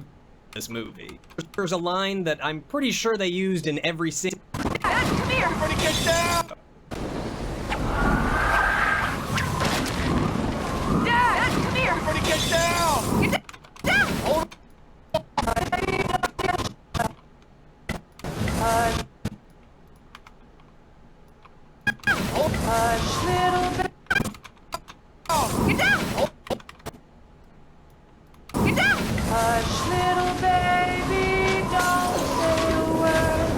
This movie. There's a line that I'm pretty sure they used in every single... Dad, come here! Everybody get down! Dad, come here! Everybody get down! Get down! Hold Hush, little bit. Get down! Get down! Hush, little baby, don't say a word.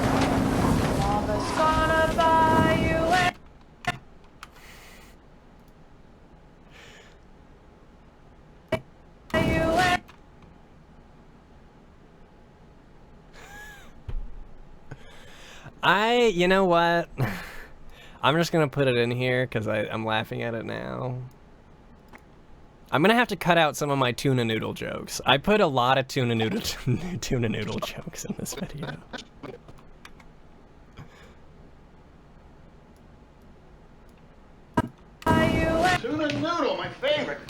Mama's gonna buy you you know what? I'm just gonna put it in here because I'm laughing at it now. I'm gonna have to cut out some of my tuna noodle jokes. I put a lot of tuna noodle jokes in this video. Tuna noodle, my favorite.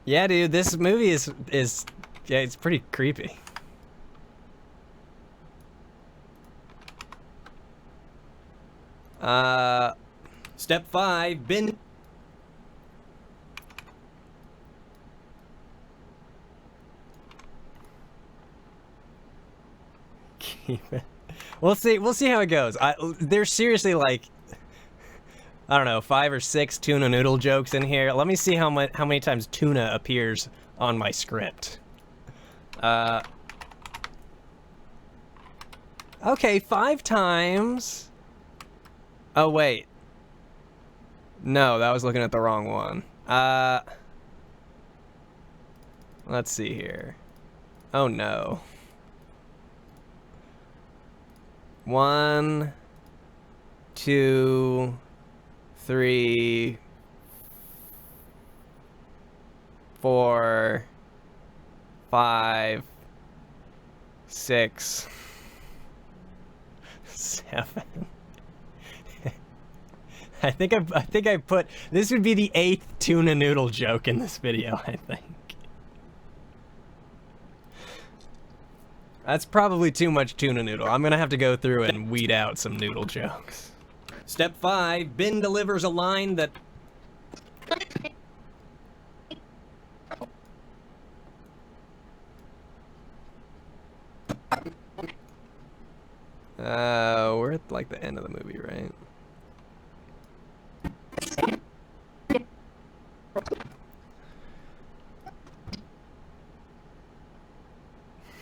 Yeah, dude, this movie is yeah, it's pretty creepy. Step 5, bin. Keep it. We'll see how it goes. There's seriously like, I don't know, 5 or 6 tuna noodle jokes in here. Let me see how many times tuna appears on my script. Okay, 5 times. Oh wait. No, that was looking at the wrong one. Let's see here. Oh no. 1, 2, 3, 4, 5, 6, 7. I think I put this would be the 8th tuna noodle joke in this video, I think. That's probably too much tuna noodle. I'm gonna have to go through and weed out some noodle jokes. Step 5, bin delivers a line that... we're at like the end of the movie, right?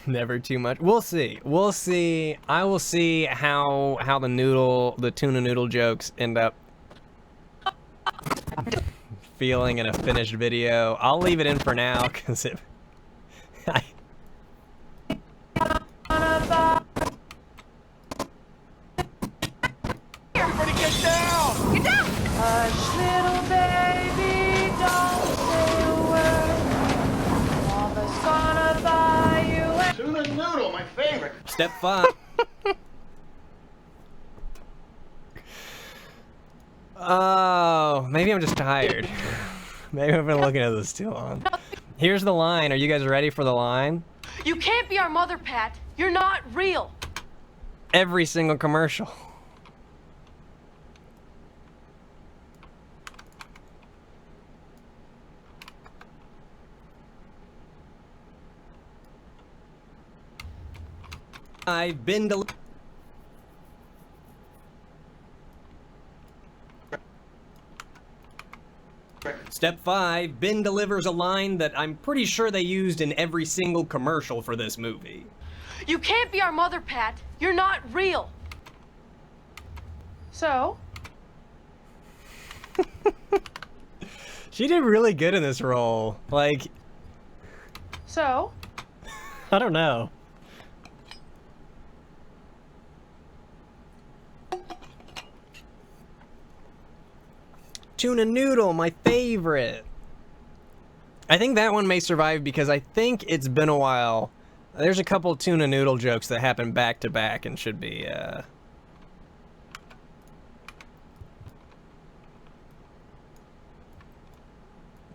Never too much. We'll see. We'll see. I will see how the tuna noodle jokes end up feeling in a finished video. I'll leave it in for now because it. Everybody get down! Get down! Hush, little baby, don't say a word. Mama's gonna buy you Tuna noodle, my favorite. Step 5. Oh, maybe I'm just tired. Maybe I've been looking at this too long. Here's the line. Are you guys ready for the line? You can't be our mother, Pat. You're not real. Every single commercial. I've been to... Step 5, bin delivers a line that I'm pretty sure they used in every single commercial for this movie. You can't be our mother, Pat. You're not real. So? She did really good in this role. Like... So? I don't know. Tuna noodle, my favorite. I think that one may survive because I think it's been a while. There's a couple tuna noodle jokes that happen back to back and should be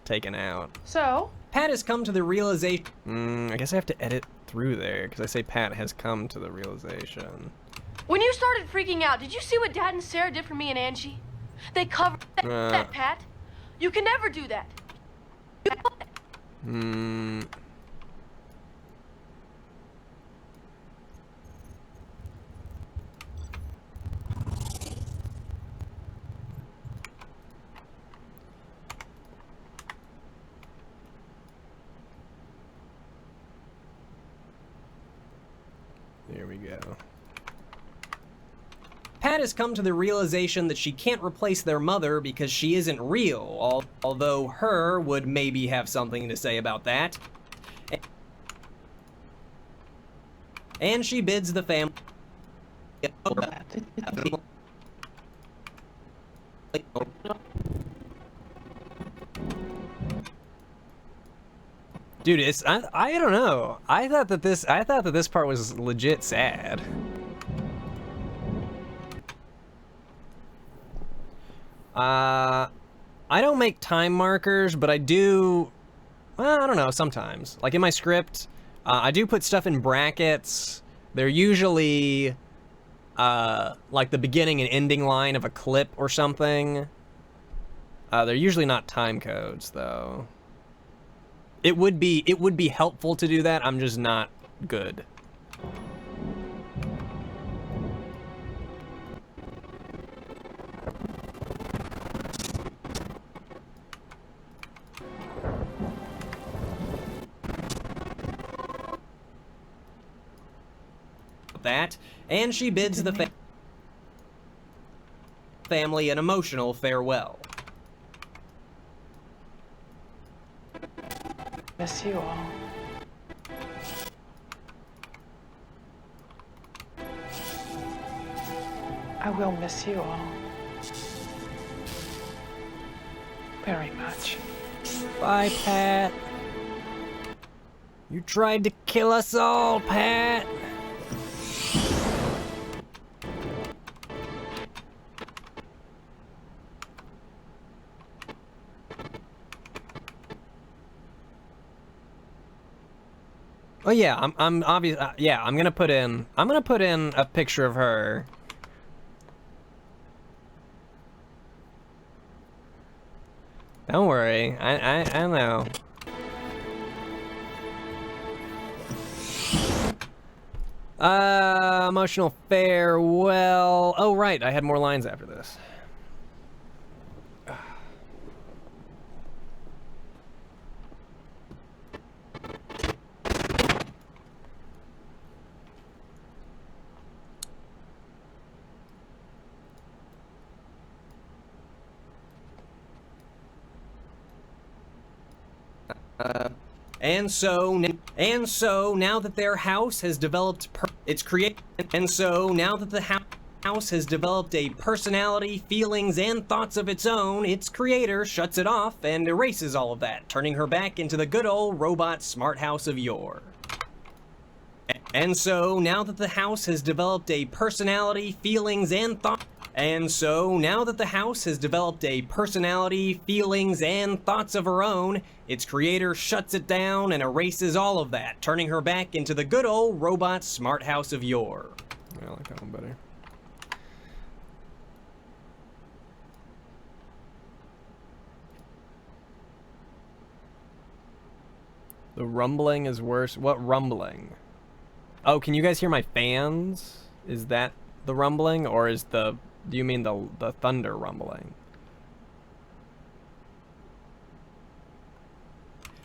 taken out. So? Pat has come to the realization... I guess I have to edit through there, because I say Pat has come to the realization. When you started freaking out, did you see what Dad and Sarah did for me and Angie? They covered that, Pat. You can never do that. There we go. Pat has come to the realization that she can't replace their mother because she isn't real, although her would maybe have something to say about that. And she bids the family... Dude, it's I don't know. I thought that this part was legit sad. I don't make time markers, but I do, well, I don't know, sometimes. Like in my script, I do put stuff in brackets. They're usually like the beginning and ending line of a clip or something. They're usually not time codes though. It would be helpful to do that. I'm just not good. That, and she bids the family an emotional farewell. Miss you all. I will miss you all. Very much. Bye, Pat. You tried to kill us all, Pat. Oh yeah, I'm obvious. Yeah, I'm gonna put in a picture of her. Don't worry, I know. Emotional farewell. Oh right, I had more lines after this. And so now that their house has developed now that the house has developed a personality, feelings, and thoughts of its own, its creator shuts it off and erases all of that, turning her back into the good old robot smart house of yore. And so now that the house has developed a personality, feelings, and thoughts of her own, its creator shuts it down and erases all of that, turning her back into the good old robot smart house of yore. I like that one better. The rumbling is worse. What rumbling? Oh, can you guys hear my fans? Is that the rumbling, or is the... Do you mean the thunder rumbling?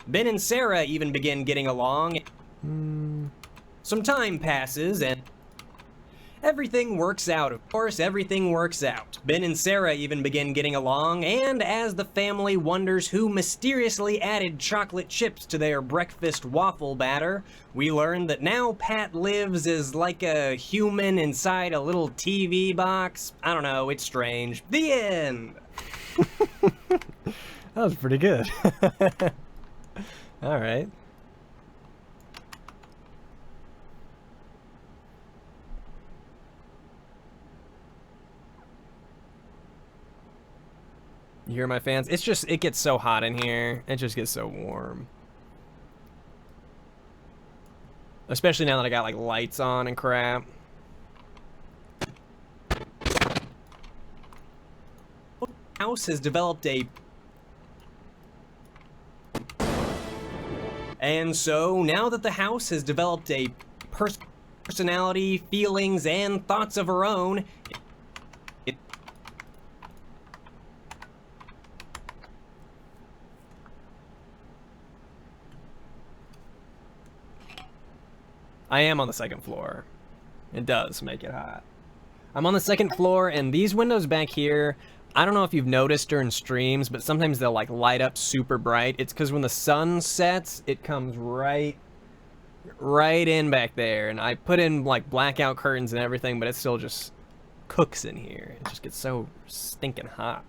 Ben and Sarah even begin getting along. Some time passes and everything works out. Of course, everything works out. Ben and Sarah even begin getting along, and as the family wonders who mysteriously added chocolate chips to their breakfast waffle batter, we learn that now Pat lives as like a human inside a little TV box. I don't know, it's strange. The end! That was pretty good. Alright. You hear my fans? It's just, it gets so hot in here. It just gets so warm. Especially now that I got like lights on and crap. House has developed a... And so, now that the house has developed a personality, feelings, and thoughts of her own, I am on the second floor. It does make it hot. I'm on the second floor, and these windows back here, I don't know if you've noticed during streams, but sometimes they'll like light up super bright. It's because when the sun sets, it comes right in back there. And I put in like blackout curtains and everything, but it still just cooks in here. It just gets so stinking hot.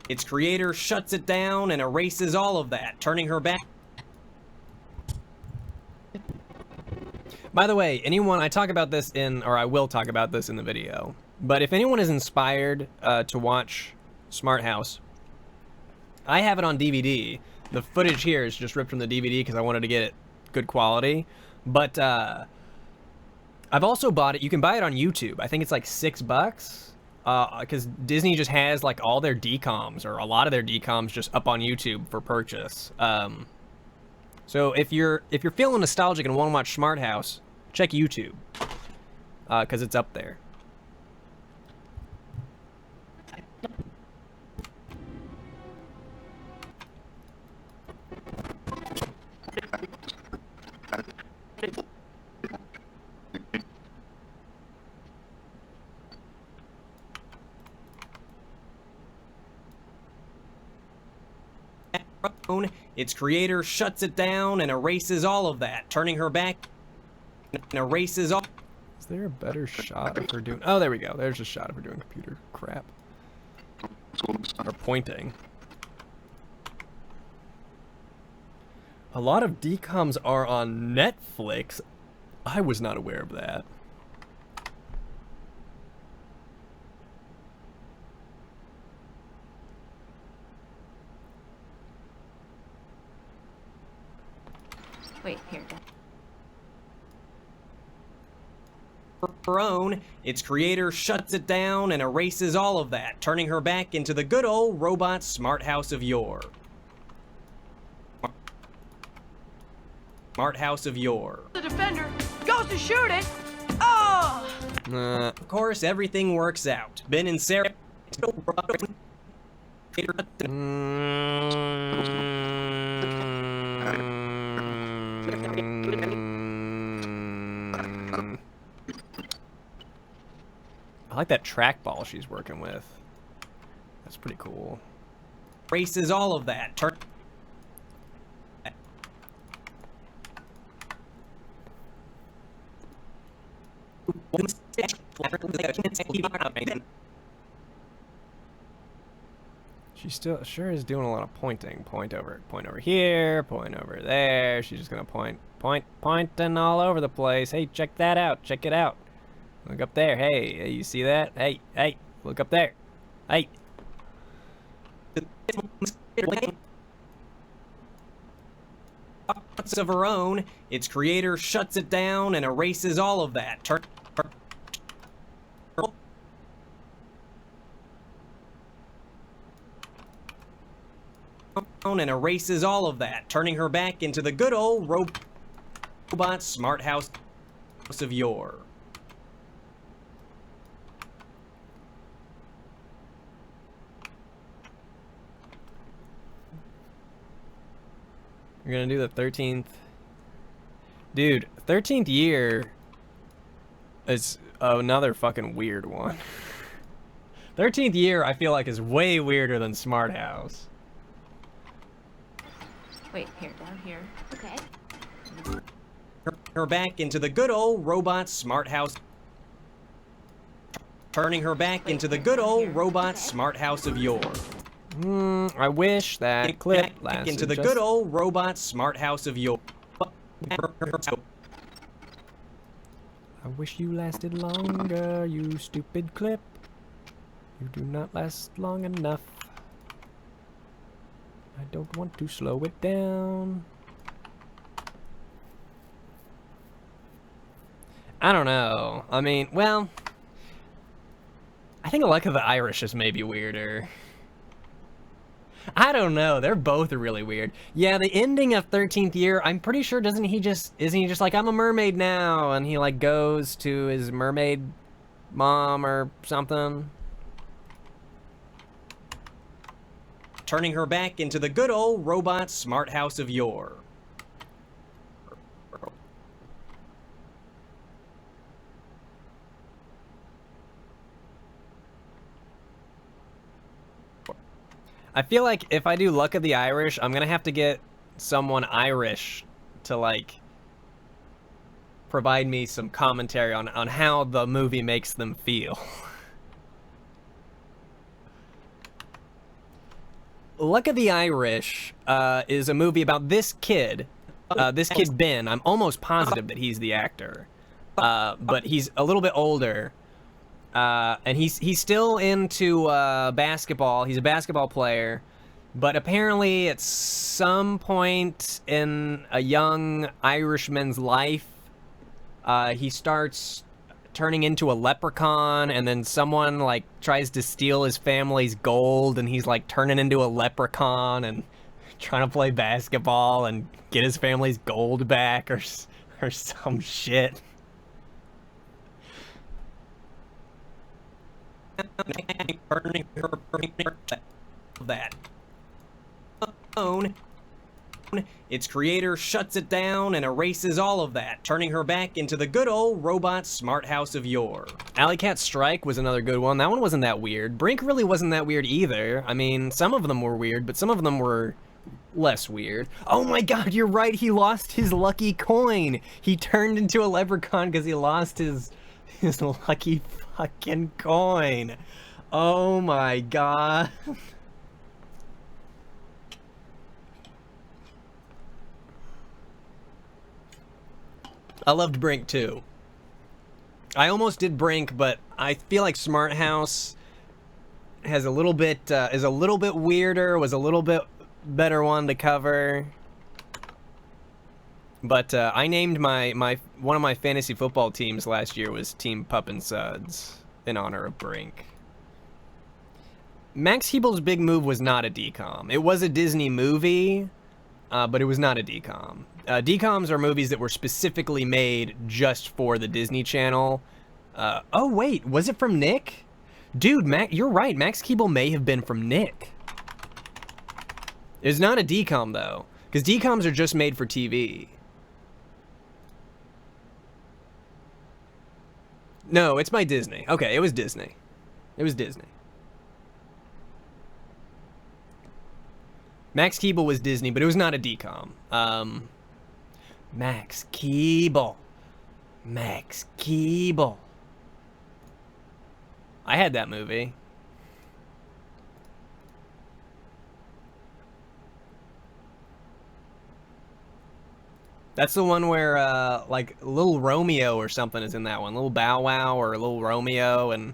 Its creator shuts it down and erases all of that, turning her back. By the way, anyone, I talk about this in, or I will talk about this in the video, but if anyone is inspired to watch Smart House, I have it on DVD. The footage here is just ripped from the DVD because I wanted to get it good quality, but I've also bought it. You can buy it on YouTube. I think it's like $6. Because Disney just has like all their DComs, or a lot of their DComs, just up on YouTube for purchase. So if you're feeling nostalgic and want to watch Smart House, check YouTube, because it's up there. Its creator shuts it down and erases all of that, turning her back and erases all... Is there a better shot of her doing... Oh, there we go. There's a shot of her doing computer crap. Or pointing. A lot of DComs are on Netflix. I was not aware of that. Wait, here. Her own, its creator shuts it down and erases all of that, turning her back into the good old robot smart house of yore. Smart house of yore. The defender goes to shoot it. Oh! Of course, everything works out. Ben and Sarah... I like that trackball she's working with. That's pretty cool. Erases all of that. Turn... She still sure is doing a lot of pointing. Point over here, point over there. She's just gonna pointing all over the place. Hey, check that out. Check it out. Look up there. Hey, you see that? Hey, look up there. Hey. Thoughts of her own, its creator shuts it down and erases all of that. And erases all of that, turning her back into the good old robot smart house of yore. We're gonna do the 13th. Dude, 13th year is another fucking weird one. 13th year, I feel like, is way weirder than Smart House. Wait, here, down here. Okay. Her back into the good old robot smart house. Turning her back into the good old robot smart house of yore. I wish that clip lasted into the just... good old robot smart house of yours. I wish you lasted longer, you stupid clip. You do not last long enough. I don't want to slow it down. I don't know. I mean, well... I think Luck of the Irish is maybe weirder. I don't know. They're both really weird. Yeah, the ending of 13th Year, I'm pretty sure isn't he just like, I'm a mermaid now, and he like goes to his mermaid mom or something. Turning her back into the good old robot smart house of yore. I feel like if I do Luck of the Irish, I'm gonna have to get someone Irish to like provide me some commentary on how the movie makes them feel. Luck of the Irish is a movie about this kid Ben. I'm almost positive that he's the actor, but he's a little bit older. And he's still into basketball. He's a basketball player, but apparently at some point in a young Irishman's life, he starts turning into a leprechaun, and then someone like tries to steal his family's gold, and he's like turning into a leprechaun and trying to play basketball and get his family's gold back or some shit. That its creator shuts it down and erases all of that, turning her back into the good old robot smart house of yore. Alley Cat Strike was another good one. That one wasn't that weird. Brink really wasn't that weird either. I mean, some of them were weird, but some of them were less weird. Oh my god, you're right, he lost his lucky coin. He turned into a leprechaun because he lost his lucky fucking coin. Oh my god. I loved Brink too. I almost did Brink, but I feel like Smart House has a little bit is a little bit weirder, was a little bit better one to cover. But I named my one of my fantasy football teams last year was Team Pup and Suds in honor of Brink. Max Hebel's big move was not a DCOM. It was a Disney movie, but it was not a DCOM. DCOMs are movies that were specifically made just for the Disney Channel. Oh wait, was it from Nick? Dude, you're right. Max Keeble may have been from Nick. It's not a DCOM though, because DCOMs are just made for TV. No, it's by Disney. Okay, it was Disney. It was Disney. Max Keeble was Disney, but it was not a DCOM. Max Keeble. Max Keeble. I had that movie. That's the one where, like, Little Romeo or something is in that one. Little Bow Wow or Little Romeo, and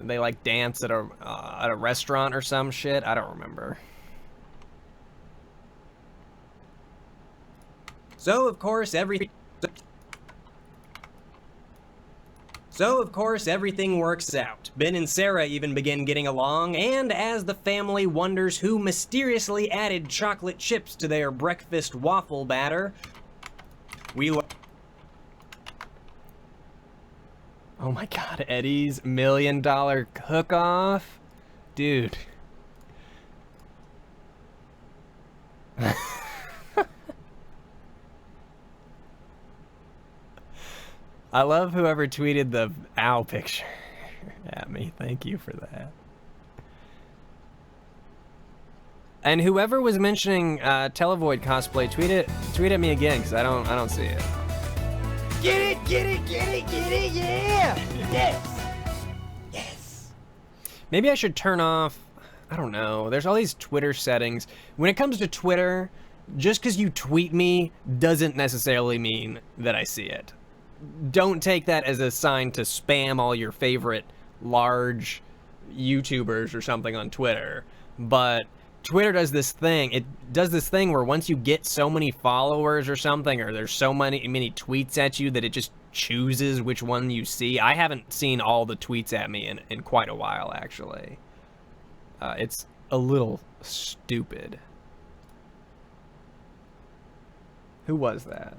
they, like, dance at a restaurant or some shit. I don't remember. So, of course, everything works out. Ben and Sarah even begin getting along, and as the family wonders who mysteriously added chocolate chips to their breakfast waffle batter, oh my god, Eddie's $1 million cook-off? Dude. I love whoever tweeted the owl picture at me. Thank you for that. And whoever was mentioning Televoid cosplay, tweet at me again, because I don't see it. Get it, get it, get it, get it, yeah! Yes! Yes! Maybe I should turn off I don't know. There's all these Twitter settings. When it comes to Twitter, just because you tweet me doesn't necessarily mean that I see it. Don't take that as a sign to spam all your favorite large YouTubers or something on Twitter. But Twitter does this thing. It does this thing where once you get so many followers or something, or there's so many tweets at you, that it just chooses which one you see. I haven't seen all the tweets at me in quite a while, actually. It's a little stupid. Who was that?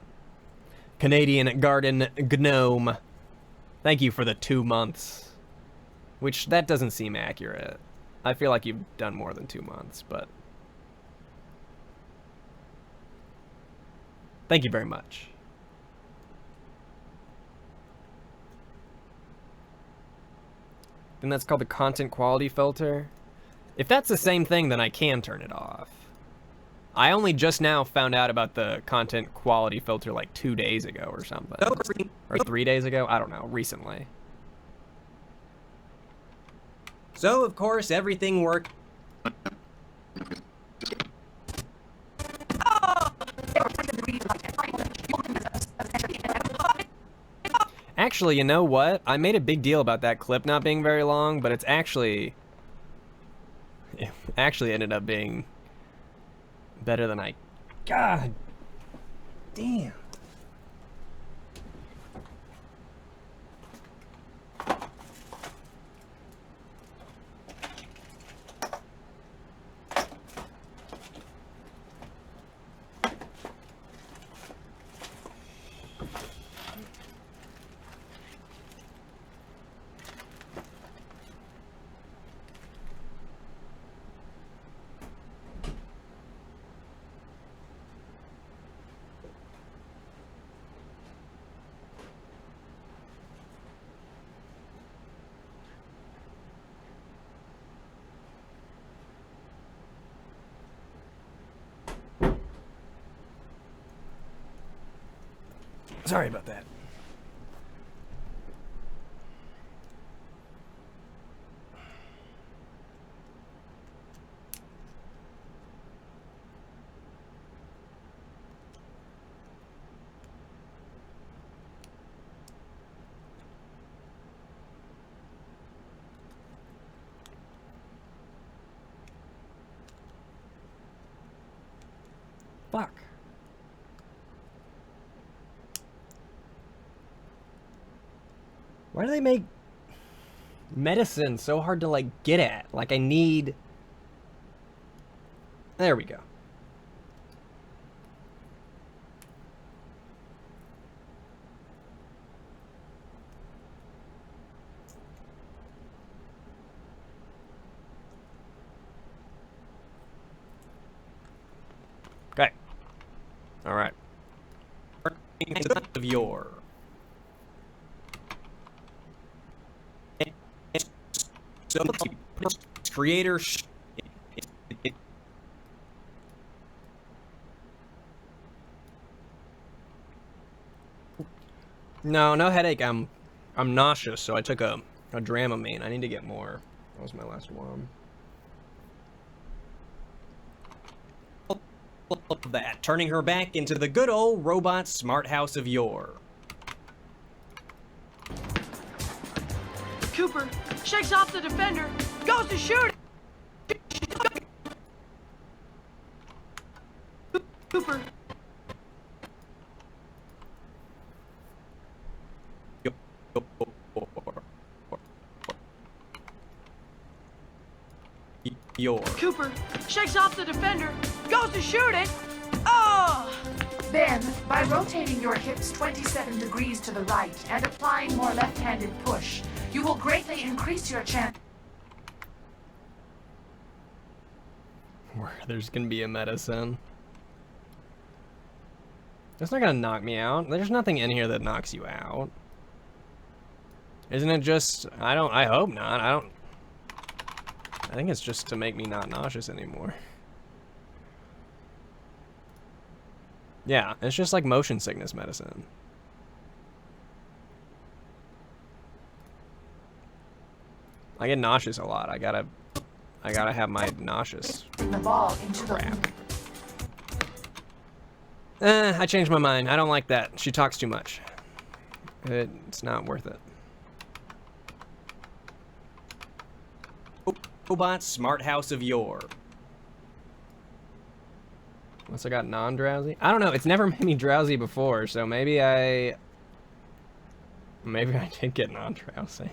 Canadian Garden Gnome. Thank you for the 2 months. Which, that doesn't seem accurate. I feel like you've done more than 2 months, but... Thank you very much. And that's called the content quality filter. If that's the same thing, then I can turn it off. I only just now found out about the content quality filter like 2 days ago or something. Or 3 days ago? I don't know, recently. So, of course, everything worked. Actually, you know what? I made a big deal about that clip not being very long, but it actually ended up being better than I... God damn. Sorry about that. Fuck. Why do they make medicine so hard to, like, get at? Like, I need... There we go. Okay. All right. Of your... So creator no headache. I'm nauseous, so I took a Dramamine. I need to get more. That was my last one. That turning her back into the good old robot smart house of yore. Cooper shakes off the defender, goes to shoot. Cooper. Cooper shakes off the defender, goes to shoot it. Oh! Then, by rotating your hips 27 degrees to the right and applying more left-handed push, you will greatly increase your chance. There's gonna be a medicine. That's not gonna knock me out. There's nothing in here that knocks you out. Isn't it just... I hope not. I think it's just to make me not nauseous anymore. Yeah, it's just like motion sickness medicine. I get nauseous a lot. I I gotta have my nauseous The ball into crap. I changed my mind. I don't like that. She talks too much. It's not worth it. Robot smart house of yore. Unless I got non-drowsy? I don't know. It's never made me drowsy before, so maybe I did get non-drowsy.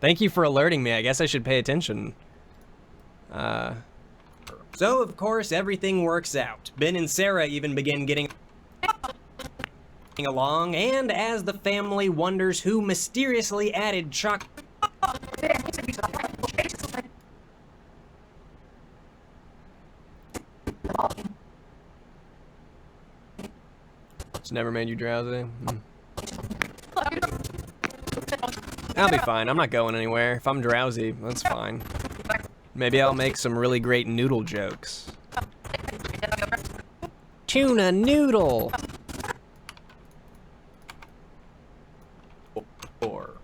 Thank you for alerting me. I guess I should pay attention. So, of course, everything works out. Ben and Sarah even begin getting along, and as the family wonders who mysteriously added chocolate... It's never made you drowsy? I'll be fine. I'm not going anywhere. If I'm drowsy, that's fine. Maybe I'll make some really great noodle jokes. Tuna noodle!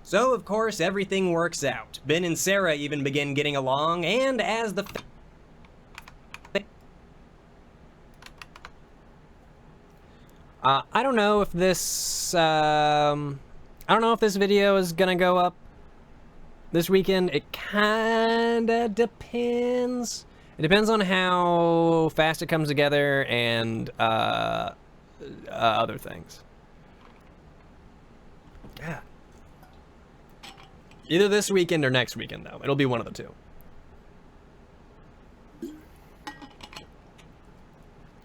So, of course, everything works out. Ben and Sarah even begin getting along, and as the... I don't know if this, I don't know if this video is gonna go up this weekend. It kinda depends. It depends on how fast it comes together and, other things. God. Either this weekend or next weekend, though. It'll be one of the two.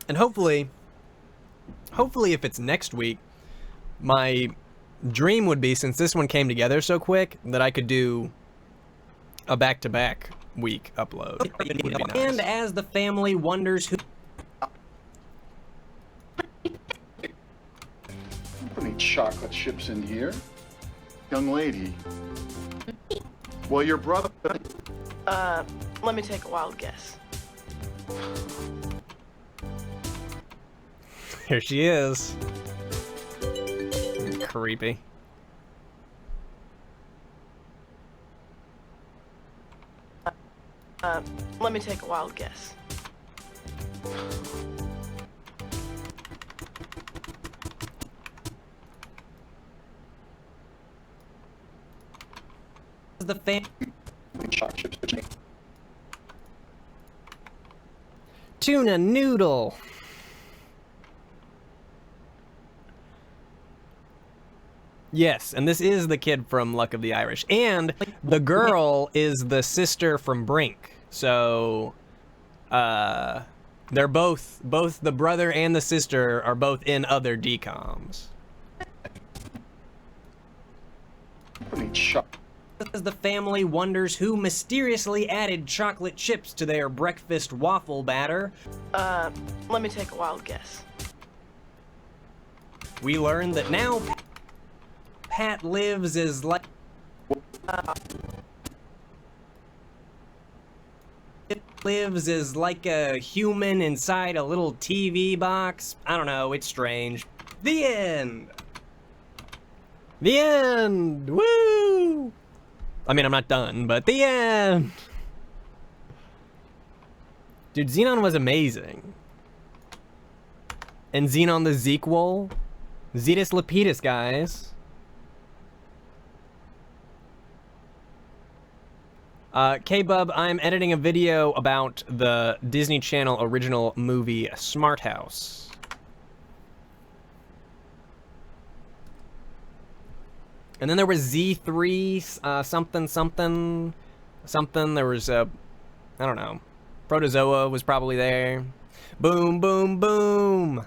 And hopefully if it's next week, my dream would be, since this one came together so quick, that I could do a back-to-back week upload. Would be nice. And as the family wonders who... Put any chocolate chips in here. Young lady. Well, your brother... Let me take a wild guess. Here she is. Creepy. Let me take a wild guess. The fam... Tuna noodle. Yes, and this is the kid from Luck of the Irish. And the girl is the sister from Brink. So, they're both the brother and the sister are both in other DComs. As the family wonders who mysteriously added chocolate chips to their breakfast waffle batter, Let me take a wild guess. we learn that now Pat lives as like... It lives as like a human inside a little TV box. I don't know, it's strange. The end! The end! Woo! I mean, I'm not done, but the end! Dude, Xenon was amazing. And Xenon the Zequel. Zetus Lapidus, guys. K-Bub, I'm editing a video about the Disney Channel original movie Smart House. And then there was Z3 something. There was I don't know. Protozoa was probably there. Boom, boom, boom.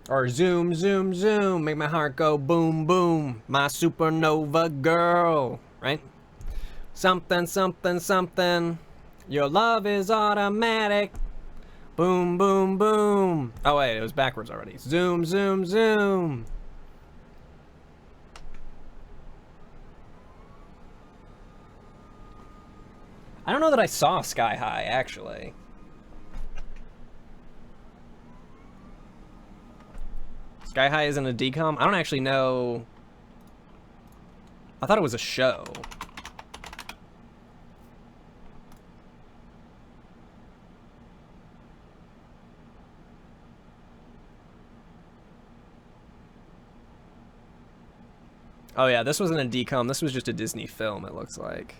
Or zoom, zoom, zoom. Make my heart go boom, boom. My supernova girl. Right? Something, something, something. Your love is automatic. Boom, boom, boom. Oh, wait, it was backwards already. Zoom, zoom, zoom. I don't know that I saw Sky High, actually. Sky High isn't a decom? I don't actually know. I thought it was a show. Oh yeah, this wasn't a decom. This was just a Disney film, it looks like.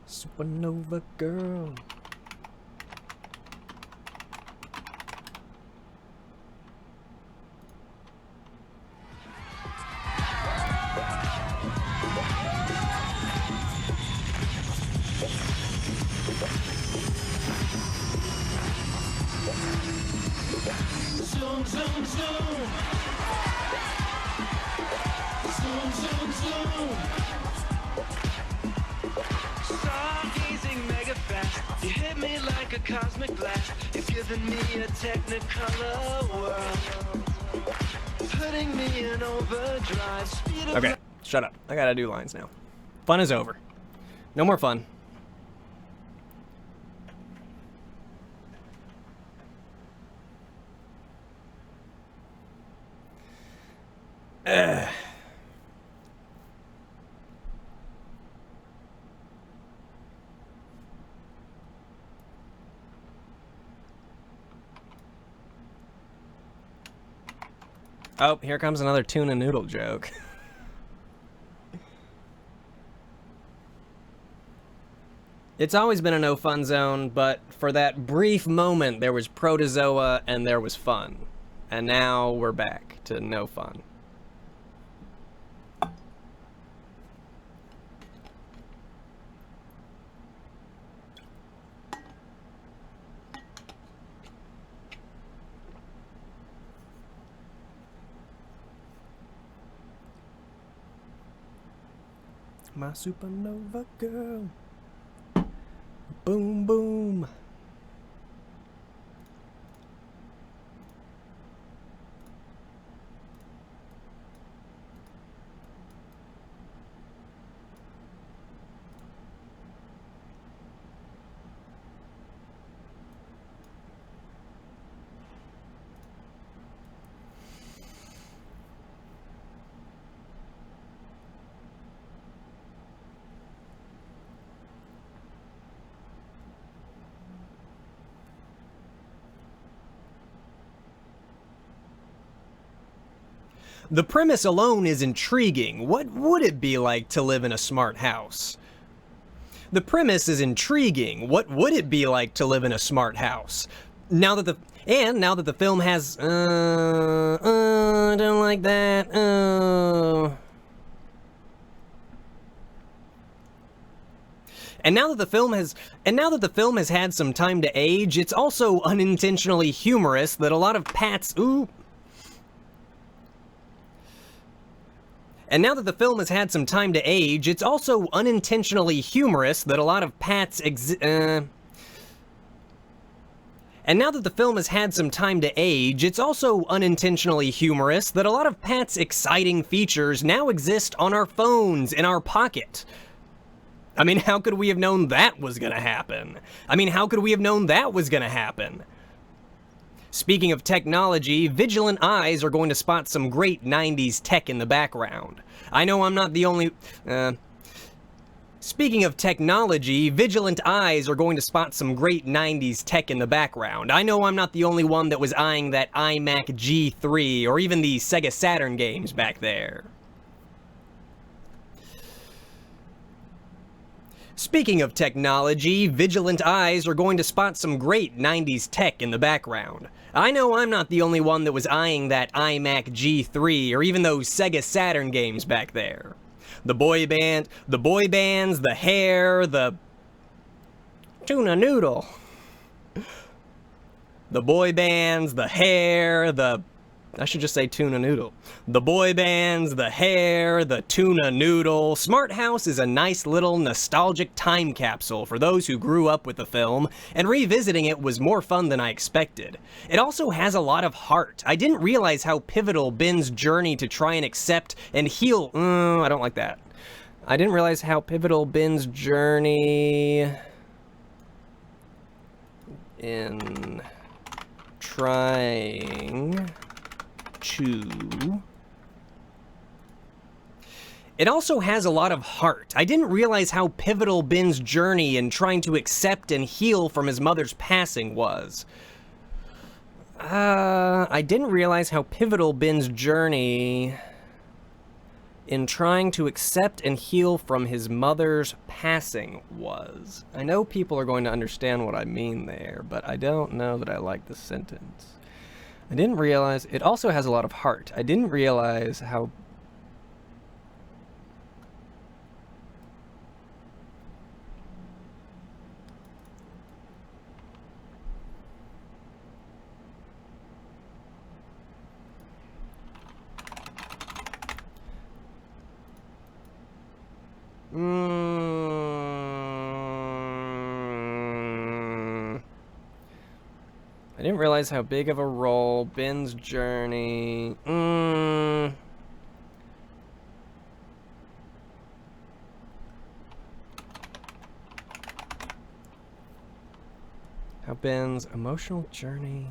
Supernova Girl. Zoom, zoom, zoom. Zoom, zoom, zoom. Stargazing mega fast. You hit me like a cosmic blast. You're giving me a technicolor world. Putting me in overdrive. Speed of Okay, shut up. I gotta do lines now. Fun is over. No more fun. Ugh. Oh, here comes another tuna noodle joke. It's always been a no fun zone, but for that brief moment there was protozoa and there was fun. And now we're back to no fun. My supernova girl. Boom, boom. The premise alone is intriguing. What would it be like to live in a smart house? The premise is intriguing. What would it be like to live in a smart house? Now that the film has I don't like that. And now that the film has had some time to age, it's also unintentionally humorous that a lot of Pat's And now that the film has had some time to age, it's also unintentionally humorous that a lot of Pat's And now that the film has had some time to age, it's also unintentionally humorous that a lot of Pat's exciting features now exist on our phones in our pocket. I mean, how could we have known that was gonna happen? Speaking of technology, vigilant eyes are going to spot some great 90s tech in the background. I know I'm not the only... Speaking of technology, vigilant eyes are going to spot some great 90s tech in the background. I know I'm not the only one that was eyeing that iMac G3 or even the Sega Saturn games back there. Speaking of technology, vigilant eyes are going to spot some great 90s tech in the background. I know I'm not the only one that was eyeing that iMac G3 or even those Sega Saturn games back there. The boy bands, the hair, the tuna noodle. The boy bands, the hair, I should just say tuna noodle. The boy bands, the hair, the tuna noodle. Smart House is a nice little nostalgic time capsule for those who grew up with the film, and revisiting it was more fun than I expected. It also has a lot of heart. I didn't realize how pivotal Ben's journey to try and accept and heal... I don't like that. I didn't realize how pivotal Ben's journey... in... trying... to... It also has a lot of heart. I didn't realize how pivotal Ben's journey in trying to accept and heal from his mother's passing was. I didn't realize how pivotal Ben's journey in trying to accept and heal from his mother's passing was. I know people are going to understand what I mean there, but I don't know that I like the sentence. I didn't realize... It also has a lot of heart. I didn't realize how... I didn't realize how big of a role Ben's journey... How Ben's emotional journey...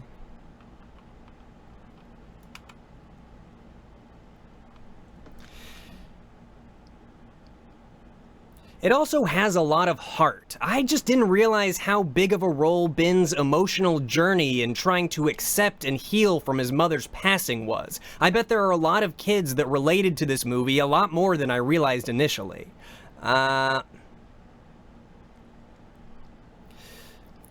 It also has a lot of heart. I just didn't realize how big of a role Ben's emotional journey in trying to accept and heal from his mother's passing was. I bet there are a lot of kids that related to this movie a lot more than I realized initially.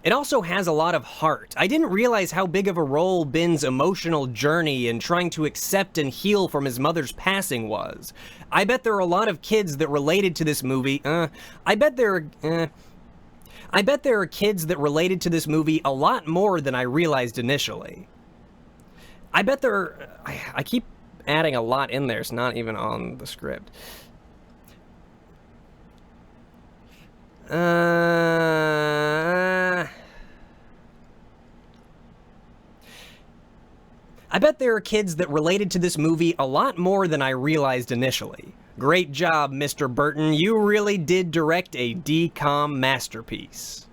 It also has a lot of heart. I didn't realize how big of a role Ben's emotional journey in trying to accept and heal from his mother's passing was. I bet there are a lot of kids that related to this movie. I bet there are kids that related to this movie a lot more than I realized initially. I bet there are... I keep adding a lot in there. It's not even on the script. I bet there are kids that related to this movie a lot more than I realized initially. Great job, Mr. Burton. You really did direct a DCOM masterpiece.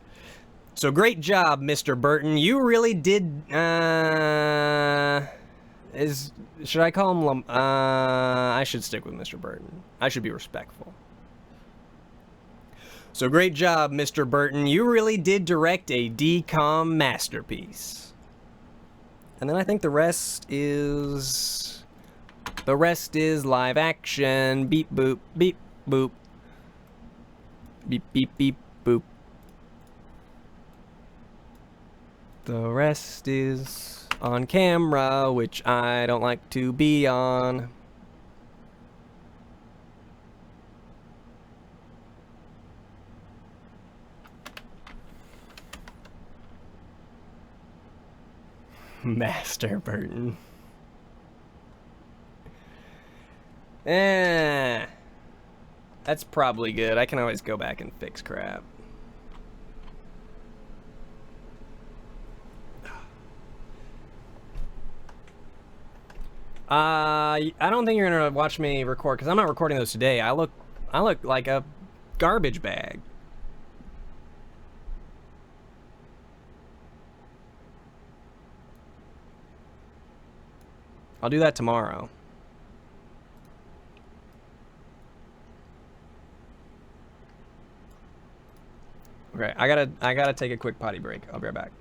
So great job, Mr. Burton. You really did, should I call him, I should stick with Mr. Burton. I should be respectful. So great job, Mr. Burton. You really did direct a DCOM masterpiece. And then I think the rest is live action. Beep, boop, beep, boop. Beep, beep, beep, boop. The rest is on camera, which I don't like to be on. Master Burton. That's probably good. I can always go back and fix crap. I don't think you're gonna watch me record because I'm not recording those today. I look like a garbage bag. I'll do that tomorrow. Okay, I gotta take a quick potty break. I'll be right back.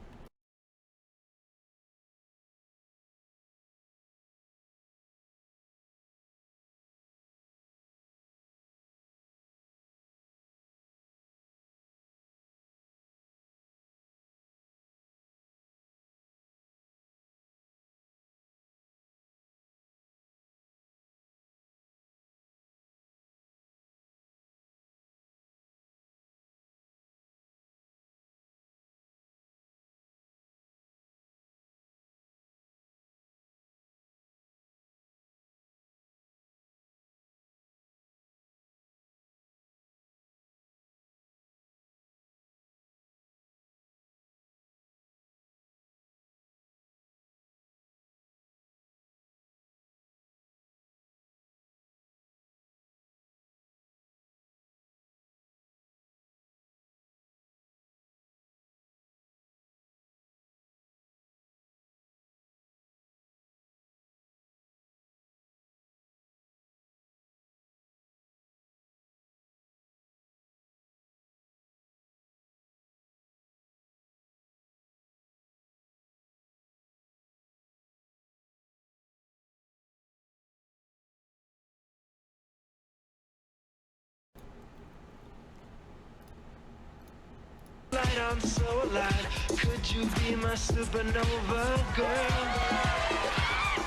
night, I'm so alive. Could you be my supernova girl?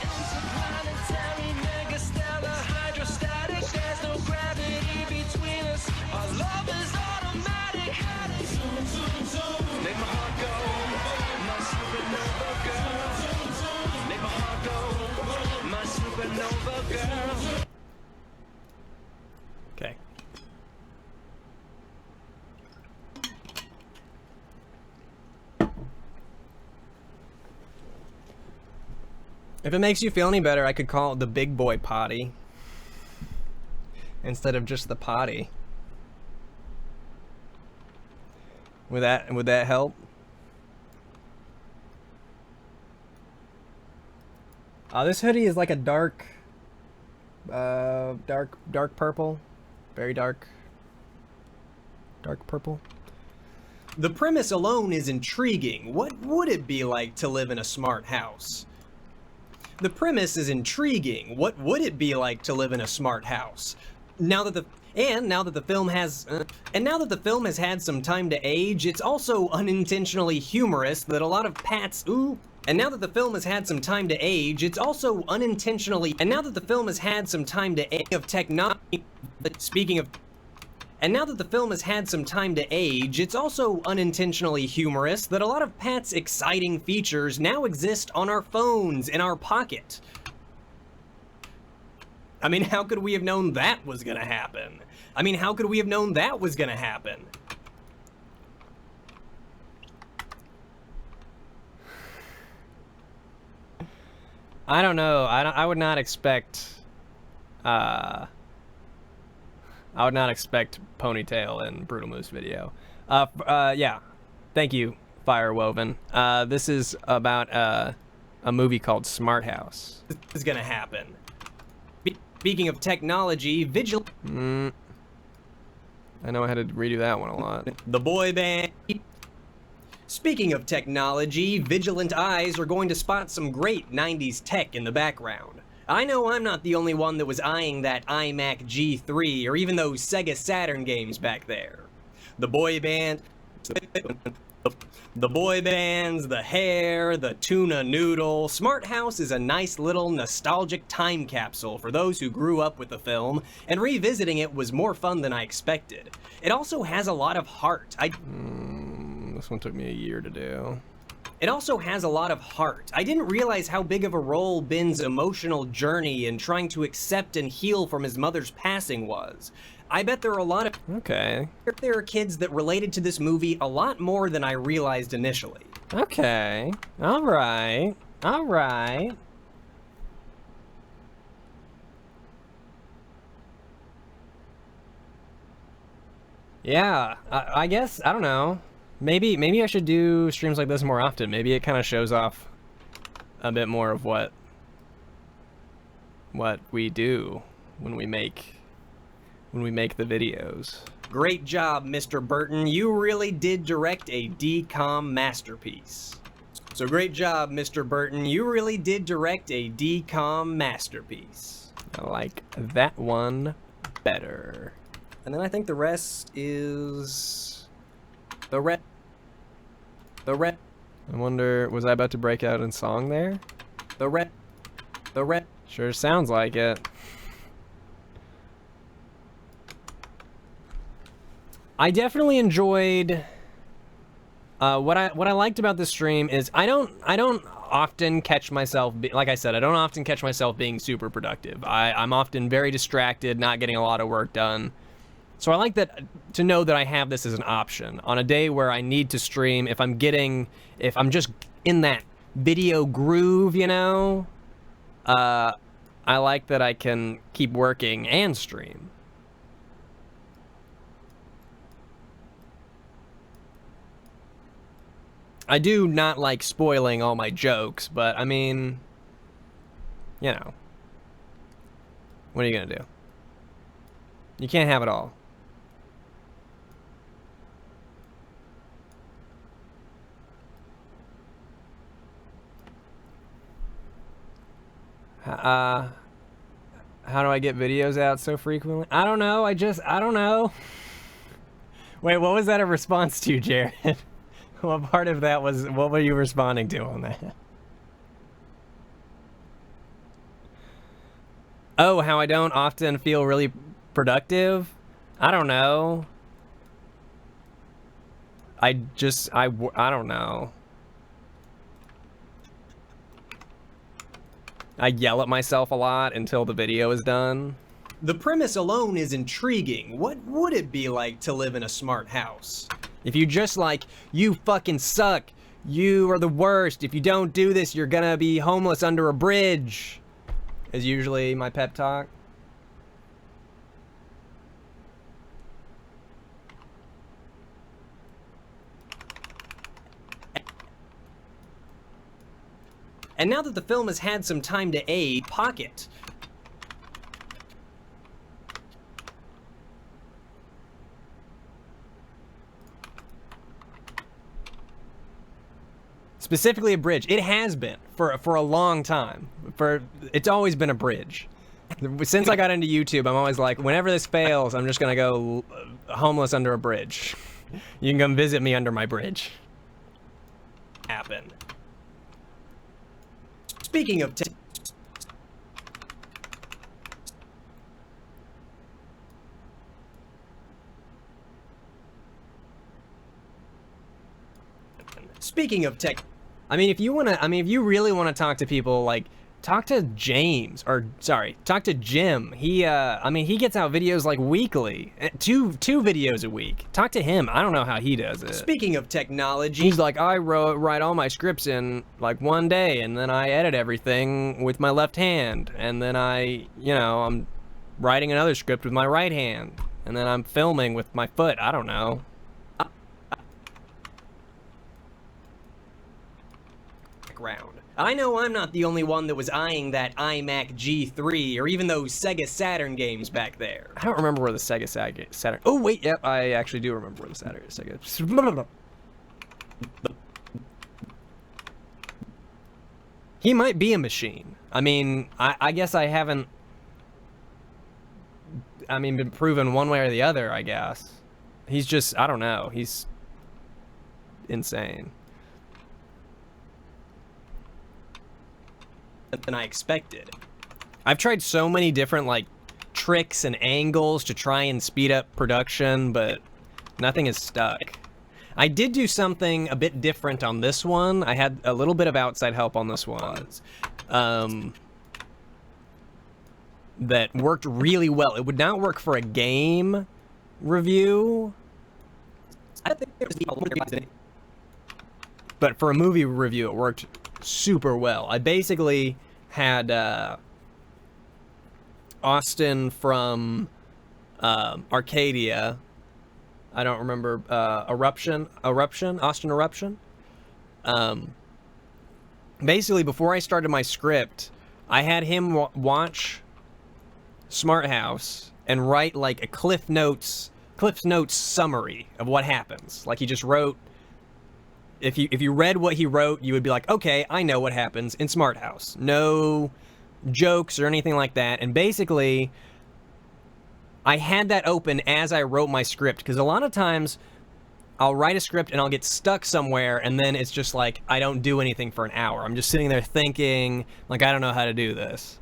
Interplanetary, megastellar, hydrostatic. There's no gravity between us. Our love is automatic. Zoom, zoom, zoom. Make my heart go. My supernova girl. Make my heart go. My supernova girl. Okay. If it makes you feel any better, I could call it the big boy potty instead of just the potty. Would that help? This hoodie is like a dark purple, very dark purple. The premise alone is intriguing. What would it be like to live in a smart house? The premise is intriguing. What would it be like to live in a smart house? Now that the film has had some time to age, it's also unintentionally humorous that a lot of Pat's of technology. And now that the film has had some time to age, it's also unintentionally humorous that a lot of Pat's exciting features now exist on our phones in our pocket. I mean, how could we have known that was gonna happen? I don't know. I would not expect ponytail in Brutal Moose video. Yeah. Thank you, Firewoven. This is about a movie called Smart House. This is gonna happen. Speaking of technology, I know I had to redo that one a lot. The boy band. Speaking of technology, vigilant eyes are going to spot some great 90s tech in the background. I know I'm not the only one that was eyeing that iMac G3 or even those Sega Saturn games back there. The boy bands, the hair, the tuna noodle. Smart House is a nice little nostalgic time capsule for those who grew up with the film, and revisiting it was more fun than I expected. It also has a lot of heart. This one took me a year to do. It also has a lot of heart. I didn't realize how big of a role Ben's emotional journey in trying to accept and heal from his mother's passing was. I bet there are a lot of... Okay. There are kids that related to this movie a lot more than I realized initially. Okay. Alright. Alright. Yeah, I guess, I don't know. Maybe I should do streams like this more often. Maybe it kind of shows off a bit more of what we do when we make the videos. Great job, Mr. Burton. You really did direct a DCOM masterpiece. So great job, Mr. Burton. You really did direct a DCOM masterpiece. I like that one better. And then I think the rest is... The rest. I wonder, was I about to break out in song there? The rest. Sure sounds like it. I definitely enjoyed. What I liked about this stream is I don't often catch myself, like I said, I don't often catch myself being super productive. I'm often very distracted, not getting a lot of work done. So I like that to know that I have this as an option on a day where I need to stream. If I'm just in that video groove, you know, I like that I can keep working and stream. I do not like spoiling all my jokes, but I mean, you know, what are you gonna do? You can't have it all. How do I get videos out so frequently? I don't know. I don't know. Wait, what was that a response to, Jared? What part of that was, what were you responding to on that? Oh, how I don't often feel really productive? I don't know. I don't know. I yell at myself a lot until the video is done. The premise alone is intriguing. What would it be like to live in a smart house? If you just like, you fucking suck, you are the worst, if you don't do this, you're gonna be homeless under a bridge, is usually my pep talk. And now that the film has had some time to pocket. Specifically a bridge. It has been for a long time. It's always been a bridge. Since I got into YouTube, I'm always like, whenever this fails, I'm just gonna go homeless under a bridge. You can come visit me under my bridge. Happen. Speaking of tech, I mean, if you really want to talk to people, like, talk to James, or sorry, talk to Jim. He gets out videos like weekly, two videos a week. Talk to him. I don't know how he does it. Speaking of technology, he's like, I write all my scripts in like one day, and then I edit everything with my left hand, and then I'm writing another script with my right hand, and then I'm filming with my foot. I don't know. Background. I know I'm not the only one that was eyeing that iMac G3 or even those Sega Saturn games back there. I don't remember where the Sega Saturn... Oh, wait, yep, I actually do remember where the Sega... He might be a machine. I mean, I guess I haven't... been proven one way or the other, I guess. He's just... I don't know. He's... insane. Than I expected. I've tried so many different like tricks and angles to try and speed up production, but nothing has stuck. I did do something a bit different on this one. I had a little bit of outside help on this one. That worked really well. It would not work for a game review, but for a movie review it worked super well. I basically had Austin from Arcadia. I don't remember, Austin Eruption. Basically, before I started my script, I had him watch Smart House and write like a Cliff Notes summary of what happens. Like he just wrote. If you read what he wrote, you would be like, okay, I know what happens in Smart House. No jokes or anything like that. And basically, I had that open as I wrote my script, because a lot of times I'll write a script and I'll get stuck somewhere, and then it's just like I don't do anything for an hour. I'm just sitting there thinking, like, I don't know how to do this.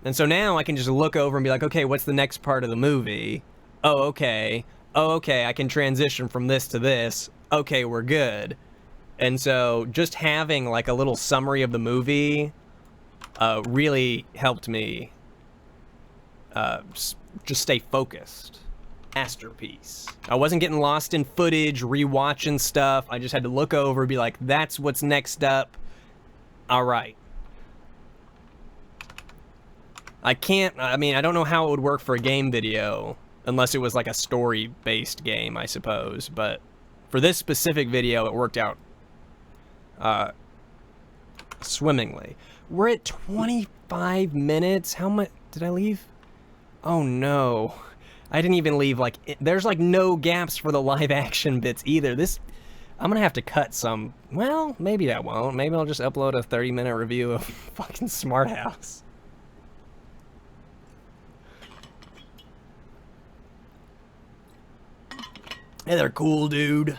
And so now I can just look over and be like, okay, what's the next part of the movie? Oh, okay, I can transition from this to this. Okay, we're good. And so just having like a little summary of the movie really helped me just stay focused. Masterpiece. I wasn't getting lost in footage, rewatching stuff. I just had to look over and be like, that's what's next up. All right. I don't know how it would work for a game video unless it was like a story-based game, I suppose. But for this specific video, it worked out swimmingly. We're at 25 minutes. How much did I leave? Oh no, I didn't even leave. Like, there's like no gaps for the live action bits either. I'm gonna have to cut some. Well, maybe I won't. Maybe I'll just upload a 30-minute review of fucking Smart House. Hey, they're cool, dude.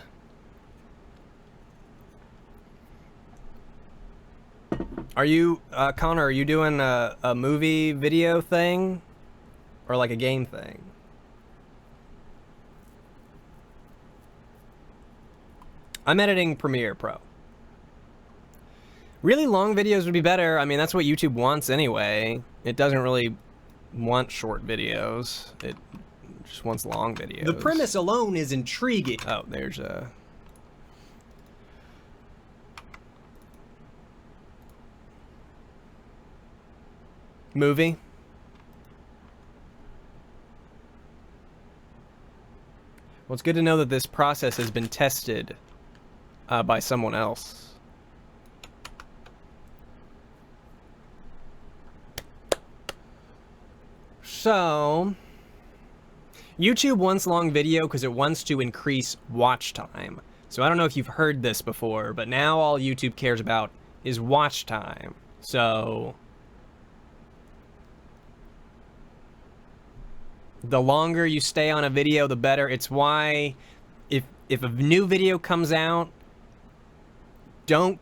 Are you, Connor, are you doing a movie video thing? Or like a game thing? I'm editing Premiere Pro. Really long videos would be better. I mean, that's what YouTube wants anyway. It doesn't really want short videos. It just wants long videos. The premise alone is intriguing. Oh, there's a... movie. Well, it's good to know that this process has been tested by someone else. So, YouTube wants long video because it wants to increase watch time. So I don't know if you've heard this before, but now all YouTube cares about is watch time. So, the longer you stay on a video, the better. It's why if a new video comes out, don't,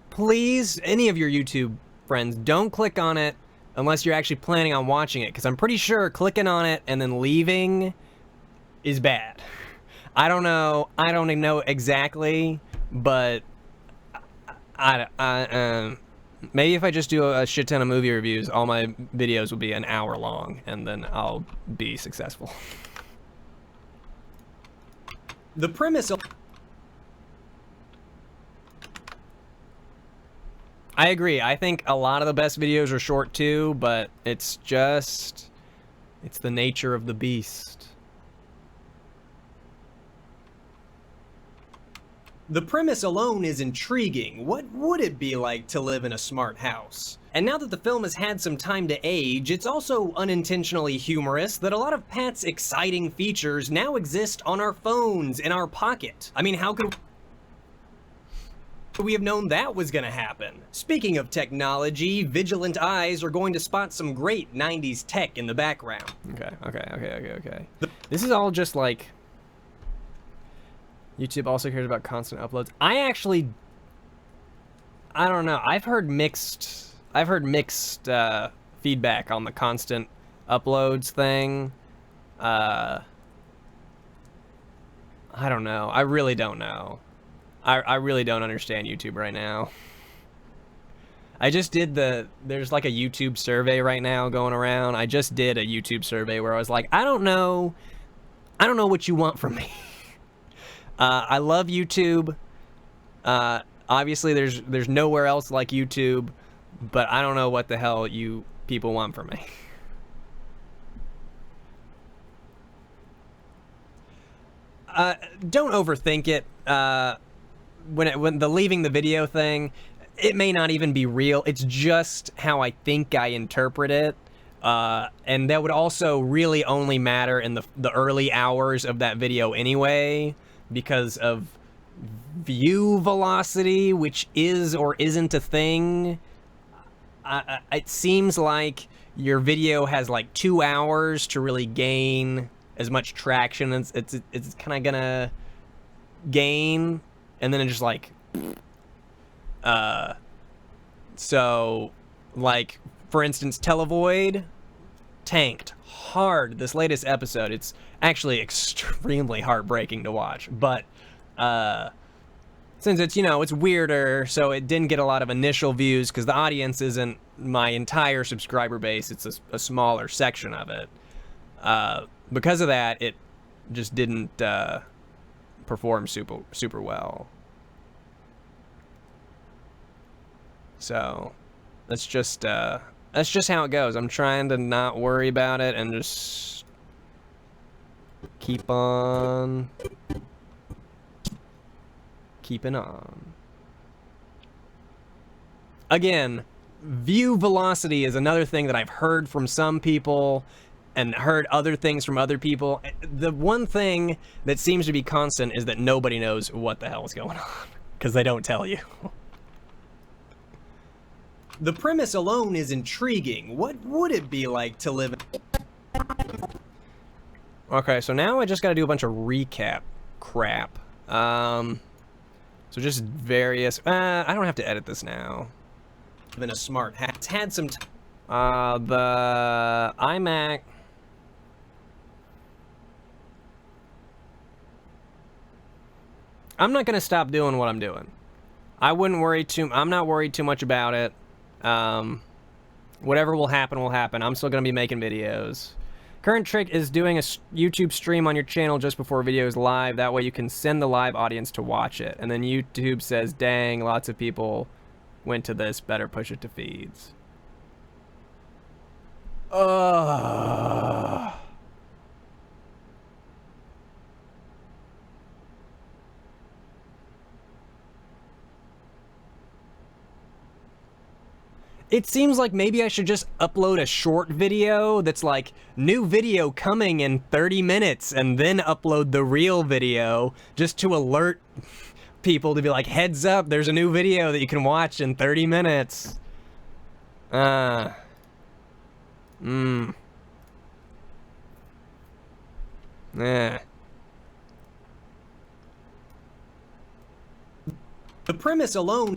please, any of your YouTube friends, don't click on it unless you're actually planning on watching it, because I'm pretty sure clicking on it and then leaving is bad. I don't know even know exactly, but maybe if I just do a shit ton of movie reviews, all my videos will be an hour long, and then I'll be successful. The premise... I agree. I think a lot of the best videos are short too, but it's the nature of the beast. The premise alone is intriguing. What would it be like to live in a smart house? And now that the film has had some time to age, it's also unintentionally humorous that a lot of Pat's exciting features now exist on our phones, in our pocket. I mean, how could we have known that was gonna happen? Speaking of technology, vigilant eyes are going to spot some great 90s tech in the background. Okay. This is all just like... YouTube also cares about constant uploads. I don't know. I've heard mixed feedback on the constant uploads thing. I don't know. I really don't know. I really don't understand YouTube right now. I just did there's like a YouTube survey right now going around. I just did a YouTube survey where I was like, I don't know what you want from me. I love YouTube. Obviously there's nowhere else like YouTube, but I don't know what the hell you people want from me. Don't overthink it. When the leaving the video thing, it may not even be real. It's just how I think I interpret it. And that would also really only matter in the early hours of that video anyway, because of view velocity, which is or isn't a thing. It seems like your video has like 2 hours to really gain as much traction as it's kind of gonna gain, and then it just like so like for instance, Televoid tanked hard this latest episode. It's actually extremely heartbreaking to watch, but since it's, you know, it's weirder, so it didn't get a lot of initial views because the audience isn't my entire subscriber base. It's a smaller section of it. Because of that, it just didn't perform super well. So that's just how it goes. I'm trying to not worry about it and just keep on keeping on. Again, view velocity is another thing that I've heard from some people and heard other things from other people. The one thing that seems to be constant is that nobody knows what the hell is going on because they don't tell you. The premise alone is intriguing. What would it be like to live in... Okay, so now I just gotta do a bunch of recap crap. So just various... I don't have to edit this now. in a smart house. It's had some the iMac. I'm not gonna stop doing what I'm doing. I wouldn't worry I'm not worried too much about it. Whatever will happen will happen. I'm still gonna be making videos. Current trick is doing a YouTube stream on your channel just before video is live. That way you can send the live audience to watch it. And then YouTube says, dang, lots of people went to this. Better push it to feeds. Ugh. It seems like maybe I should just upload a short video that's like, new video coming in 30 minutes, and then upload the real video just to alert people to be like, heads up, there's a new video that you can watch in 30 minutes. The premise alone.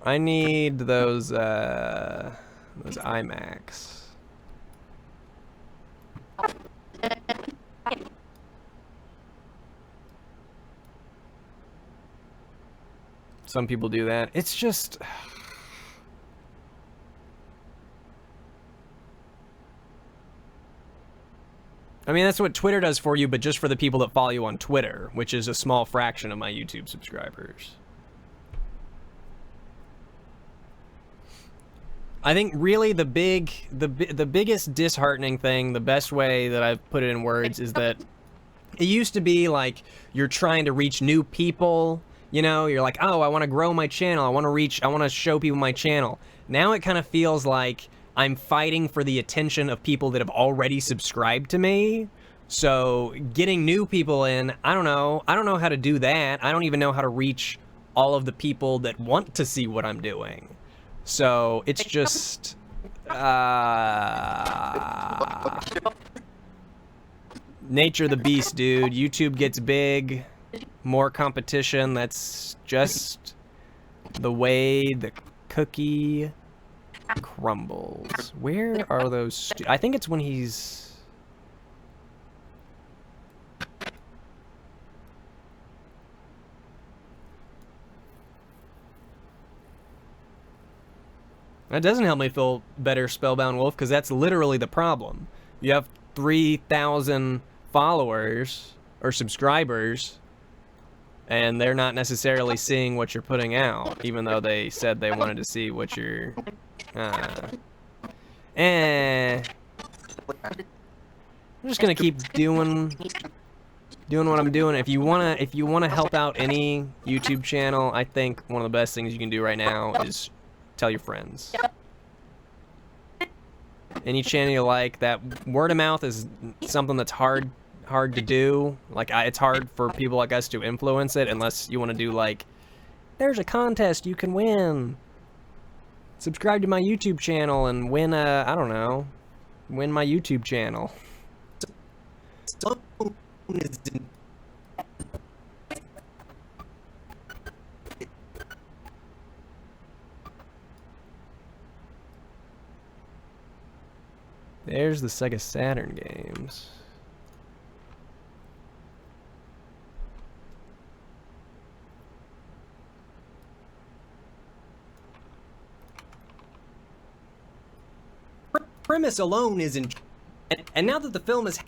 I need those iMacs. Some people do that. It's just... I mean, that's what Twitter does for you, but just for the people that follow you on Twitter, which is a small fraction of my YouTube subscribers. I think really the biggest disheartening thing, the best way that I've put it in words, is that it used to be like you're trying to reach new people, you know, you're like, oh, I want to grow my channel, I want to show people my channel. Now it kind of feels like I'm fighting for the attention of people that have already subscribed to me. So getting new people in, I don't know how to do that. I don't even know how to reach all of the people that want to see what I'm doing. So it's just nature of the beast, dude. YouTube gets big, more competition. That's just the way the cookie crumbles. Where are those? I think it's when he's... That doesn't help me feel better, Spellbound Wolf, because that's literally the problem. You have 3,000 followers or subscribers, and they're not necessarily seeing what you're putting out, even though they said they wanted to see what you're... I'm just gonna keep doing what I'm doing. If you wanna help out any YouTube channel, I think one of the best things you can do right now is tell your friends. Any channel you like, that word of mouth is something that's hard to do. Like, it's hard for people like us to influence it unless you want to do like, there's a contest you can win. Subscribe to my YouTube channel and win I don't know, win my YouTube channel. There's the Sega Saturn games. Premise alone is and now that the film is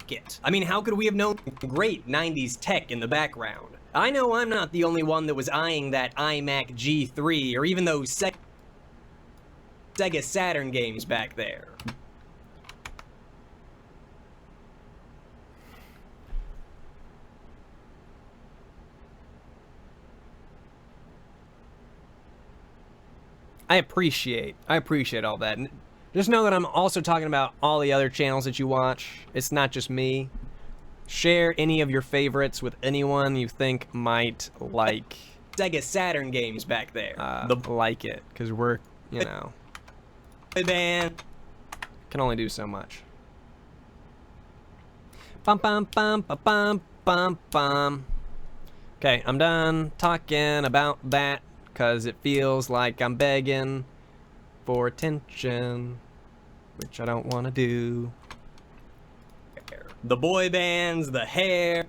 it. I mean, how could we have known great 90s tech in the background? I know I'm not the only one that was eyeing that iMac G3 or even those Sega Saturn games back there. I appreciate all that. And just know that I'm also talking about all the other channels that you watch. It's not just me. Share any of your favorites with anyone you think might like Sega Saturn games back there. Like it, because we're, you know, band can only do so much. Bum bum bum ba bum bum bum. Okay, I'm done talking about that 'cause it feels like I'm begging for attention, which I don't want to do. The boy bands, the hair.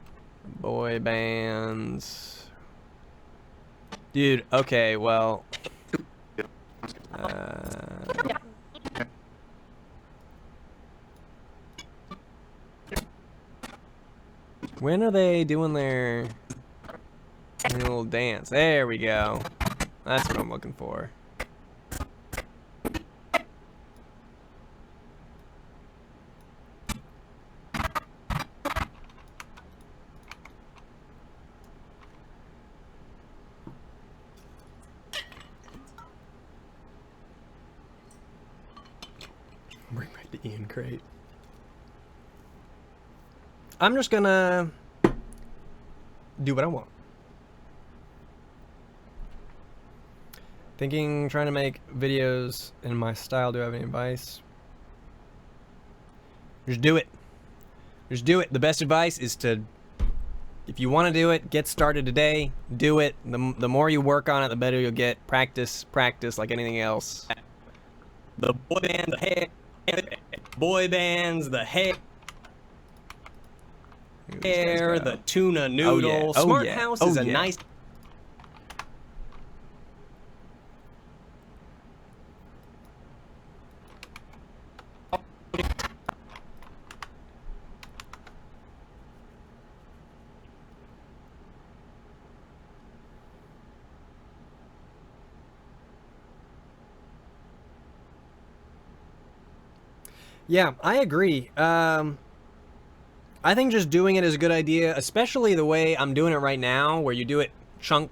Boy bands. Dude, okay, well. When are they doing their little dance? There we go. That's what I'm looking for. Bring back the Ian crate. I'm just gonna do what I want. Trying to make videos in my style. Do I have any advice? Just do it. Just do it. The best advice is to, if you want to do it, get started today. Do it. The more you work on it, the better you'll get. Practice like anything else. The boy band, the hair. Boy bands, the hair. The tuna noodle. Oh, yeah. Smart House is a nice. Yeah, I agree. I think just doing it is a good idea, especially the way I'm doing it right now, where you do it chunk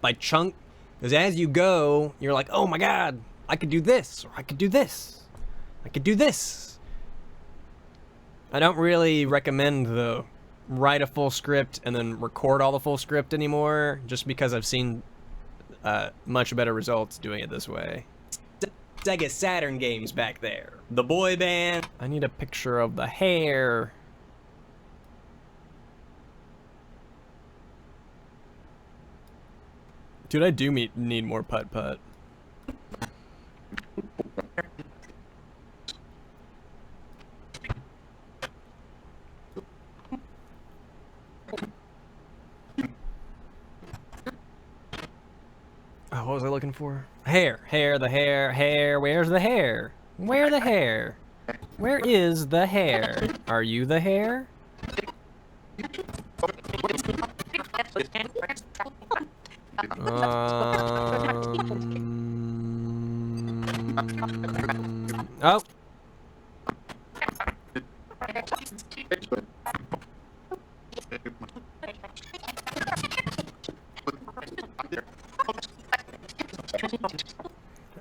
by chunk. Because as you go, you're like, oh my god, I could do this, or I could do this, I could do this. I don't really recommend the write a full script and then record all the full script anymore, just because I've seen much better results doing it this way. Sega Saturn games back there. The boy band. I need a picture of the hair. Dude, I do need more putt-putt. Oh, what was I looking for? Hair, the hair, where's the hair? Where the hair? Where is the hair? Are you the hair? Oh.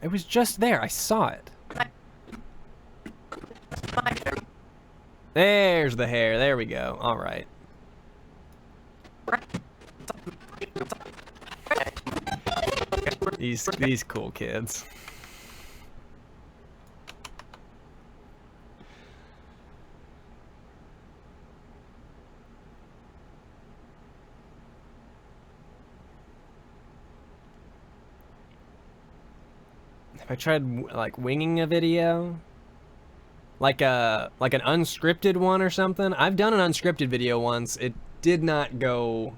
It was just there. I saw it. There's the hair. There we go. All right. These cool kids. If I tried like winging a video, like an unscripted one or something. I've done an unscripted video once. It did not go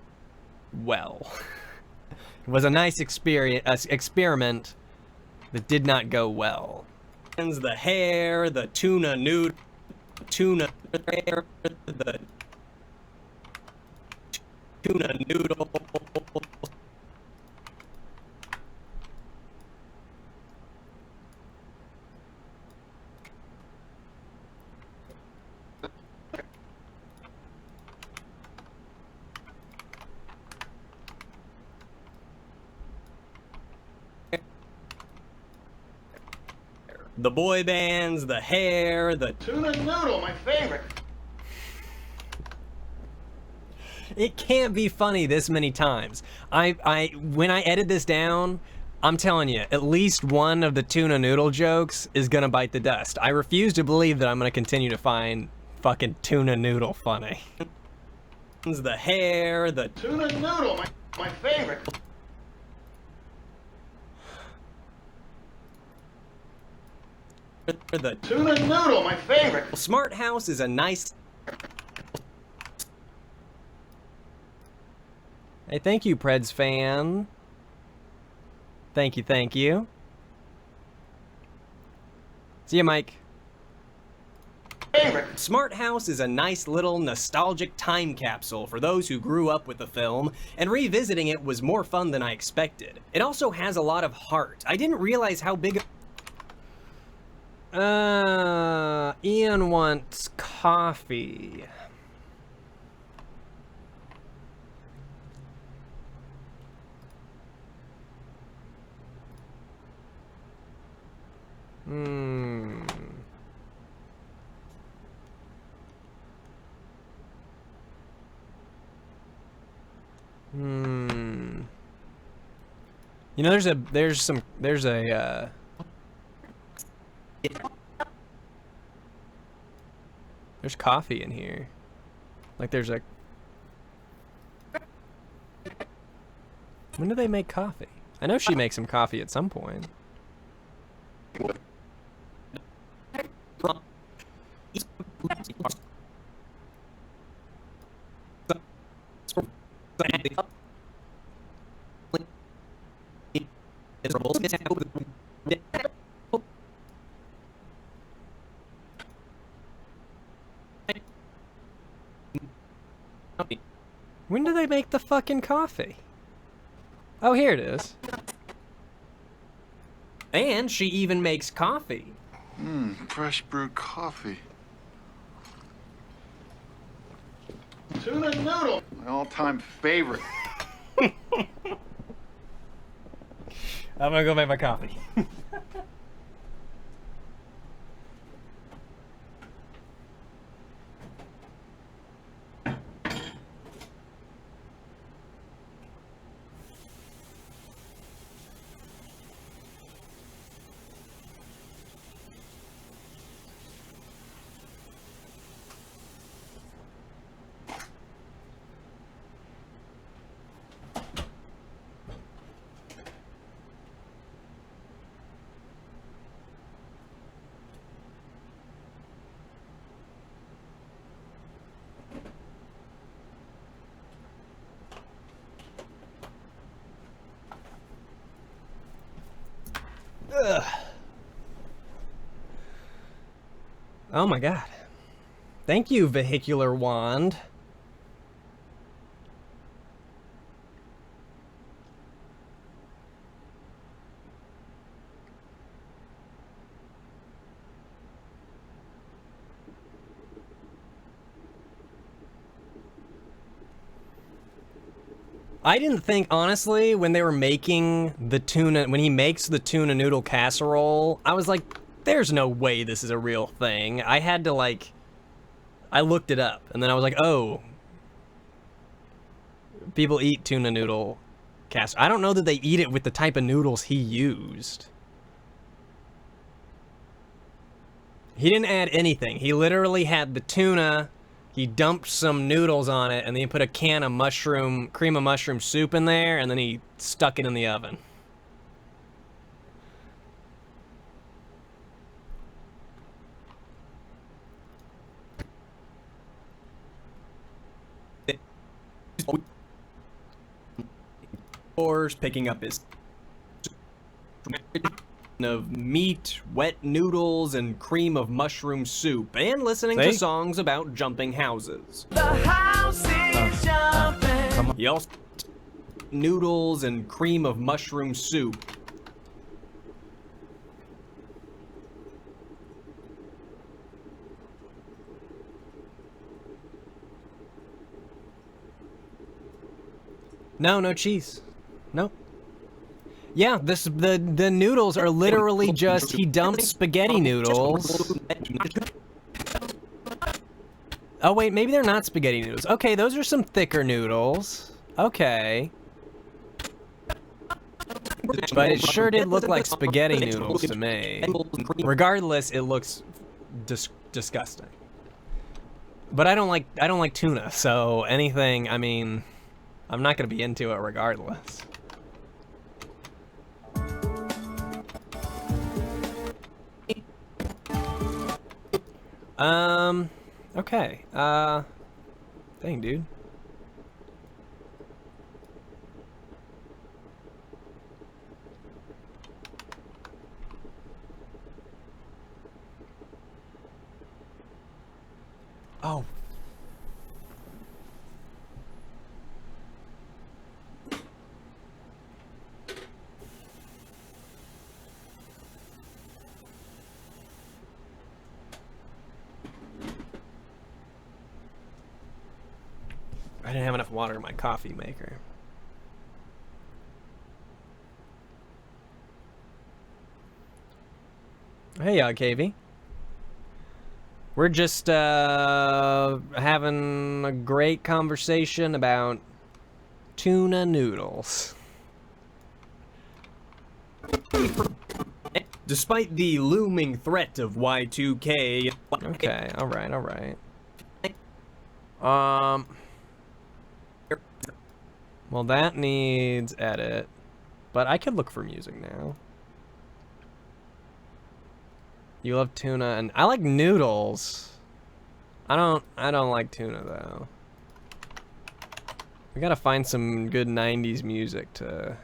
well. It was a nice experiment that did not go well. The hair, the tuna noodle, the tuna noodle. The boy bands, the hair, the tuna noodle, my favorite. It can't be funny this many times. When I edit this down, I'm telling you, at least one of the tuna noodle jokes is gonna bite the dust. I refuse to believe that I'm gonna continue to find fucking tuna noodle funny. The hair, the tuna noodle, my favorite. The Tuna noodle, my favorite. Smart House is a nice... Hey, thank you, Preds fan. Thank you, thank you. See ya, Mike. Smart House is a nice little nostalgic time capsule for those who grew up with the film, and revisiting it was more fun than I expected. It also has a lot of heart. I didn't realize how big... Ian wants coffee. You know, there's coffee in here. Like there's a... When do they make coffee? I know she makes some coffee at some point. When do they make the fucking coffee? Oh, here it is. And she even makes coffee. Fresh brewed coffee. Tuna noodle, my all-time favorite. I'm gonna go make my coffee. Ugh. Oh my god. Thank you, vehicular wand. I didn't think, honestly, when they were making the tuna, when he makes the tuna noodle casserole, I was like, there's no way this is a real thing. I had to, like, I looked it up, and then I was like, oh, people eat tuna noodle casserole. I don't know that they eat it with the type of noodles he used. He didn't add anything. He literally had the tuna. He dumped some noodles on it, and then he put a can of cream of mushroom soup in there, and then he stuck it in the oven. Or picking up his of meat, wet noodles, and cream of mushroom soup, and listening to songs about jumping houses. The house is jumping. He also noodles and cream of mushroom soup. No cheese. Nope. Yeah, the noodles are literally just, he dumped spaghetti noodles. Oh wait, maybe they're not spaghetti noodles. Okay, those are some thicker noodles. Okay. But it sure did look like spaghetti noodles to me. Regardless, it looks disgusting. But I don't like tuna, so anything, I mean, I'm not gonna be into it regardless. Okay. Dang, dude. Oh. I didn't have enough water in my coffee maker. Hey, KV. We're just having a great conversation about tuna noodles. Despite the looming threat of Y2K. Okay, alright, alright. Well, that needs edit, but I could look for music now. You love tuna, and I like noodles. I don't like tuna though. We gotta find some good 90s music to...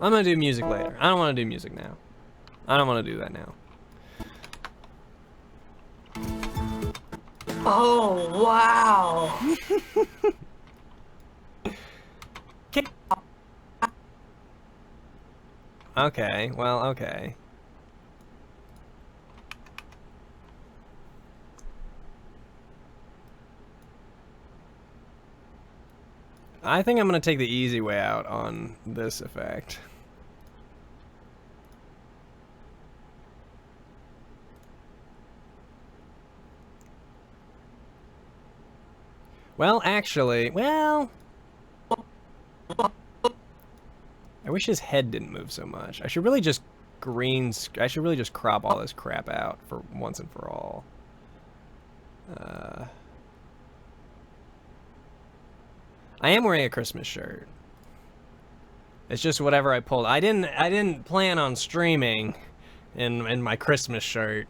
I'm gonna do music later. I don't want to do music now. I don't want to do that now. Oh, wow. Okay, well, okay. I think I'm gonna take the easy way out on this effect. Well, actually, well... I wish his head didn't move so much. I should really just I should really just crop all this crap out for once and for all. I am wearing a Christmas shirt. It's just whatever I pulled. I didn't plan on streaming in my Christmas shirt.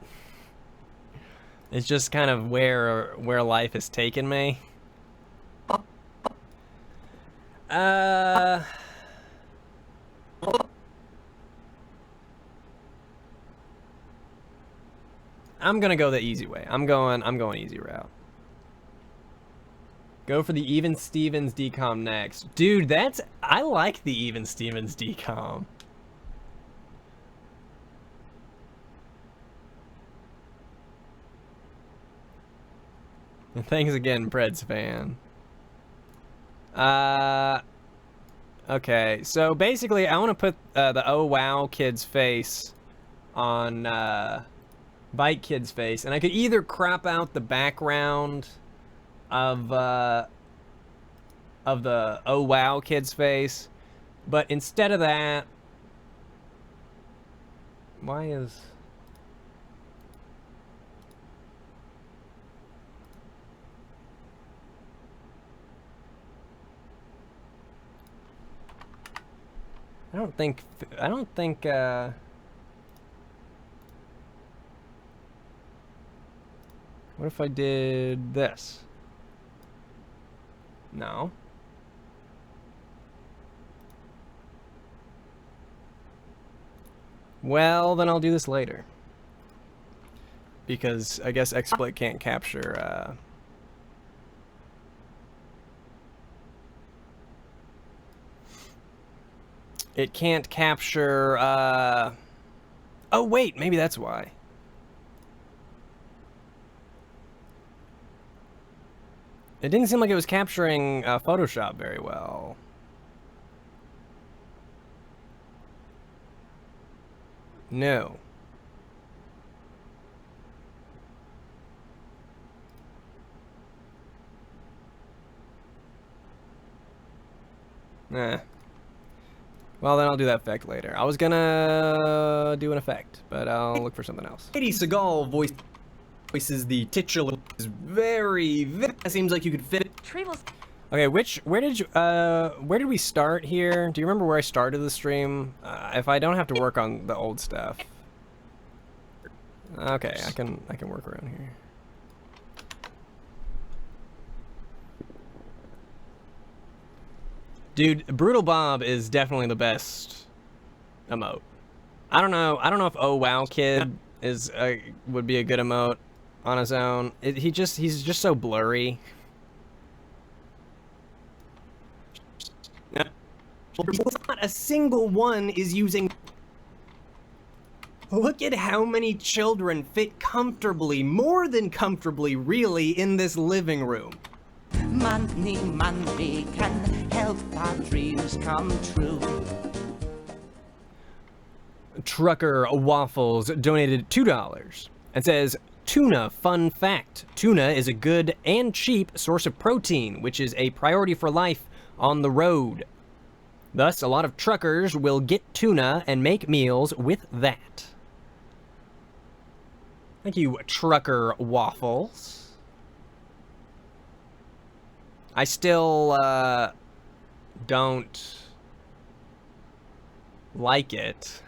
It's just kind of where life has taken me. I'm gonna go the easy way. I'm going easy route. Go for the Even Stevens decom next. Dude, I like the Even Stevens decom. And thanks again, Preds fan. Okay, so basically I want to put the Oh Wow kid's face on Bike kid's face, and I could either crop out the background of the Oh Wow kid's face, but instead of that, why is... I don't think what if I did this? No. Well, then I'll do this later. Because I guess XSplit can't capture, it can't capture, oh wait, maybe that's why. It didn't seem like it was capturing Photoshop very well. No. Nah. Well, then I'll do that effect later. I was gonna do an effect, but I'll look for something else. Katie Seagal voices the titular. Is very. It seems like you could fit it. Okay, where did we start here? Do you remember where I started the stream? If I don't have to work on the old stuff. Okay, I can work around here. Dude, Brutal Bob is definitely the best emote. I don't know if Oh Wow Kid is would be a good emote on his own. He's just so blurry. Not a single one is using. Look at how many children fit comfortably, more than comfortably, really, in this living room. Money can help our dreams come true. Trucker Waffles donated $2 and says, tuna, fun fact. Tuna is a good and cheap source of protein, which is a priority for life on the road. Thus, a lot of truckers will get tuna and make meals with that. Thank you, Trucker Waffles. I still don't like it,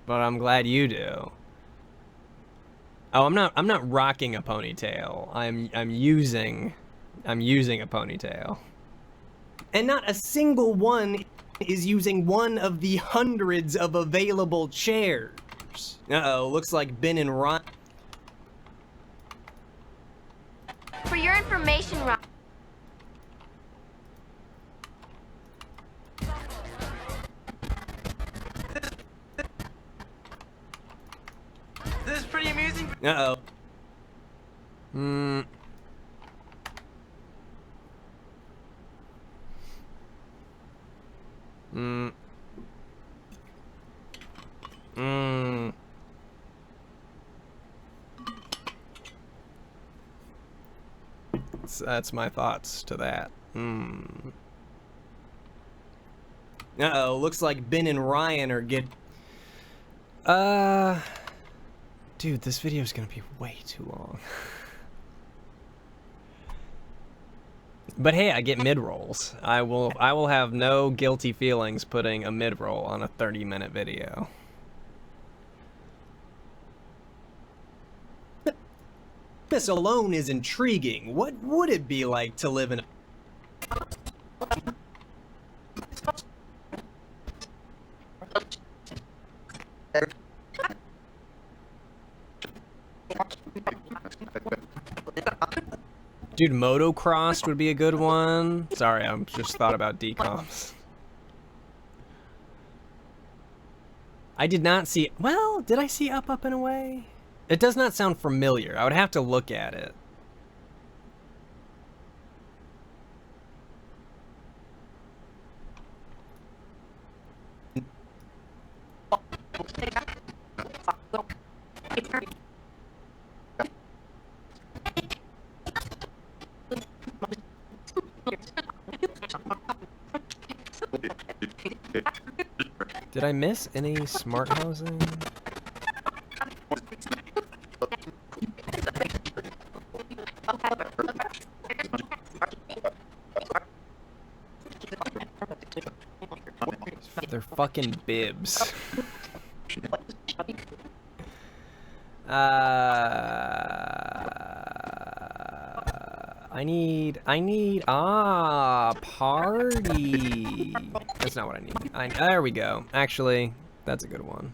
but I'm glad you do. Oh, I'm not rocking a ponytail. I'm using a ponytail. And not a single one is using one of the hundreds of available chairs. Uh-oh, looks like Ben and Ron. For your information, Ron. This is pretty amusing. Uh-oh. That's my thoughts to that. Uh-oh, looks like Ben and Ryan are Dude, this video is gonna be way too long. But hey, I get mid-rolls. I will have no guilty feelings putting a mid-roll on a 30-minute video. This alone is intriguing. What would it be like to live in a... Dude, motocrossed would be a good one. Sorry, I just thought about decoms. I did not see... Well, did I see Up, Up, and Away? It does not sound familiar. I would have to look at it. Did I miss any smart housing? They're fucking bibs. I need party. That's not what I need. There we go. Actually, that's a good one.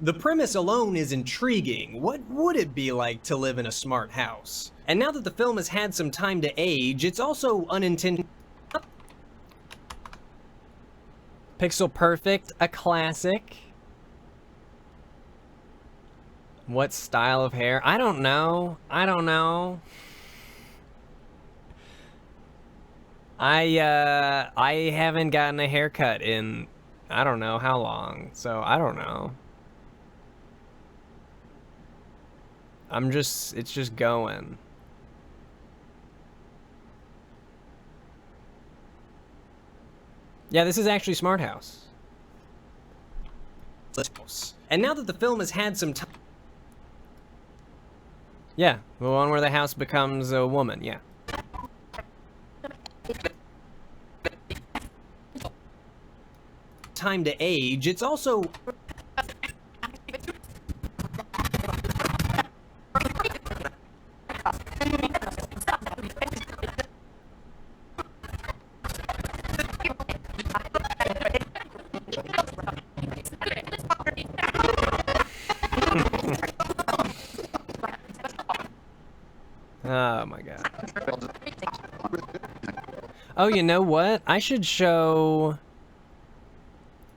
The premise alone is intriguing. What would it be like to live in a smart house? And now that the film has had some time to age, it's also unintentional. Pixel Perfect, a classic. What style of hair? I don't know. I don't know. I haven't gotten a haircut in I don't know how long, so I don't know. It's just going. Yeah, this is actually Smart House. And now that the film has had some time... Yeah, the one where the house becomes a woman, yeah. Time to age, it's also... Oh my god. Oh, you know what? I should show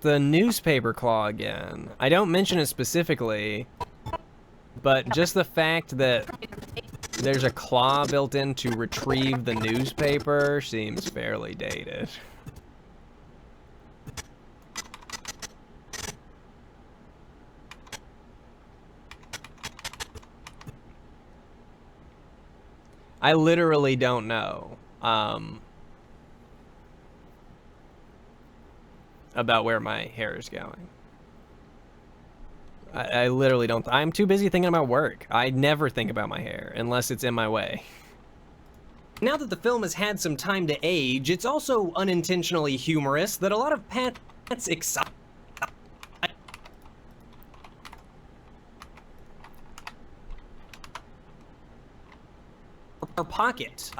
the newspaper claw again. I don't mention it specifically, but just the fact that there's a claw built in to retrieve the newspaper seems fairly dated. I literally don't know about where my hair is going. I literally don't. I'm too busy thinking about work. I never think about my hair unless it's in my way. Now that the film has had some time to age, it's also unintentionally humorous that a lot of Pat's excited. Our pocket.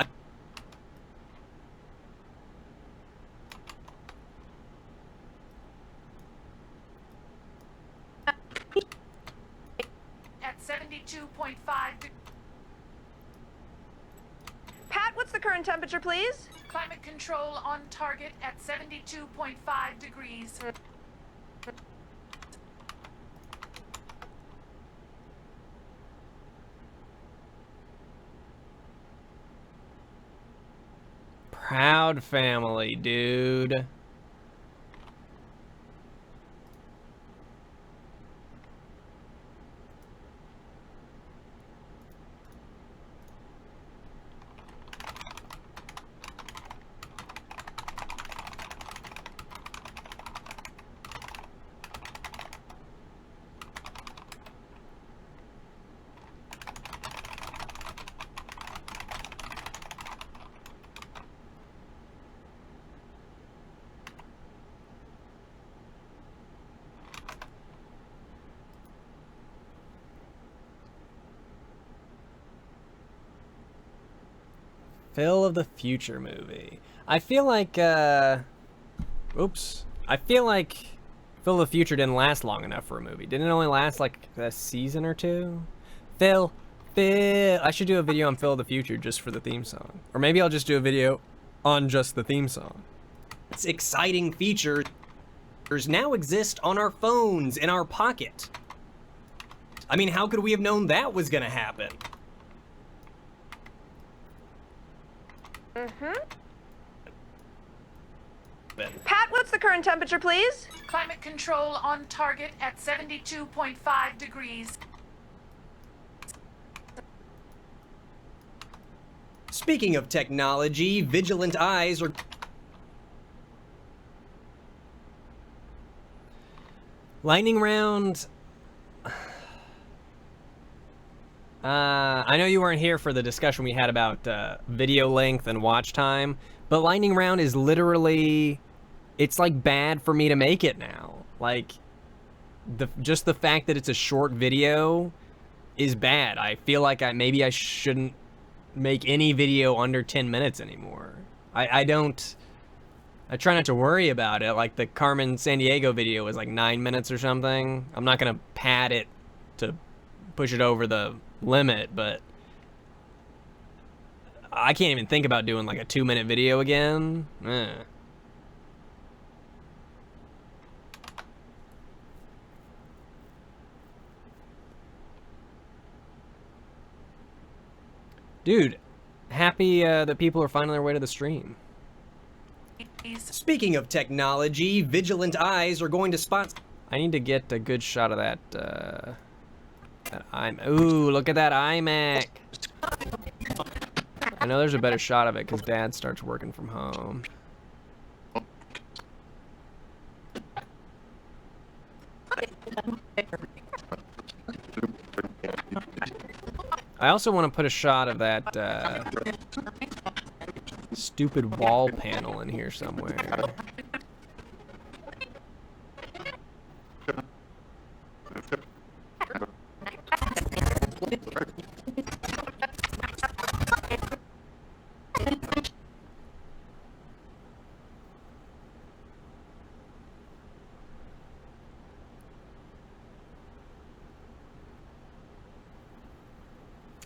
At 72.5 Pat, what's the current temperature, please? Climate control on target at 72.5 degrees. Proud family, dude. Phil of the Future movie. I feel like, oops. I feel like Phil of the Future didn't last long enough for a movie. Didn't it only last like a season or two? Phil. I should do a video on Phil of the Future just for the theme song. Or maybe I'll just do a video on just the theme song. This exciting feature now exist on our phones in our pocket. I mean, how could we have known that was gonna happen? Pat, what's the current temperature, please? Climate control on target at 72.5 degrees. Speaking of technology, vigilant eyes are... Lightning round... I know you weren't here for the discussion we had about video length and watch time, but lightning round is literally, it's like bad for me to make it now. Like, just the fact that it's a short video is bad. I feel like maybe I shouldn't make any video under 10 minutes anymore. I try not to worry about it. Like the Carmen Sandiego video was like 9 minutes or something. I'm not gonna pad it to push it over the limit, but I can't even think about doing like a 2-minute video again. Dude, happy that people are finding their way to the stream. Speaking of technology, vigilant eyes are going to spot... I need to get a good shot of that, ooh, look at that iMac. I know there's a better shot of it because Dad starts working from home. I also want to put a shot of that stupid wall panel in here somewhere.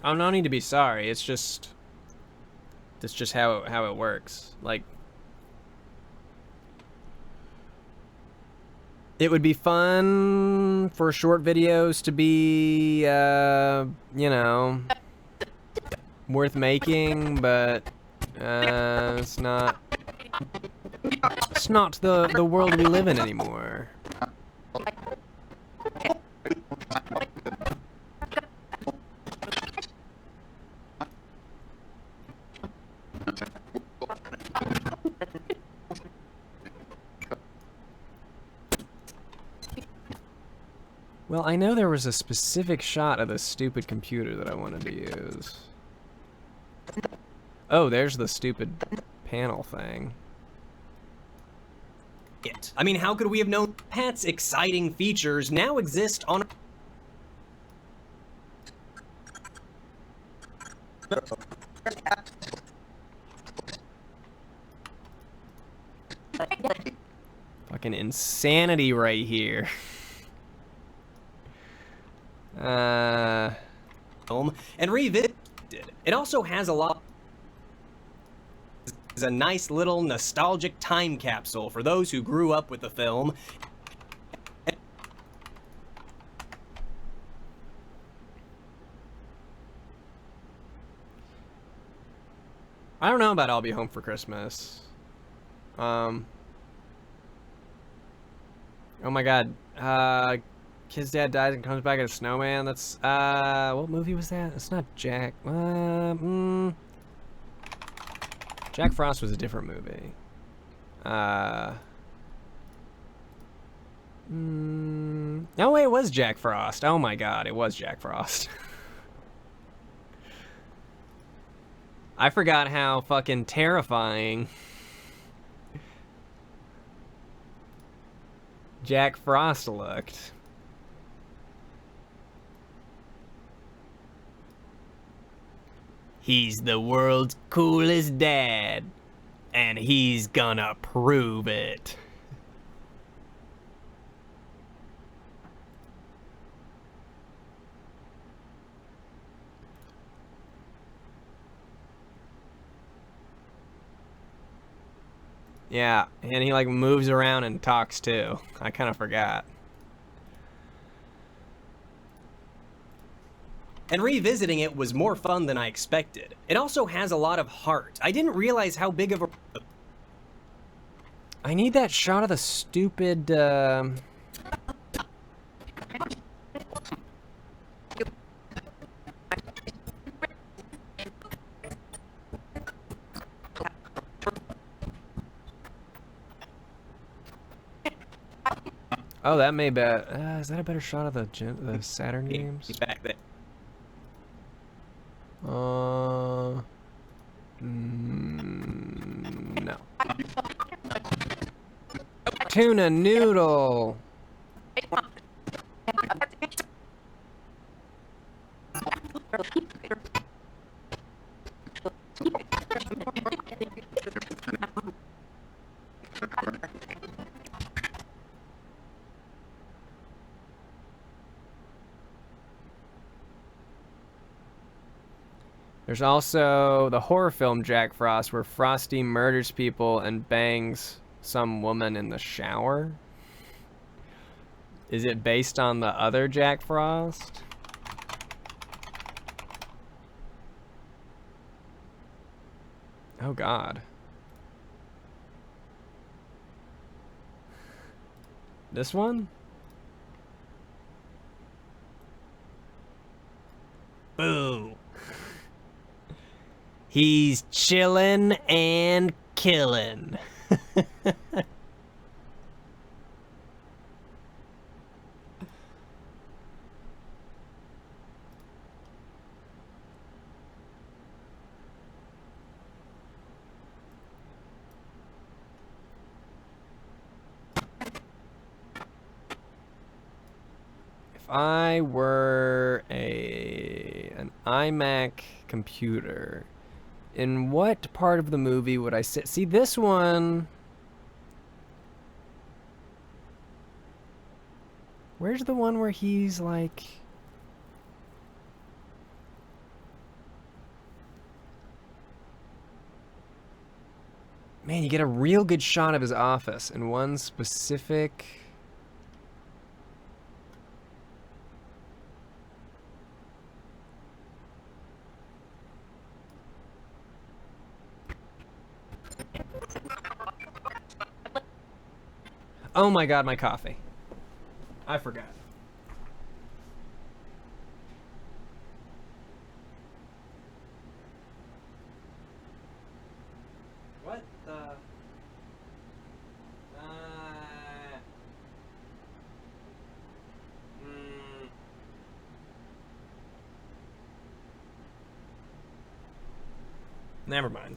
Oh, no need to be sorry. It's just how it works. Like, it would be fun for short videos to be, you know, worth making, but it's not the world we live in anymore. Well, I know there was a specific shot of this stupid computer that I wanted to use. Oh, there's the stupid panel thing. I mean, how could we have known Pat's exciting features now exist on... Fucking insanity right here. Film and revisited. It also has a lot. It's a nice little nostalgic time capsule for those who grew up with the film. I don't know about I'll Be Home for Christmas. Oh my god. Kid's dad dies and comes back as a snowman. That's, what movie was that? It's not Jack. Jack Frost was a different movie. No way, it was Jack Frost. Oh my god, it was Jack Frost. I forgot how fucking terrifying Jack Frost looked. He's the world's coolest dad, and he's gonna prove it. Yeah, and he like moves around and talks too. I kind of forgot. And revisiting it was more fun than I expected. It also has a lot of heart. I didn't realize how big of a... I need that shot of the stupid, Oh, that may be... is that a better shot of the Saturn games? He's back there. No. Tuna noodle. There's also the horror film Jack Frost, where Frosty murders people and bangs some woman in the shower. Is it based on the other Jack Frost? Oh, God. This one? Boo. He's chillin' and killin'. If I were an iMac computer, in what part of the movie would I sit? See, this one... Where's the one where he's like... Man, you get a real good shot of his office in one specific... Oh my God, my coffee. I forgot. What the... Never mind.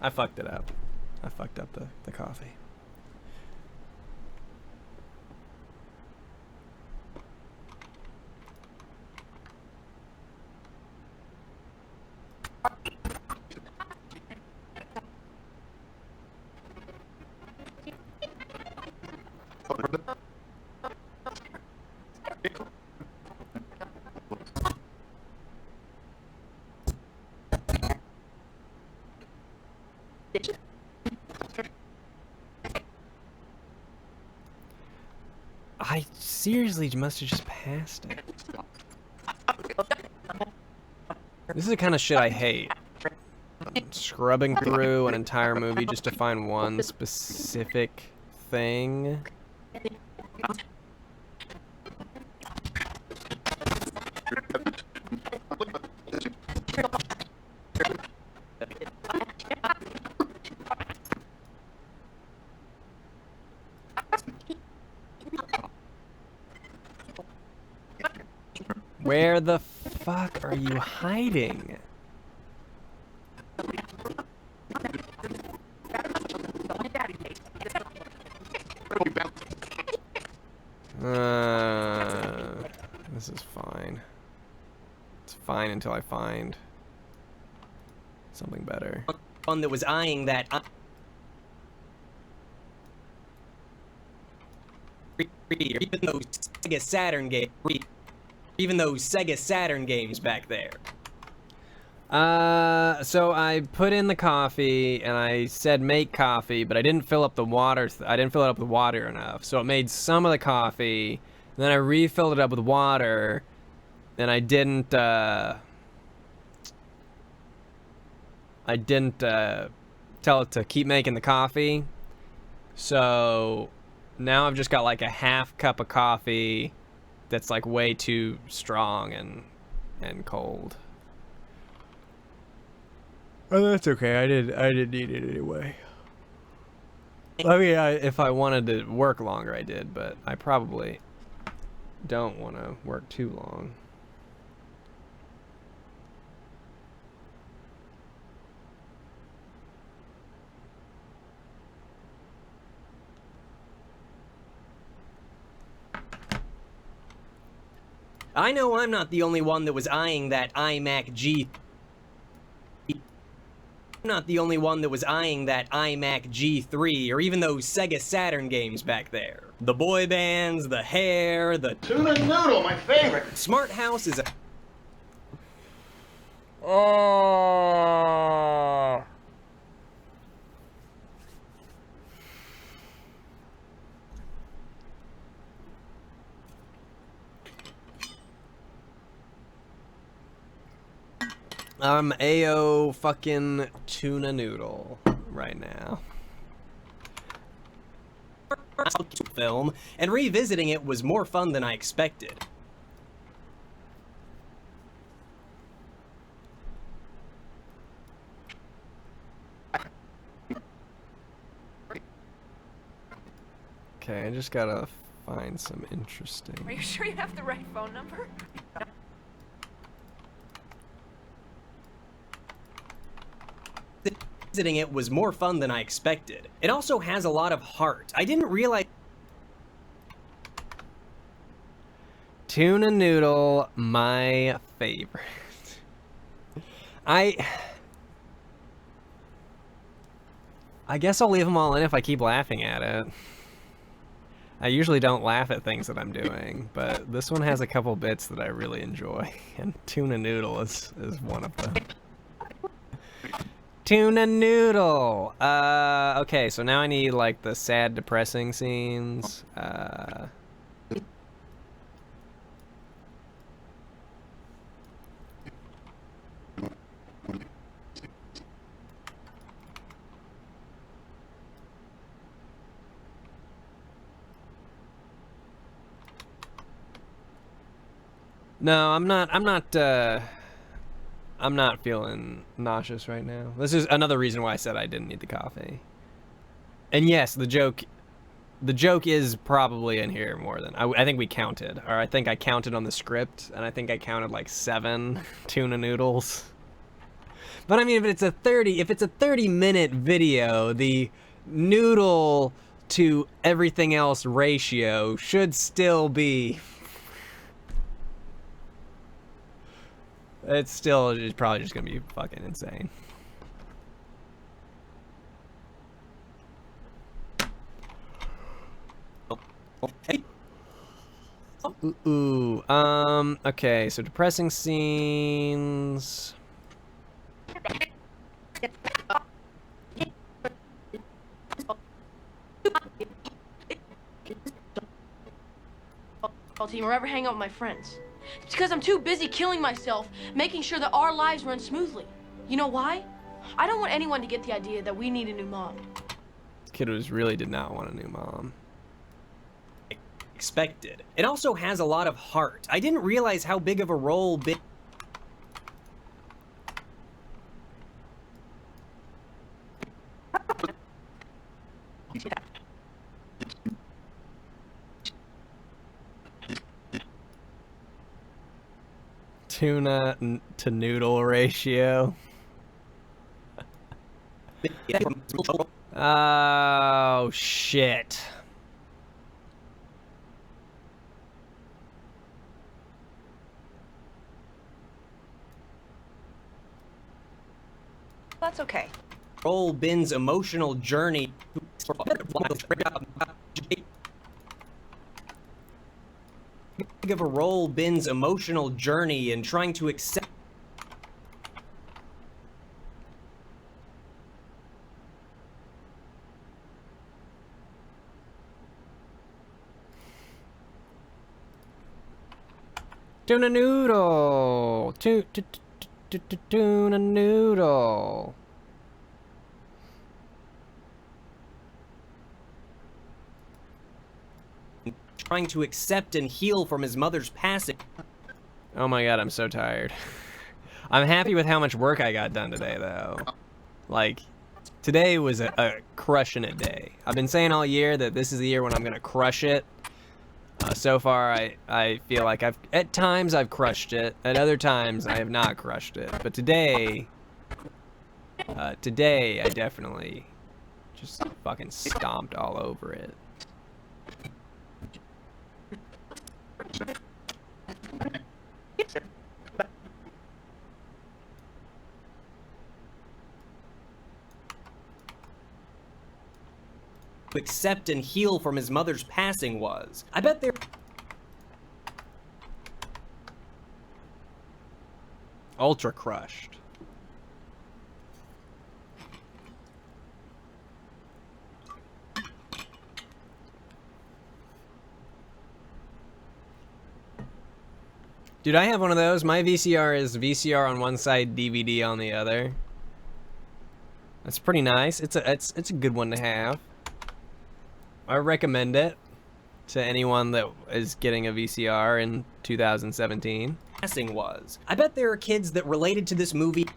I fucked it up. I fucked up the coffee. I seriously must have just passed it. This is the kind of shit I hate. Scrubbing through an entire movie just to find one specific thing. Where the fuck are you hiding? This is fine. It's fine until I find something better. One that was eyeing that... even those Sega Saturn games... Even those Sega Saturn games back there. So I put in the coffee and I said make coffee, but I didn't fill up the water. I didn't fill it up with water enough. So it made some of the coffee. Then I refilled it up with water. And I didn't tell it to keep making the coffee. So now I've just got like a half cup of coffee that's like way too strong and cold. Oh, that's okay. I didn't need it anyway. I mean, if I wanted to work longer, I did, but I probably don't want to work too long. I know I'm not the only one that was eyeing that iMac G... I'm not the only one that was eyeing that iMac G3 or even those Sega Saturn games back there. The boy bands, the hair, the... Tuna noodle, my favorite! Smart House is a... Oh. I'm AO fucking tuna noodle right now. Film, and revisiting it was more fun than I expected. Okay, I just gotta find some interesting. Are you sure you have the right phone number? Visiting it was more fun than I expected. It also has a lot of heart. I didn't realize... Tuna noodle, my favorite. I guess I'll leave them all in if I keep laughing at it. I usually don't laugh at things that I'm doing, but this one has a couple bits that I really enjoy, and tuna noodle is one of them. Tuna noodle! Okay, so now I need, like, the sad, depressing scenes. No, I'm not feeling nauseous right now. This is another reason why I said I didn't need the coffee. And yes, the joke is probably in here more than I think we counted, or I think I counted on the script, and I think I counted like 7 tuna noodles. But I mean, if it's a 30-minute video, the noodle to everything else ratio should still be. It's probably just gonna be fucking insane. Okay, so depressing scenes. Team or ever hang out with my friends. It's because I'm too busy killing myself, making sure that our lives run smoothly. You know why? I don't want anyone to get the idea that we need a new mom. This kid really did not want a new mom. Expected. It also has a lot of heart. I didn't realize how big of a role tuna to noodle ratio. Oh shit. That's okay. Roll Bin's emotional journey. Big of a role Bin's emotional journey in trying to accept. Tuna noodle. Tuna noodle. Trying to accept and heal from his mother's passing. Oh my god, I'm so tired. I'm happy with how much work I got done today, though. Like, today was a crushing it day. I've been saying all year that this is the year when I'm gonna crush it. So far, I feel like at times I've crushed it, at other times I have not crushed it. But today I definitely just fucking stomped all over it. To accept and heal from his mother's passing was. I bet they're ultra crushed. Dude, I have one of those. My VCR is VCR on one side, DVD on the other. That's pretty nice. It's a good one to have. I recommend it to anyone that is getting a VCR in 2017. Was. I bet there are kids that related to this movie.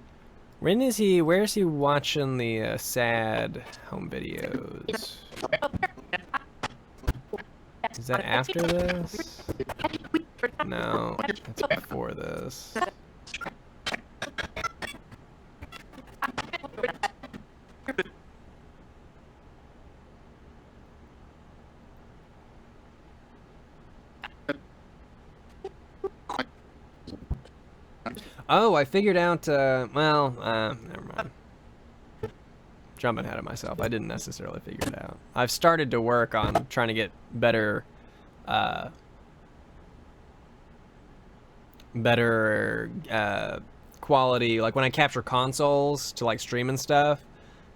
Where is he watching the sad home videos? Is that after this? No, that's before this. Oh, I figured out, never mind. Jumping ahead of myself. I didn't necessarily figure it out. I've started to work on trying to get better, quality. Like when I capture consoles to like stream and stuff,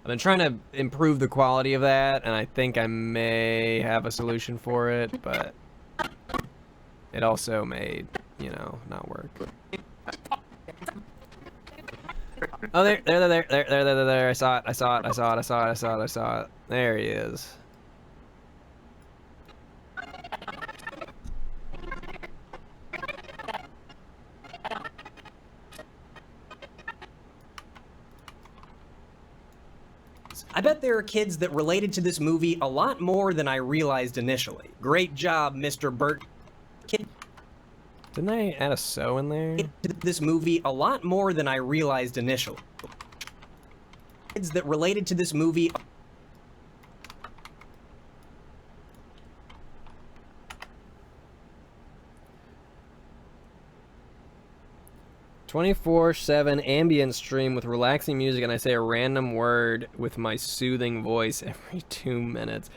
I've been trying to improve the quality of that, and I think I may have a solution for it, but it also may, you know, not work. Oh, there. I saw it. There he is. I bet there are kids that related to this movie a lot more than I realized initially. Great job, Mr. Burt. Didn't I add a so in there? This movie a lot more than I realized initially. Kids that related to this movie. 24/7 ambient stream with relaxing music, and I say a random word with my soothing voice every 2 minutes.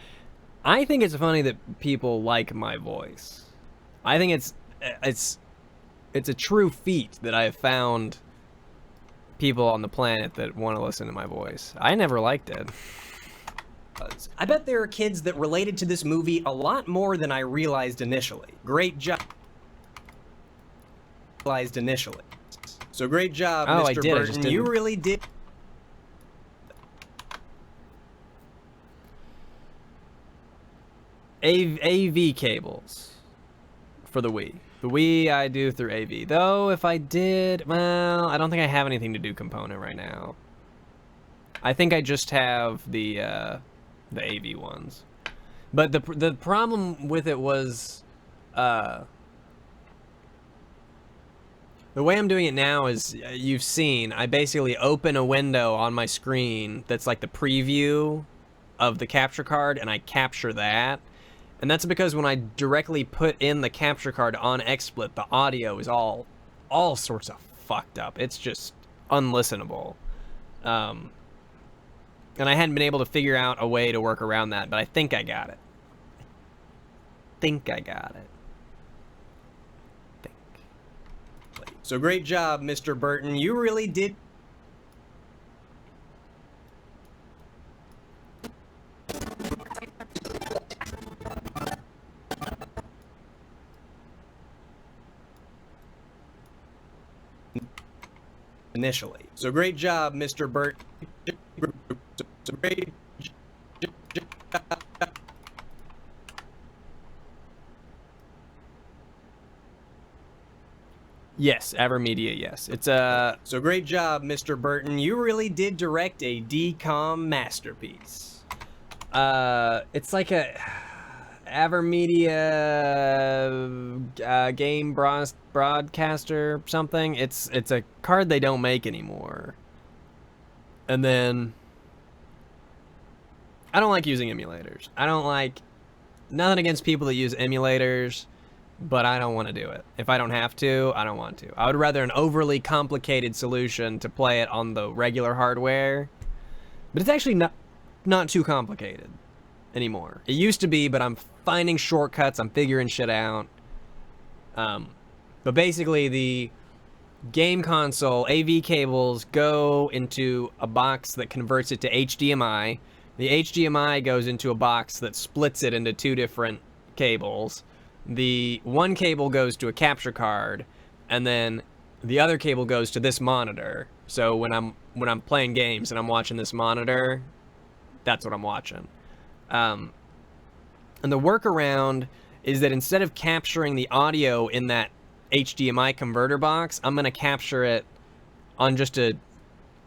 I think it's funny that people like my voice. I think it's a true feat that I have found people on the planet that want to listen to my voice. I never liked it. I bet there are kids that related to this movie a lot more than I realized initially. Great job. So great job, oh, Mr. I did. Burton. You really did. AV cables for the Wii. The Wii I do through AV. Though if I did, well, I don't think I have anything to do component right now. I think I just have the AV ones. But the problem with it was the way I'm doing it now is, you've seen, I basically open a window on my screen that's like the preview of the capture card, and I capture that. And that's because when I directly put in the capture card on XSplit, the audio is all sorts of fucked up. It's just unlistenable. And I hadn't been able to figure out a way to work around that, but I think I got it. So great job, Mr. Burton. You really did. Initially. So great job, Mr. Burton. So great job. Yes, Avermedia, yes. It's a... So great job, Mr. Burton. You really did direct a DCOM masterpiece. It's like a... Avermedia game broadcaster something. It's a card they don't make anymore. And then... I don't like using emulators. I don't like... Nothing against people that use emulators, but I don't want to do it. If I don't have to, I don't want to. I would rather an overly complicated solution to play it on the regular hardware. But it's actually not too complicated anymore. It used to be, but I'm finding shortcuts. I'm figuring shit out. But basically, the game console AV cables go into a box that converts it to HDMI. The HDMI goes into a box that splits it into two different cables. The one cable goes to a capture card, and then the other cable goes to this monitor. So when I'm playing games and I'm watching this monitor, that's what I'm watching. And the workaround is that instead of capturing the audio in that HDMI converter box, I'm going to capture it on just a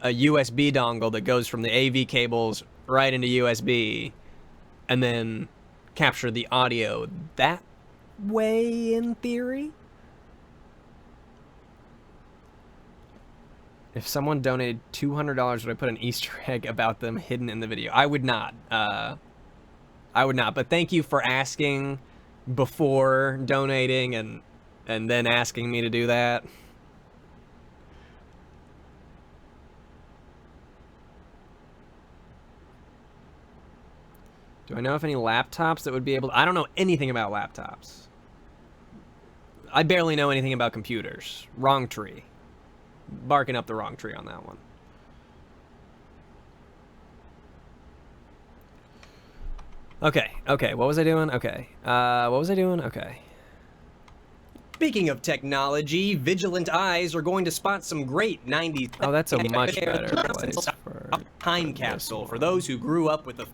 USB dongle that goes from the AV cables right into USB, and then capture the audio that way in theory. If someone donated $200, would I put an Easter egg about them hidden in the video? I would not. I would not. But thank you for asking before donating and then asking me to do that. Do I know of any laptops that would be able to... I don't know anything about laptops. I barely know anything about computers. Wrong tree. Barking up the wrong tree on that one. Okay, what was I doing? Okay, what was I doing? Okay. Speaking of technology, vigilant eyes are going to spot some great 90s... Oh, that's a much better place for... time capsule for those who grew up with the...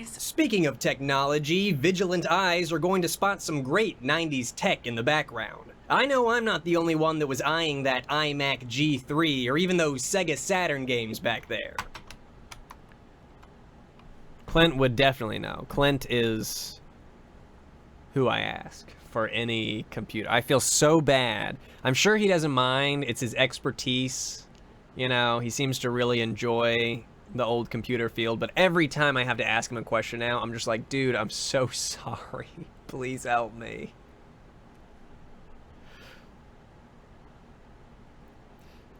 Speaking of technology, vigilant eyes are going to spot some great 90s tech in the background. I know I'm not the only one that was eyeing that iMac G3 or even those Sega Saturn games back there. Clint would definitely know. Clint is who I ask for any computer. I feel so bad. I'm sure he doesn't mind. It's his expertise. You know, he seems to really enjoy the old computer field, but every time I have to ask him a question now, I'm just like, dude, I'm so sorry. Please help me.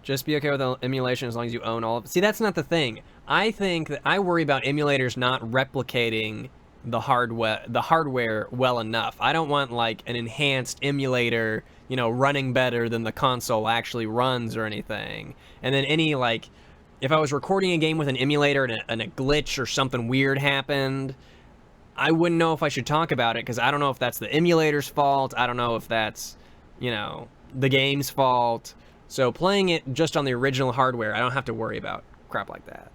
Just be okay with the emulation as long as you own all of it. See, that's not the thing. I think that I worry about emulators not replicating the hardware well enough. I don't want like an enhanced emulator, you know, running better than the console actually runs or anything. And then any like, if I was recording a game with an emulator and a glitch or something weird happened, I wouldn't know if I should talk about it because I don't know if that's the emulator's fault. I don't know if that's, you know, the game's fault. So playing it just on the original hardware, I don't have to worry about crap like that.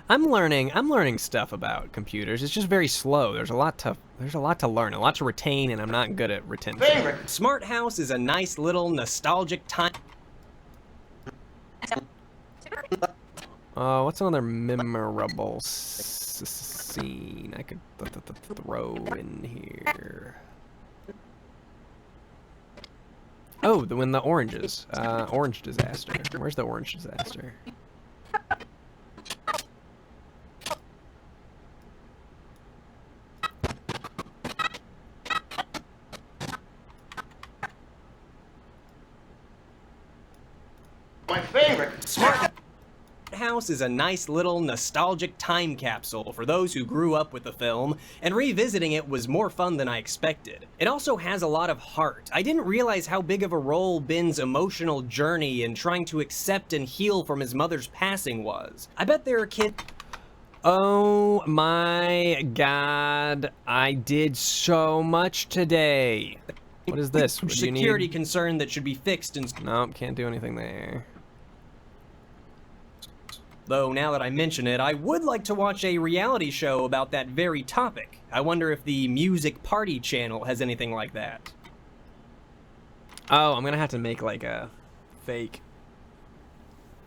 I'm learning stuff about computers. It's just very slow. There's a lot to learn, a lot to retain, and I'm not good at retention. Favorite. Smart House is a nice little nostalgic time. What's another memorable scene I could throw in here? Oh, when the oranges. Orange disaster. Where's the orange disaster? My favorite. Smart House is a nice little nostalgic time capsule for those who grew up with the film, and revisiting it was more fun than I expected. It also has a lot of heart. I didn't realize how big of a role Ben's emotional journey in trying to accept and heal from his mother's passing was. I bet there are kids... Oh my god, I did so much today. What is this? What do you need? Security concern that should be fixed and... Nope, can't do anything there. Though, now that I mention it, I would like to watch a reality show about that very topic. I wonder if the Music Party channel has anything like that. Oh, I'm gonna have to make like a fake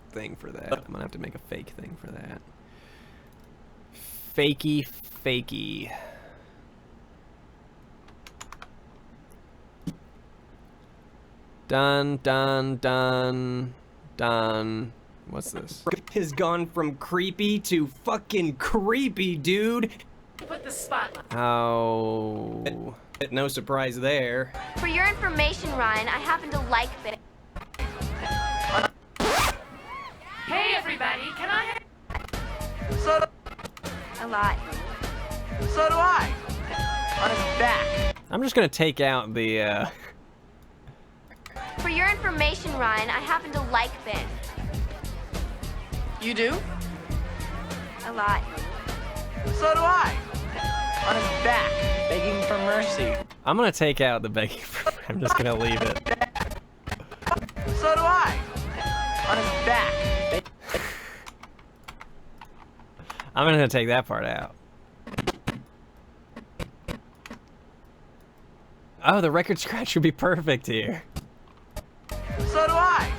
thing for that. I'm gonna have to make a fake thing for that. Fakey. Done. What's this? Has gone from creepy to fucking creepy, dude. Put the spotlight. Oh. No surprise there. For your information, Ryan, I happen to like Ben. Hey, everybody, can I... A lot. So do I. On his back. I'm just gonna take out the, For your information, Ryan, I happen to like Ben. You do? A lot. So do I. On his back, begging for mercy. I'm gonna take out the begging for. I'm just gonna leave it. So do I. On his back. I'm gonna take that part out. Oh, the record scratch would be perfect here. So do I.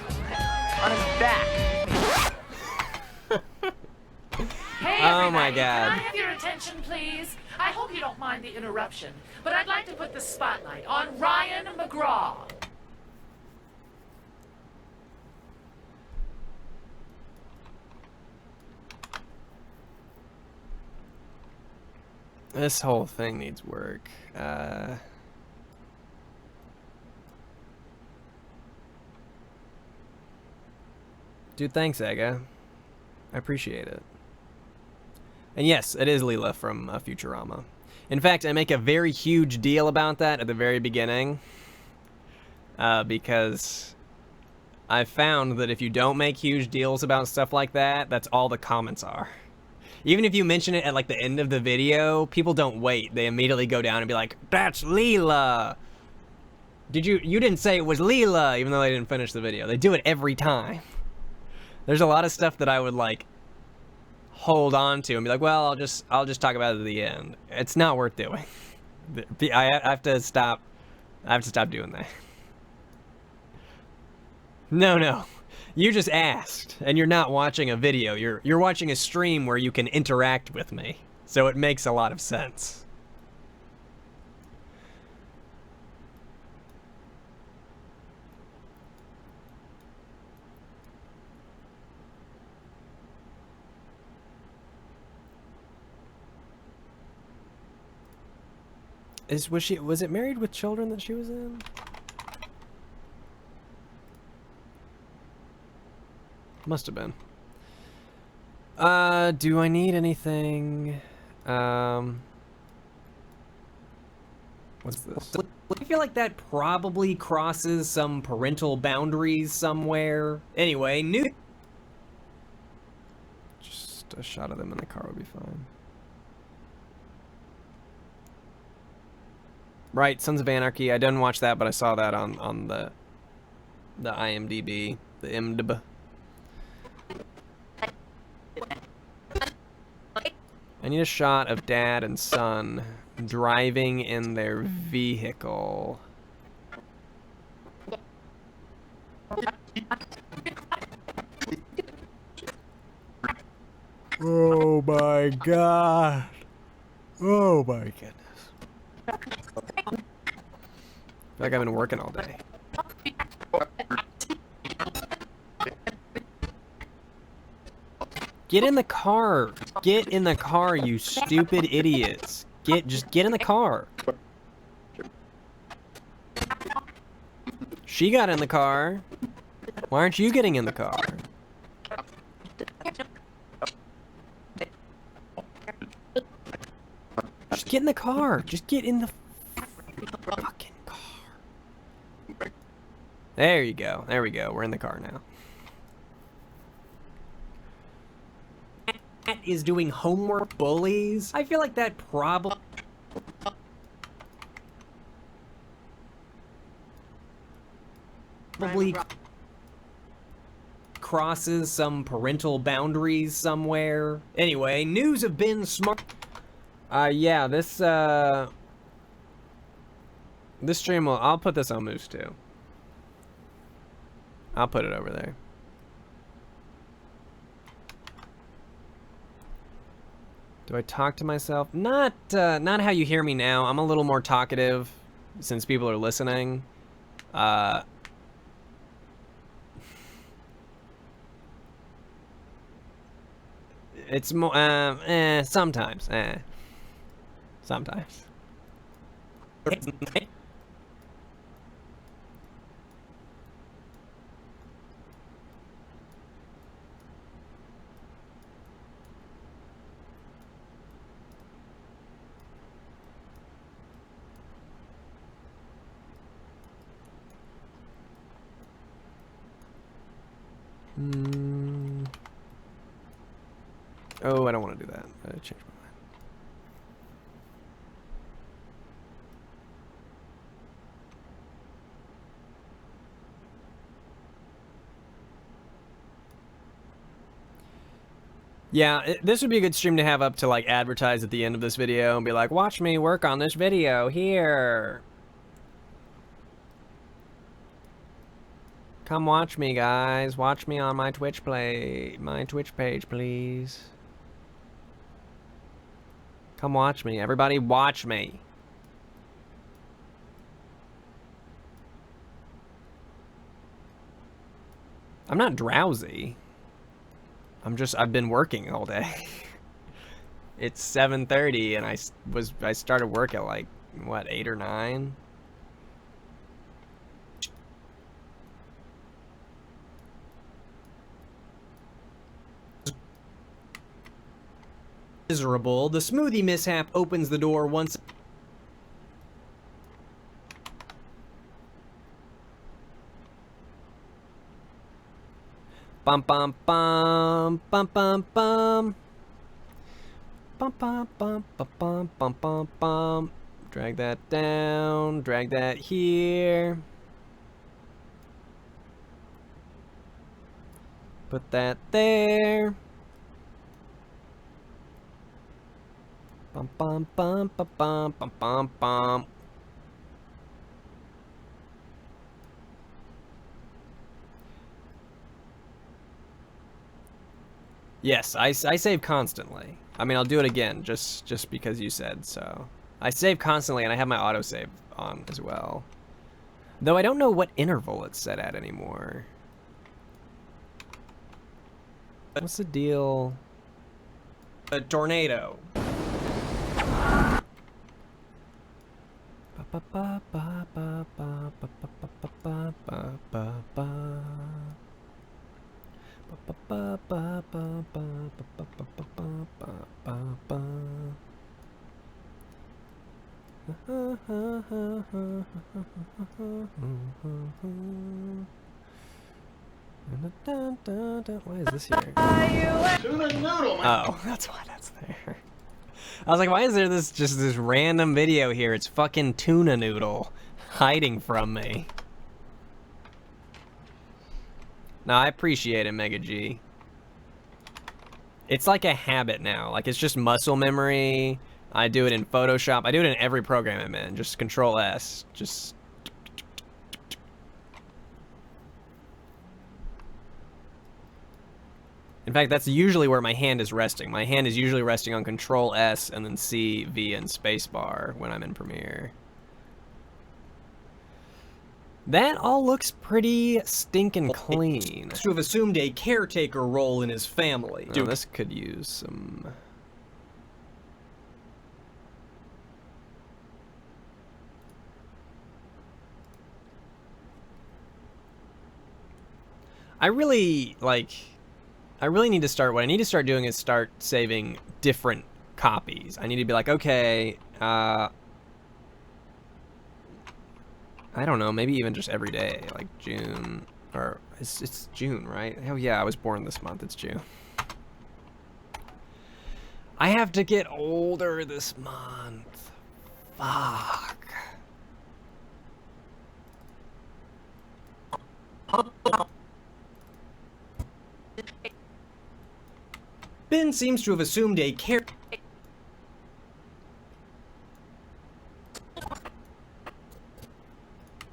On his back. Hey, Oh my everybody, God. Can I have your attention, please? I hope you don't mind the interruption, but I'd like to put the spotlight on Ryan McGraw. This whole thing needs work. Dude, thanks, Ega. I appreciate it. And yes, it is Leela from Futurama. In fact, I make a very huge deal about that at the very beginning. Because I found that if you don't make huge deals about stuff like that, that's all the comments are. Even if you mention it at like the end of the video, people don't wait. They immediately go down and be like, "That's Leela." You didn't say it was Leela, even though they didn't finish the video. They do it every time. There's a lot of stuff that I would like hold on to and be like, well, I'll just talk about it at the end. It's not worth doing. I have to stop doing that. No. You just asked, and you're not watching a video. You're watching a stream where you can interact with me. So it makes a lot of sense. Was it Married with Children that she was in? Must have been. Do I need anything? What's this? I feel like that probably crosses some parental boundaries somewhere. Anyway, just a shot of them in the car would be fine. Right, Sons of Anarchy. I didn't watch that, but I saw that on the IMDb, the IMDb. I need a shot of dad and son driving in their vehicle. Oh my God. Oh my goodness. I feel like I've been working all day. Get in the car. Get in the car, you stupid idiots. Just get in the car. She got in the car. Why aren't you getting in the car? Just get in the car. Just get in the fucking car. There you go. There we go. We're in the car now. Is doing homework bullies. I feel like that probably crosses some parental boundaries somewhere. Anyway, news of Ben Smart. Yeah, this stream will. I'll put this on Moose too. I'll put it over there. Do I talk to myself? Not how you hear me now. I'm a little more talkative since people are listening. It's more, sometimes, sometimes. Oh, I don't want to do that. I changed my mind. Yeah, this would be a good stream to have up to like advertise at the end of this video and be like, watch me work on this video here. Come watch me, guys. Watch me on my Twitch page, please. Come watch me. Everybody watch me. I'm not drowsy. I've been working all day. It's 7:30 and I started work at like, what, 8 or 9? Miserable. The smoothie mishap opens the door once. Bum bum bum bum bum bum. Bum bum bum bum bum bum bum bum. Drag that down. Drag that here. Put that there. Bum bum bum bum bum bum bum bum. Yes, I save constantly. I mean, I'll do it again just because you said so. I save constantly and I have my autosave on as well. Though I don't know what interval it's set at anymore. What's the deal? A tornado. Why is this here? Tuna noodle, man. Oh, that's why that's there. I was like, why is there just this random video here? It's fucking tuna noodle hiding from me. No, I appreciate it, Mega G. It's like a habit now. Like, it's just muscle memory. I do it in Photoshop. I do it in every program I'm in. Just Control S. Just... In fact, that's usually where my hand is resting. My hand is usually resting on Control S and then C, V, and spacebar when I'm in Premiere. That all looks pretty stinking clean. To have assumed a caretaker role in his family. Oh, this could use some... I really need to start, what I need to start doing is start saving different copies. I need to be like, okay, I don't know, maybe even just every day, like June, or it's June, right? Oh yeah, I was born this month, it's June. I have to get older this month. Fuck. Ben seems to have assumed a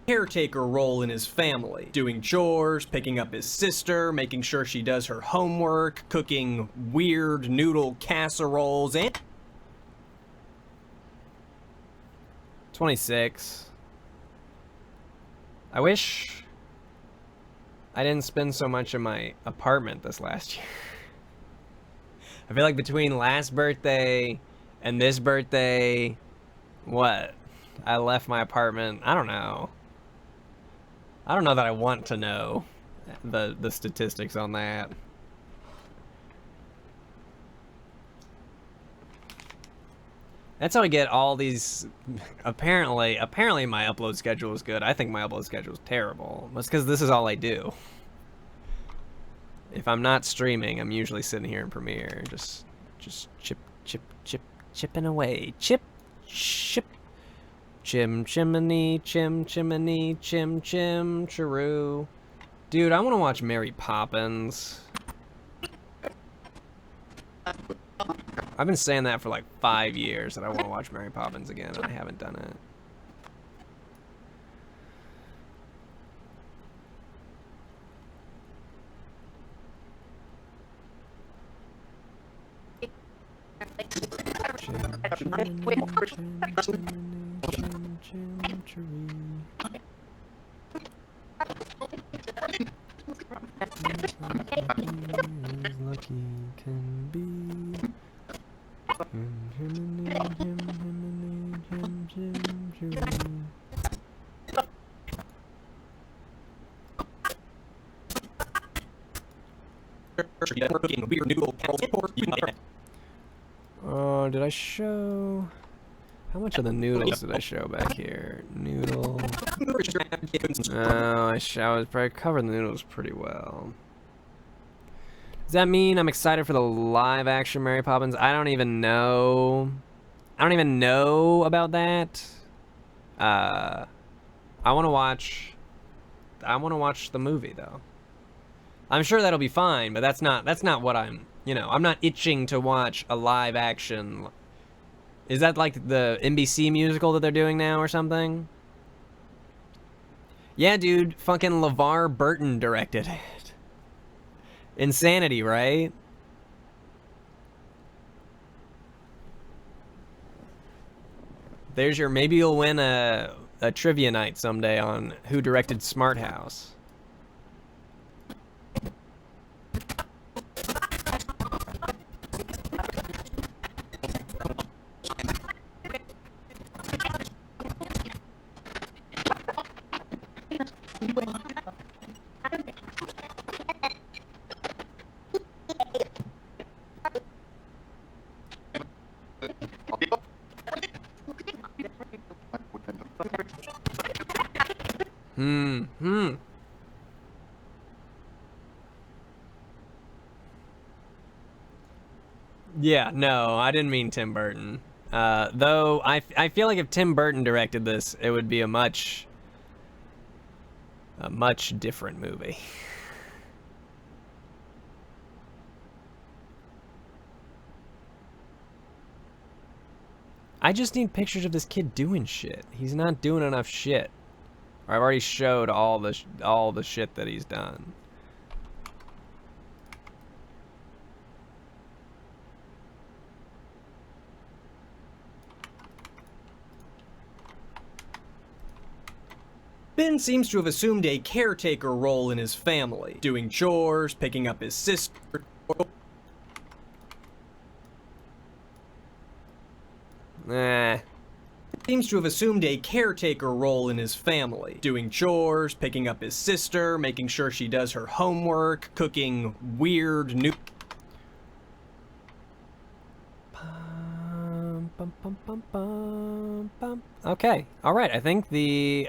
caretaker role in his family, doing chores, picking up his sister, making sure she does her homework, cooking weird noodle casseroles, and 26. I wish I didn't spend so much in my apartment this last year. I feel like between last birthday and this birthday, what? I left my apartment, I don't know. I don't know that I want to know the statistics on that. That's how I get all these, apparently my upload schedule is good. I think my upload schedule is terrible. That's because this is all I do. If I'm not streaming, I'm usually sitting here in Premiere, just Just chipping away. Chip. Chim chimney, chim chimney, chim chim chiroo. Dude, I want to watch Mary Poppins. I've been saying that for like 5 years that I want to watch Mary Poppins again, and I haven't done it. Lucky can be. Oh, did I show? How much of the noodles did I show back here? Noodle. Oh, I was probably covering the noodles pretty well. Does that mean I'm excited for the live action Mary Poppins? I don't even know. I don't even know about that. I want to watch the movie though. I'm sure that'll be fine, but that's not what I'm, I'm not itching to watch a live action. Is that like the NBC musical that they're doing now or something? Yeah, dude, fucking LeVar Burton directed it. Insanity, right? There's your, maybe you'll win a trivia night someday on who directed Smart House. Yeah, no, I didn't mean Tim Burton. Though I feel like if Tim Burton directed this, it would be a much different movie. I just need pictures of this kid doing shit. He's not doing enough shit. I've already showed all the shit that he's done. Ben seems to have assumed a caretaker role in his family, doing chores, picking up his sister. Seems to have assumed a caretaker role in his family, doing chores, picking up his sister, making sure she does her homework, cooking weird new. Okay, all right. I think the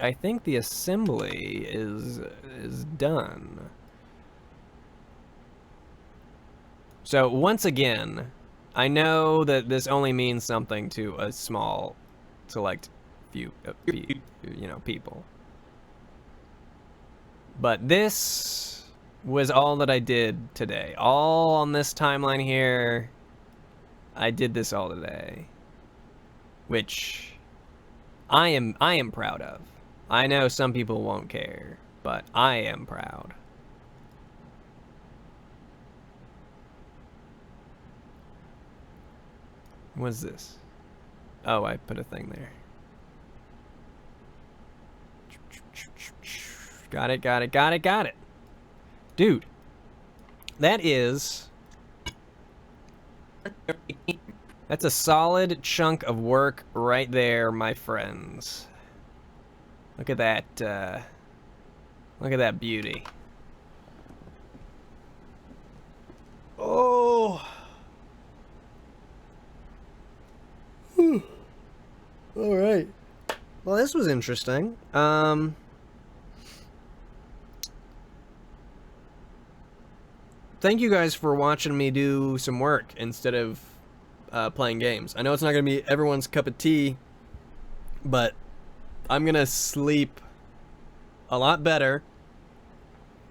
assembly is done. So once again, I know that this only means something to a small, select few, people. But this was all that I did today. All on this timeline here. I did this all today, which I am proud of. I know some people won't care, but I am proud. What's this? Oh, I put a thing there. Got it. Dude, that is... That's a solid chunk of work right there, my friends. Look at that, look at that beauty. Oh. All right. Well, this was interesting. Thank you guys for watching me do some work instead of playing games. I know it's not going to be everyone's cup of tea, but I'm going to sleep a lot better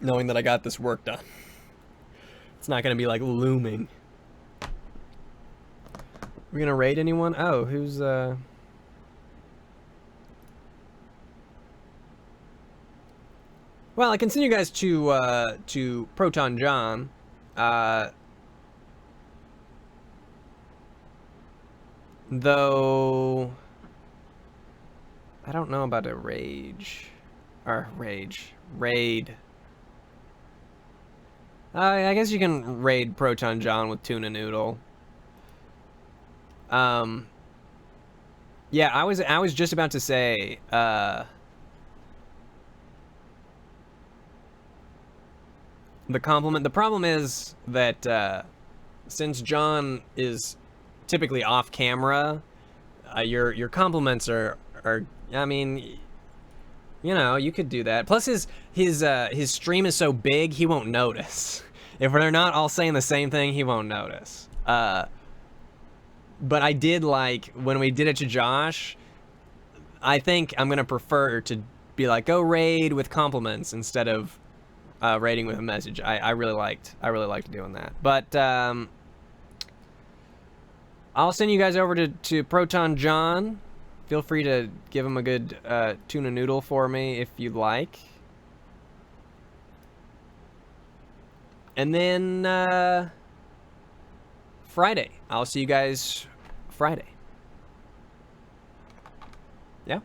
knowing that I got this work done. It's not going to be like looming. We're going to raid anyone? Oh, who's well, I can send you guys to Proton John. Though I don't know about a raid. I guess you can raid Proton John with Tuna Noodle. Yeah, I was just about to say the compliment. The problem is that since John is typically off camera, your compliments are I mean, you know, you could do that. Plus his stream is so big, he won't notice. If they're not all saying the same thing, he won't notice. But I did like when we did it to Josh. I think I'm gonna prefer to be like, go raid with compliments instead of raiding with a message. I really liked doing that. But I'll send you guys over to Proton John. Feel free to give him a good tuna noodle for me if you'd like. And then Friday. I'll see you guys Friday. Yeah?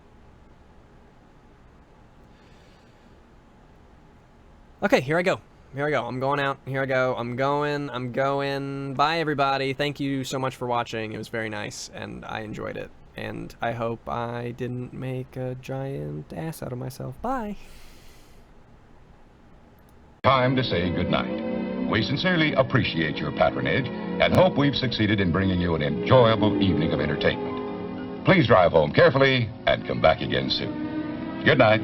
Okay, here I go. Here I go. I'm going out. Here I go. I'm going. Bye, everybody. Thank you so much for watching. It was very nice, and I enjoyed it. And I hope I didn't make a giant ass out of myself. Bye. Time to say goodnight. We sincerely appreciate your patronage and hope we've succeeded in bringing you an enjoyable evening of entertainment. Please drive home carefully and come back again soon. Good night.